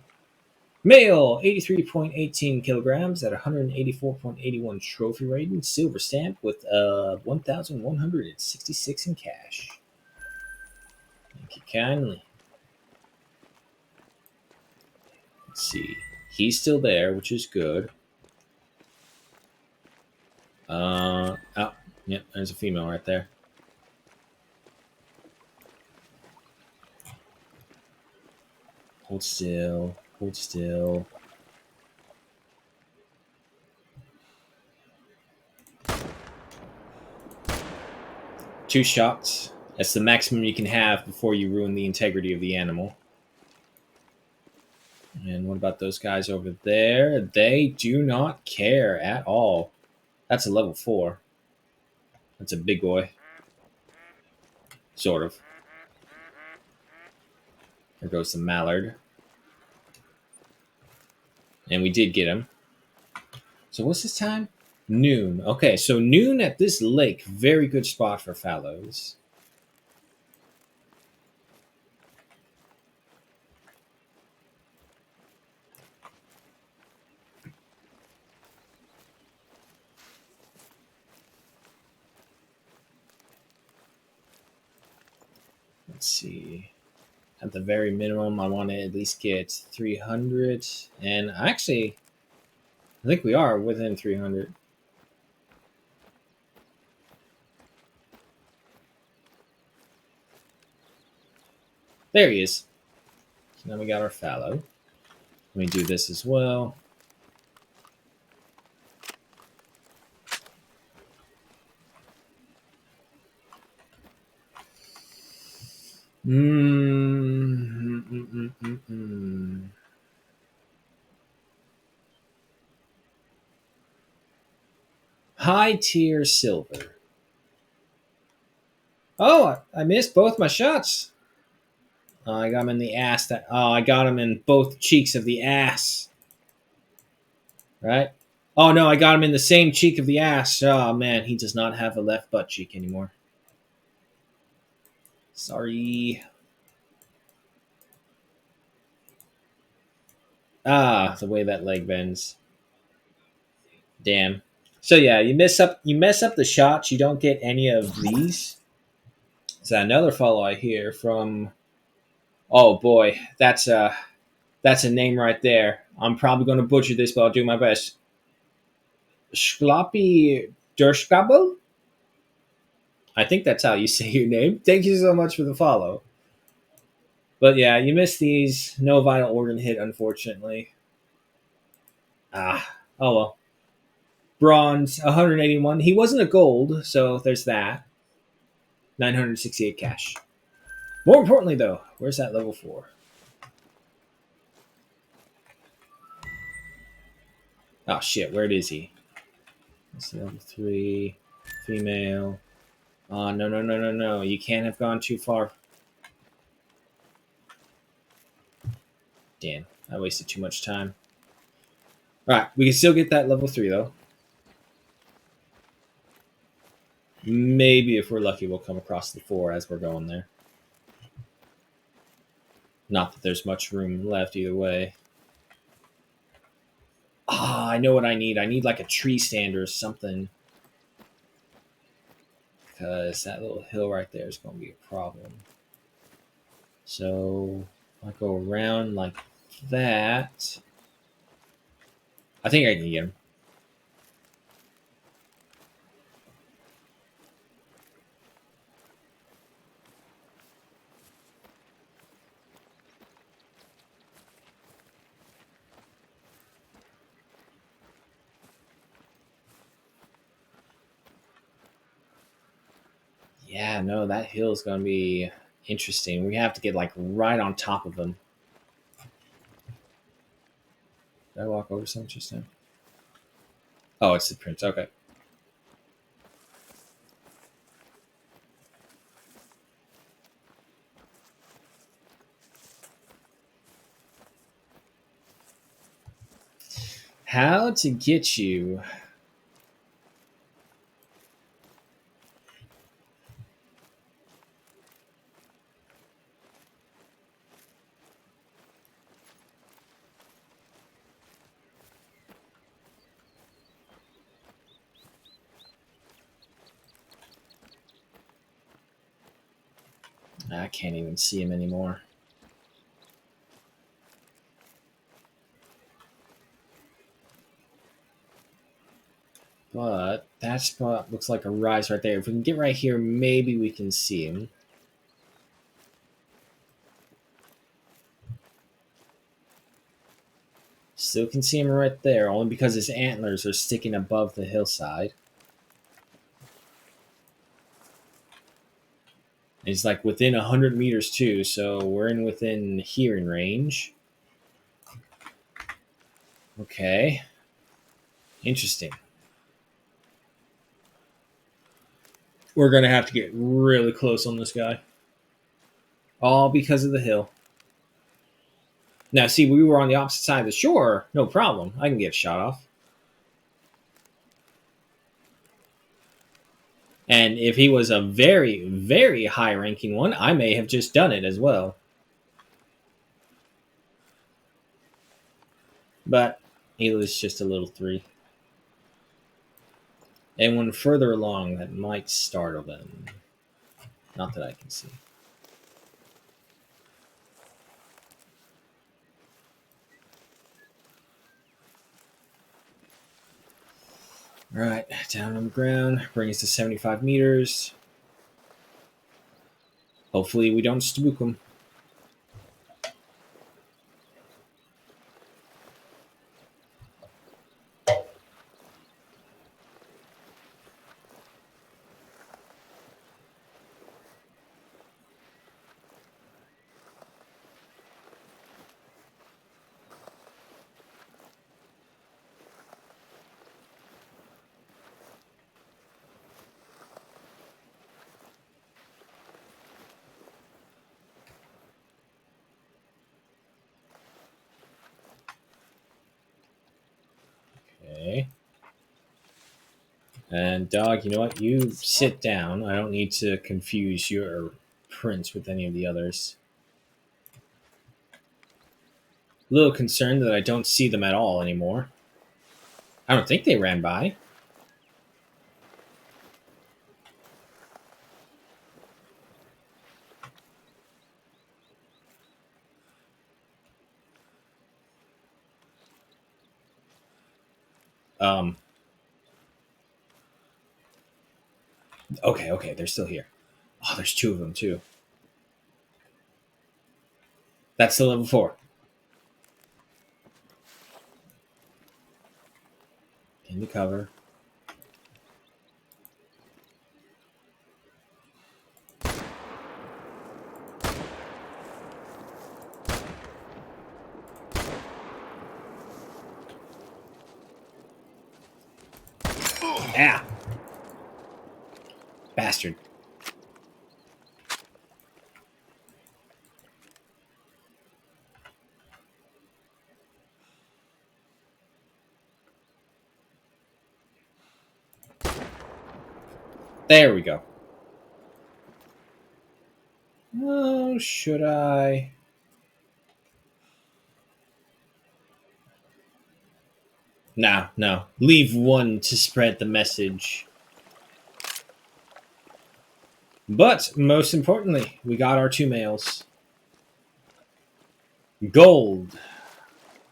Male, 83.18 kilograms at 184.81 trophy rating, silver stamp with 1,166 in cash. Thank you kindly. Let's see. He's still there, which is good. Oh, yep, there's a female right there. Hold still. Hold still. Two shots. That's the maximum you can have before you ruin the integrity of the animal. And what about those guys over there? They do not care at all. That's a level 4. That's a big boy. Sort of. There goes the mallard. And we did get him. So what's his time? Noon. Okay, so noon at this lake. Very good spot for fallows. Let's see. At the very minimum, I want to at least get 300. And actually, I think we are within 300. There he is. So now we got our fallow. Let me do this as well. High tier silver. Oh, I missed both my shots. Oh, I got him in the ass. I got him in both cheeks of the ass. Right? Oh no, I got him in the same cheek of the ass. Oh man, he does not have a left butt cheek anymore. Sorry. Ah, the way that leg bends. Damn. So yeah, you mess up the shots, you don't get any of these. So another follow I hear from. Oh boy, that's a name right there. I'm probably going to butcher this, but I'll do my best. Schloppy Durskabel? I think that's how you say your name. Thank you so much for the follow. But yeah, you missed these. No vital organ hit, unfortunately. Ah, oh well. Bronze, 181. He wasn't a gold, so there's that. 968 cash. More importantly, though, where's that level 4? Oh shit, where is he? That's level 3. Female. Oh, no, no, no, no, no. You can't have gone too far. Damn, I wasted too much time. Alright, we can still get that level 3, though. Maybe if we're lucky, we'll come across the 4 as we're going there. Not that there's much room left either way. Ah, I know what I need. I need like a tree stand or something. Because that little hill right there is going to be a problem. So, I go around like that. I think I can get him. Yeah, no, that hill is going to be interesting. We have to get like right on top of him. Did I walk over something just now? Oh, it's the prince. Okay. How to get you? I can't even see him anymore. But that spot looks like a rise right there. If we can get right here, maybe we can see him. Still can see him right there, only because his antlers are sticking above the hillside. He's like within 100 meters too, so we're in within hearing range. Okay. Interesting. We're going to have to get really close on this guy. All because of the hill. Now, see, we were on the opposite side of the shore. No problem. I can get a shot off. And if he was a very, very high ranking one, I may have just done it as well. But he was just a little 3. And when further along, that might startle them. Not that I can see. Alright, down on the ground. Bring us to 75 meters. Hopefully we don't spook them. Okay. And dog, you know what? You sit down. I don't need to confuse your prince with any of the others. A little concerned that I don't see them at all anymore. I don't think they ran by. Okay, okay, they're still here. Oh, there's two of them too. That's the level 4. Into cover. Ah! Bastard. There we go. Oh, should I? No, no. Leave one to spread the message. But most importantly, we got our 2 males. Gold.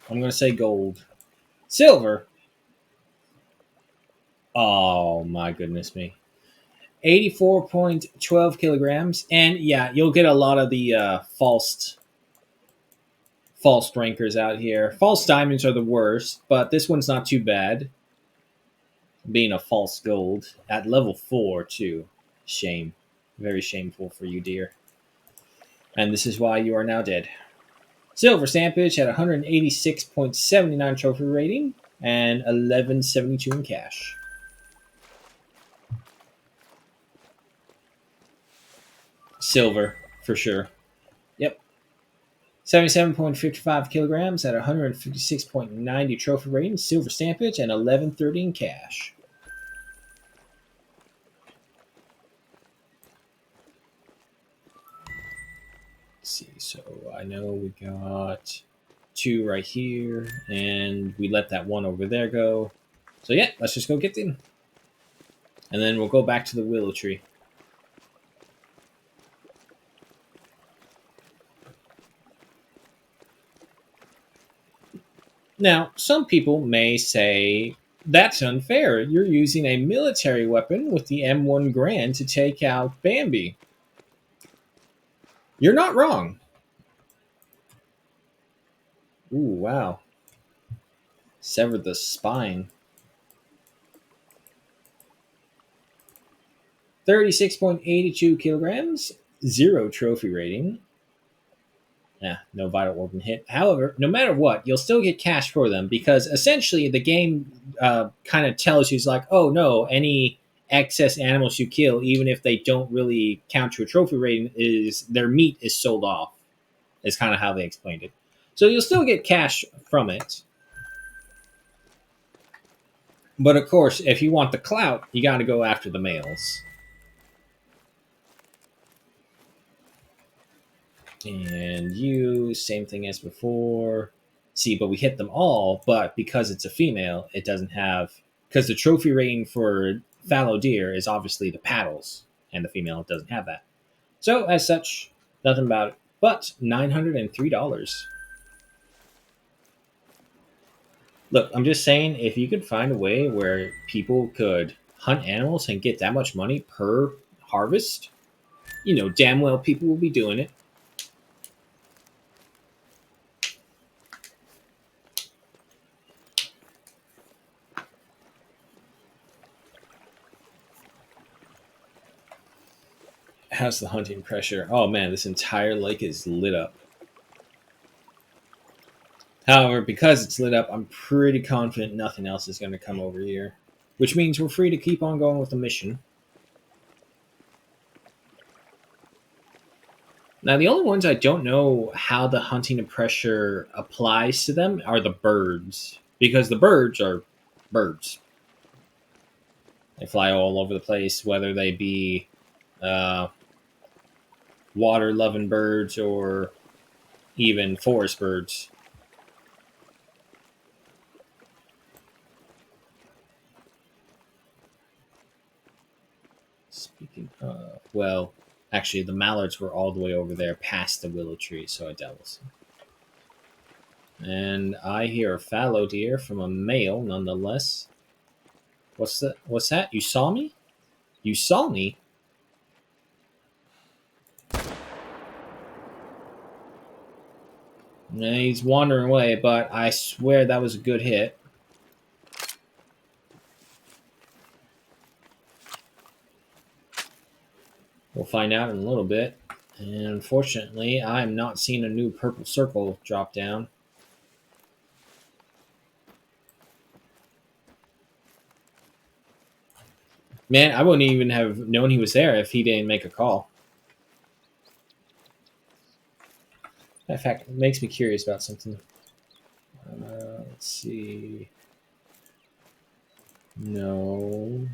I'm going to say gold. Silver. Oh, my goodness me. 84.12 kilograms. And yeah, you'll get a lot of the false rankers out here. False diamonds are the worst, but this one's not too bad. Being a false gold at level 4 too. Shame. Very shameful for you, dear. And this is why you are now dead. Silver Stampage at 186.79 trophy rating and 1172 in cash. Silver for sure. Yep. 77.55 kilograms at 156.90 trophy rating, silver stampage, and 1130 in cash. Let's see, so I know we got 2 right here, and we let that 1 over there go. So yeah, let's just go get them. And then we'll go back to the willow tree. Now, some people may say, that's unfair. You're using a military weapon with the M1 Garand to take out Bambi. You're not wrong. Ooh, wow. Severed the spine. 36.82 kilograms, 0 trophy rating. Yeah, no vital organ hit. However, no matter what, you'll still get cash for them because essentially the game kind of tells you, it's like, oh no, any excess animals you kill, even if they don't really count to a trophy rating, is their meat is sold off. Is kind of how they explained it. So you'll still get cash from it. But of course, if you want the clout, you got to go after the males. And you, same thing as before. See, but we hit them all, but because it's a female, it doesn't have. Because the trophy rating for fallow deer is obviously the paddles, and the female doesn't have that. So, as such, nothing about it. But $903. Look, I'm just saying, if you could find a way where people could hunt animals and get that much money per harvest, you know damn well people will be doing it. How's the hunting pressure? Oh man, this entire lake is lit up. However, because it's lit up, I'm pretty confident nothing else is going to come over here. Which means we're free to keep on going with the mission. Now, the only ones I don't know how the hunting pressure applies to them are the birds. Because the birds are birds. They fly all over the place, whether they be water-loving birds or even forest birds. Speaking of, well, actually, the mallards were all the way over there past the willow tree, so I doubt we'll see. And I hear a fallow deer from a male, nonetheless. What's that? You saw me? You saw me? Nah, he's wandering away, but I swear that was a good hit. We'll find out in a little bit. And unfortunately, I'm not seeing a new purple circle drop down. Man, I wouldn't even have known he was there if he didn't make a call. In fact, it makes me curious about something. Let's see. No.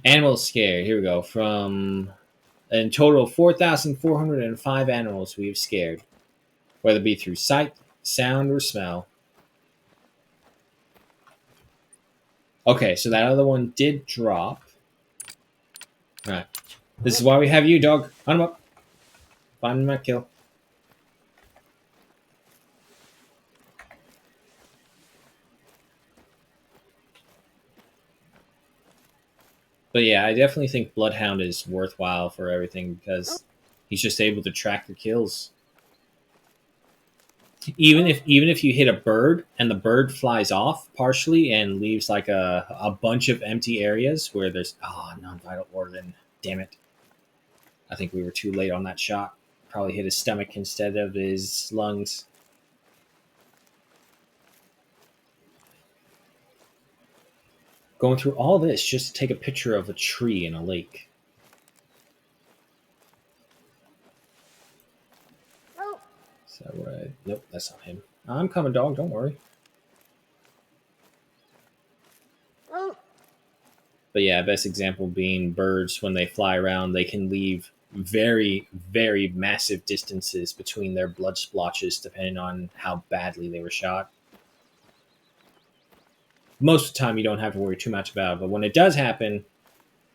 Animals scared. Here we go. From in total 4,405 animals we've scared, whether it be through sight, sound, or smell. Okay, so that other one did drop. All right. This is why we have you, dog. Hunt him up. Find him, kill. But yeah, I definitely think Bloodhound is worthwhile for everything because he's just able to track the kills. Even if you hit a bird and the bird flies off partially and leaves like a bunch of empty areas where there's non-vital organ. Damn it. I think we were too late on that shot. Probably hit his stomach instead of his lungs. Going through all this just to take a picture of a tree in a lake. Is that right? Nope, that's not him. I'm coming, dog. Don't worry. But yeah, best example being birds. When they fly around, they can leave very, very massive distances between their blood splotches depending on how badly they were shot. Most of the time, you don't have to worry too much about it, but when it does happen,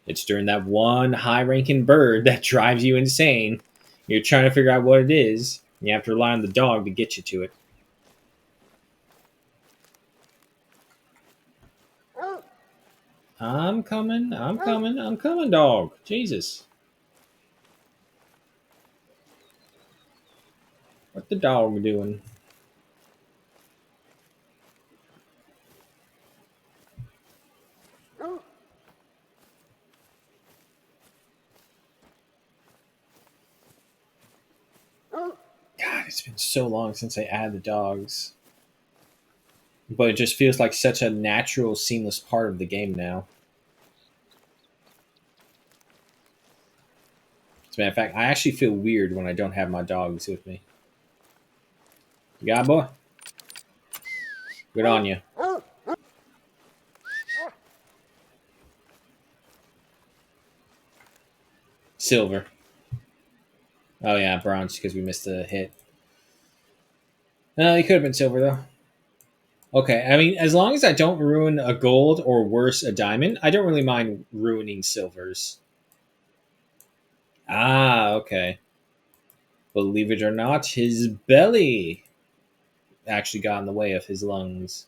it's during that one high-ranking bird that drives you insane. You're trying to figure out what it is. You have to rely on the dog to get you to it. I'm coming, dog. Jesus. What the dog doing? God, it's been so long since I added the dogs. But it just feels like such a natural, seamless part of the game now. As a matter of fact, I actually feel weird when I don't have my dogs with me. You got it, boy? Good on you. Silver. Oh yeah, bronze because we missed the hit. No, he could have been silver though. Okay, I mean, as long as I don't ruin a gold or worse, a diamond, I don't really mind ruining silvers. Ah, okay. Believe it or not, his belly actually got in the way of his lungs.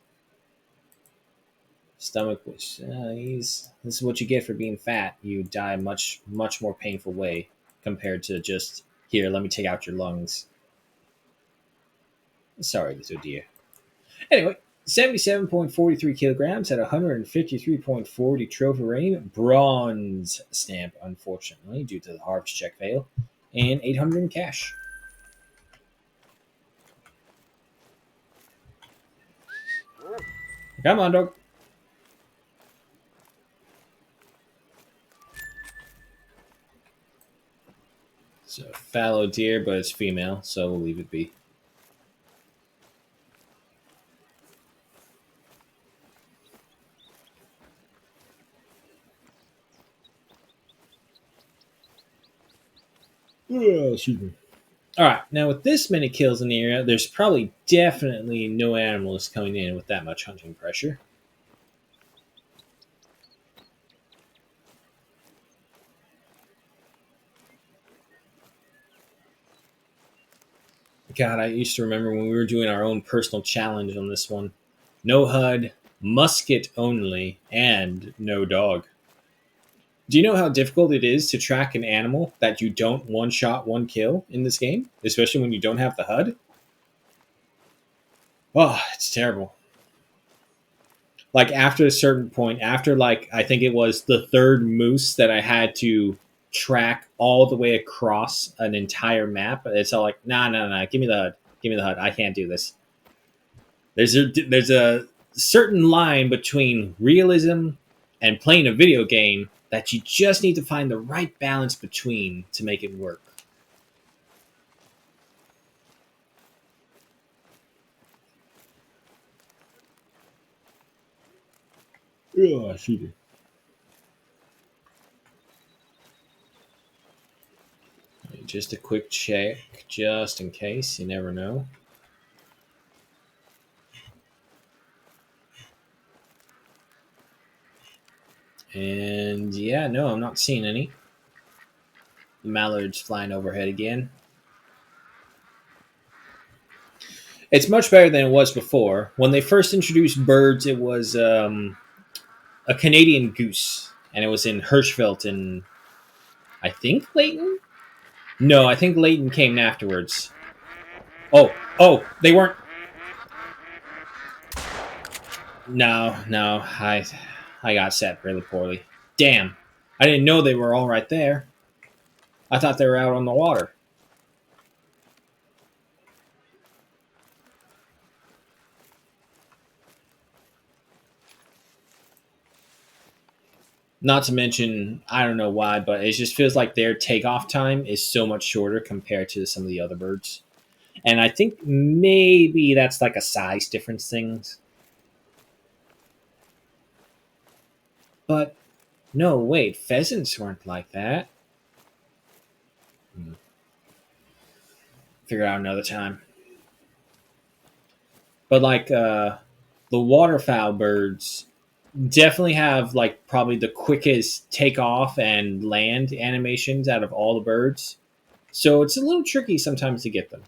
Stomach, which this is what you get for being fat. You die a much more painful way compared to just here. Let me take out your lungs. Sorry, little dear. Anyway, 77.43 kilograms at 153.40 trophy rating. Bronze stamp, unfortunately, due to the harvest check fail. And 800 in cash. Come on, dog. So, fallow deer, but it's female, so we'll leave it be. Oh, excuse me. Alright, now with this many kills in the area, there's probably definitely no animals coming in with that much hunting pressure. God, I used to remember when we were doing our own personal challenge on this one. No HUD, musket only, and no dog. Do you know how difficult it is to track an animal that you don't one shot, one kill in this game? Especially when you don't have the HUD? Oh, it's terrible. Like after a certain point, after like I think it was the third moose that I had to track all the way across an entire map, it's all like, nah, nah, nah, give me the HUD. Give me the HUD. I can't do this. There's a certain line between realism and playing a video game that you just need to find the right balance between to make it work. Oh, shoot. Just a quick check, just in case. You never know. And yeah, no, I'm not seeing any. Mallards flying overhead again. It's much better than it was before. When they first introduced birds, it was a Canadian goose, and it was in Hirschfeld and I think Leighton. No, I think Leighton came afterwards. Oh, they weren't. No, no, I got set really poorly. Damn, I didn't know they were all right there. I thought they were out on the water. Not to mention, I don't know why, but it just feels like their takeoff time is so much shorter compared to some of the other birds. And I think maybe that's like a size difference thing. But no, wait, pheasants weren't like that. Figure out another time. But like the waterfowl birds definitely have like probably the quickest takeoff and land animations out of all the birds. So it's a little tricky sometimes to get them.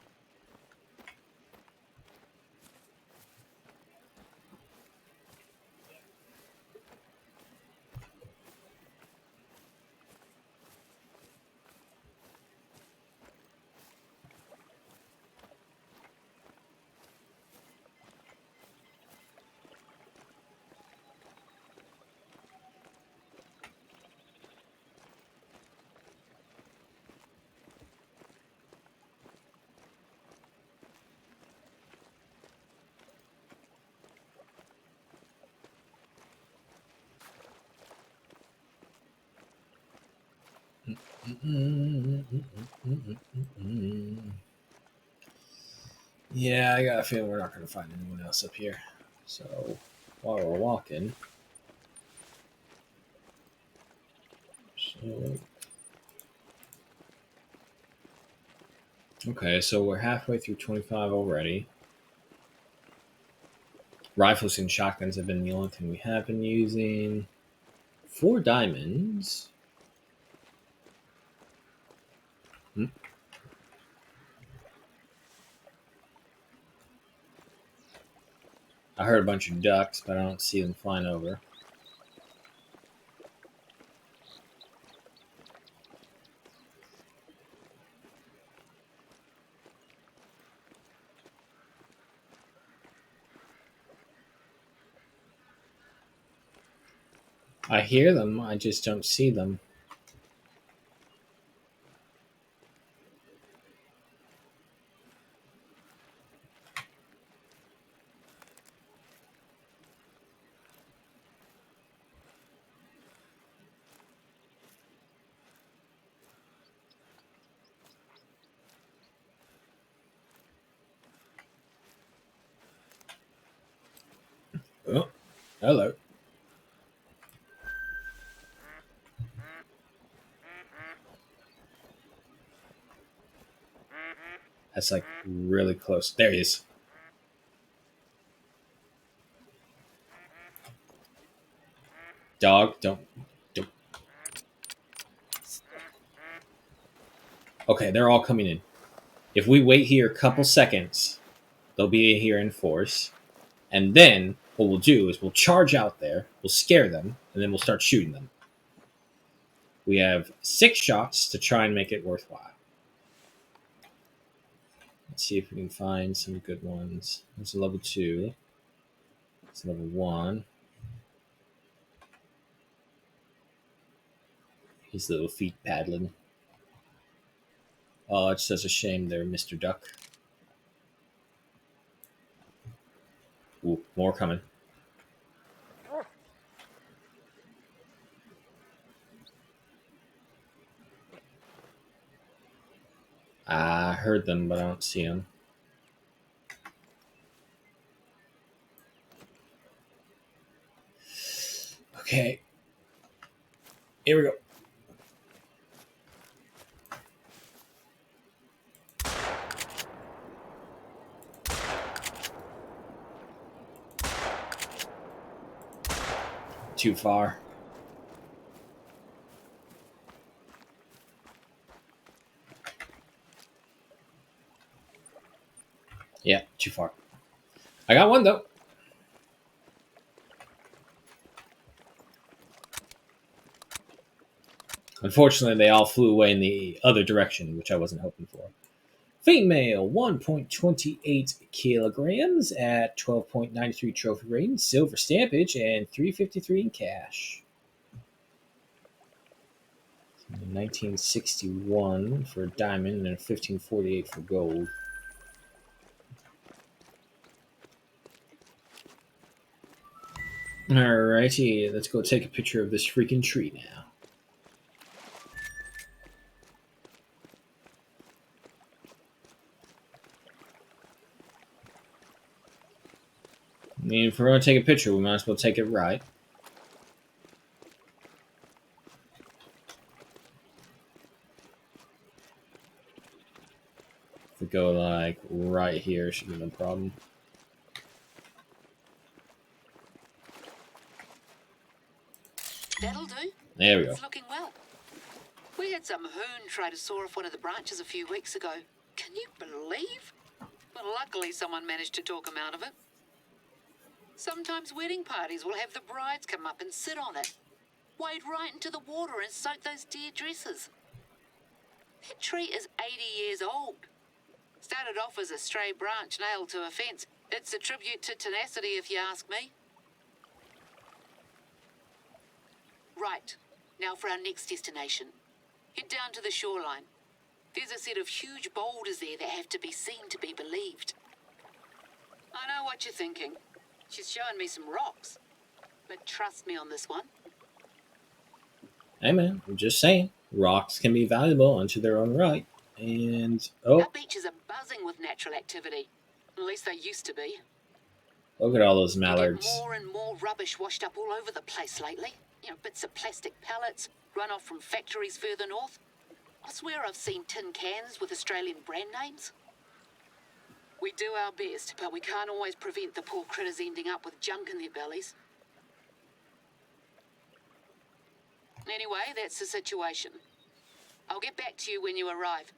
Yeah, I got a feeling we're not going to find anyone else up here. So while we're walking, so okay, so we're halfway through 25 already. Rifles and shotguns have been the only thing we have been using. 4 diamonds. Hmm. I heard a bunch of ducks, but I don't see them flying over. I hear them, I just don't see them. Oh, hello. That's like really close. There he is. Dog, don't. Okay, they're all coming in. If we wait here a couple seconds, they'll be here in force. And then what we'll do is we'll charge out there, we'll scare them, and then we'll start shooting them. We have 6 shots to try and make it worthwhile. Let's see if we can find some good ones. There's a level 2. It's level 1. His little feet paddling. Oh, it's such a shame there, Mr. Duck. Ooh, more coming. I heard them, but I don't see them. Okay. Here we go. Too far. Yeah, too far. I got one though. Unfortunately, they all flew away in the other direction, which I wasn't hoping for. Female, 1.28 kilograms at 12.93 trophy rating, silver stampage, and 353 in cash. 1961 for a diamond and 1548 for gold. Alrighty, let's go take a picture of this freaking tree now. I mean, if we're going to take a picture, we might as well take it right. If we go, like, right here, should be no problem. That'll do. There we go. It's looking well. We had some hoon try to saw off one of the branches a few weeks ago. Can you believe? Well, luckily someone managed to talk him out of it. Sometimes wedding parties will have the brides come up and sit on it. Wade right into the water and soak those dear dresses. That tree is 80 years old. Started off as a stray branch nailed to a fence. It's a tribute to tenacity, if you ask me. Right, now for our next destination. Head down to the shoreline. There's a set of huge boulders there that have to be seen to be believed. I know what you're thinking. She's showing me some rocks. But trust me on this one. Hey man, I'm just saying. Rocks can be valuable unto their own right. And, Our beaches are buzzing with natural activity. At least they used to be. Look at all those We mallards. get more and more rubbish washed up all over the place lately. You know, bits of plastic pellets, runoff from factories further north. I swear I've seen tin cans with Australian brand names. We do our best, but we can't always prevent the poor critters ending up with junk in their bellies. Anyway, that's the situation. I'll get back to you when you arrive.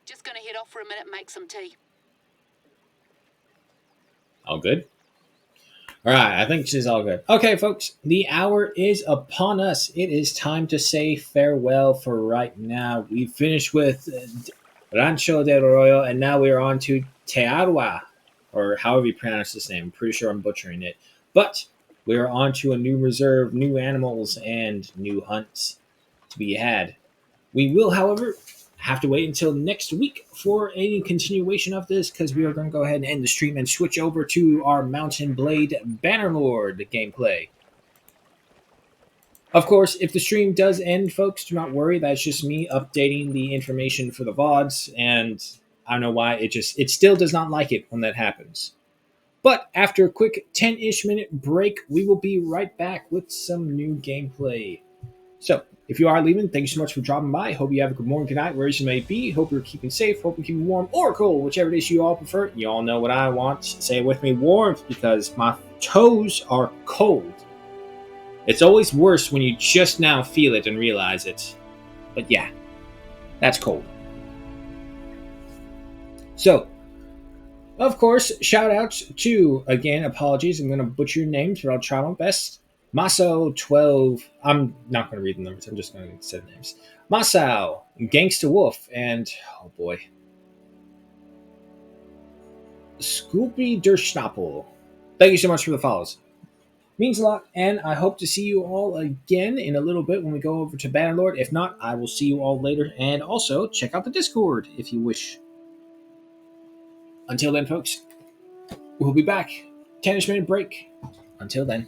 Just gonna head off for a minute and make some tea. All good? Alright, I think she's all good. Okay, folks, the hour is upon us. It is time to say farewell for right now. We finished with Rancho del Arroyo, and now we are on to Tearwa, or however you pronounce this name. I'm pretty sure I'm butchering it. But we are on to a new reserve, new animals, and new hunts to be had. We will, however, have to wait until next week for any continuation of this, because we are going to go ahead and end the stream and switch over to our Mountain Blade Bannerlord gameplay. Of course, if the stream does end, folks, do not worry. That's just me updating the information for the VODs, and I don't know why, it still does not like it when that happens. But after a quick 10-ish minute break, we will be right back with some new gameplay. So, if you are leaving, thank you so much for dropping by. Hope you have a good morning, good night, wherever you may be. Hope you're keeping safe. Hope you're keeping warm or cold, whichever it is you all prefer. You all know what I want. Say it with me, warmth, because my toes are cold. It's always worse when you just now feel it and realize it. But yeah, that's cold. So, Of course, shout outs to, again, apologies, I'm going to butcher your names, but I'll try my best. Maso12, I'm not going to read the numbers, I'm just going to say the names. Masao, Gangsta Wolf, and, oh boy, Scoopy Der Schnappel. Thank you so much for the follows. Means a lot, and I hope to see you all again in a little bit when we go over to Bannerlord. If not, I will see you all later, and also check out the Discord if you wish. Until then, folks, we'll be back. 10-ish minute break. Until then.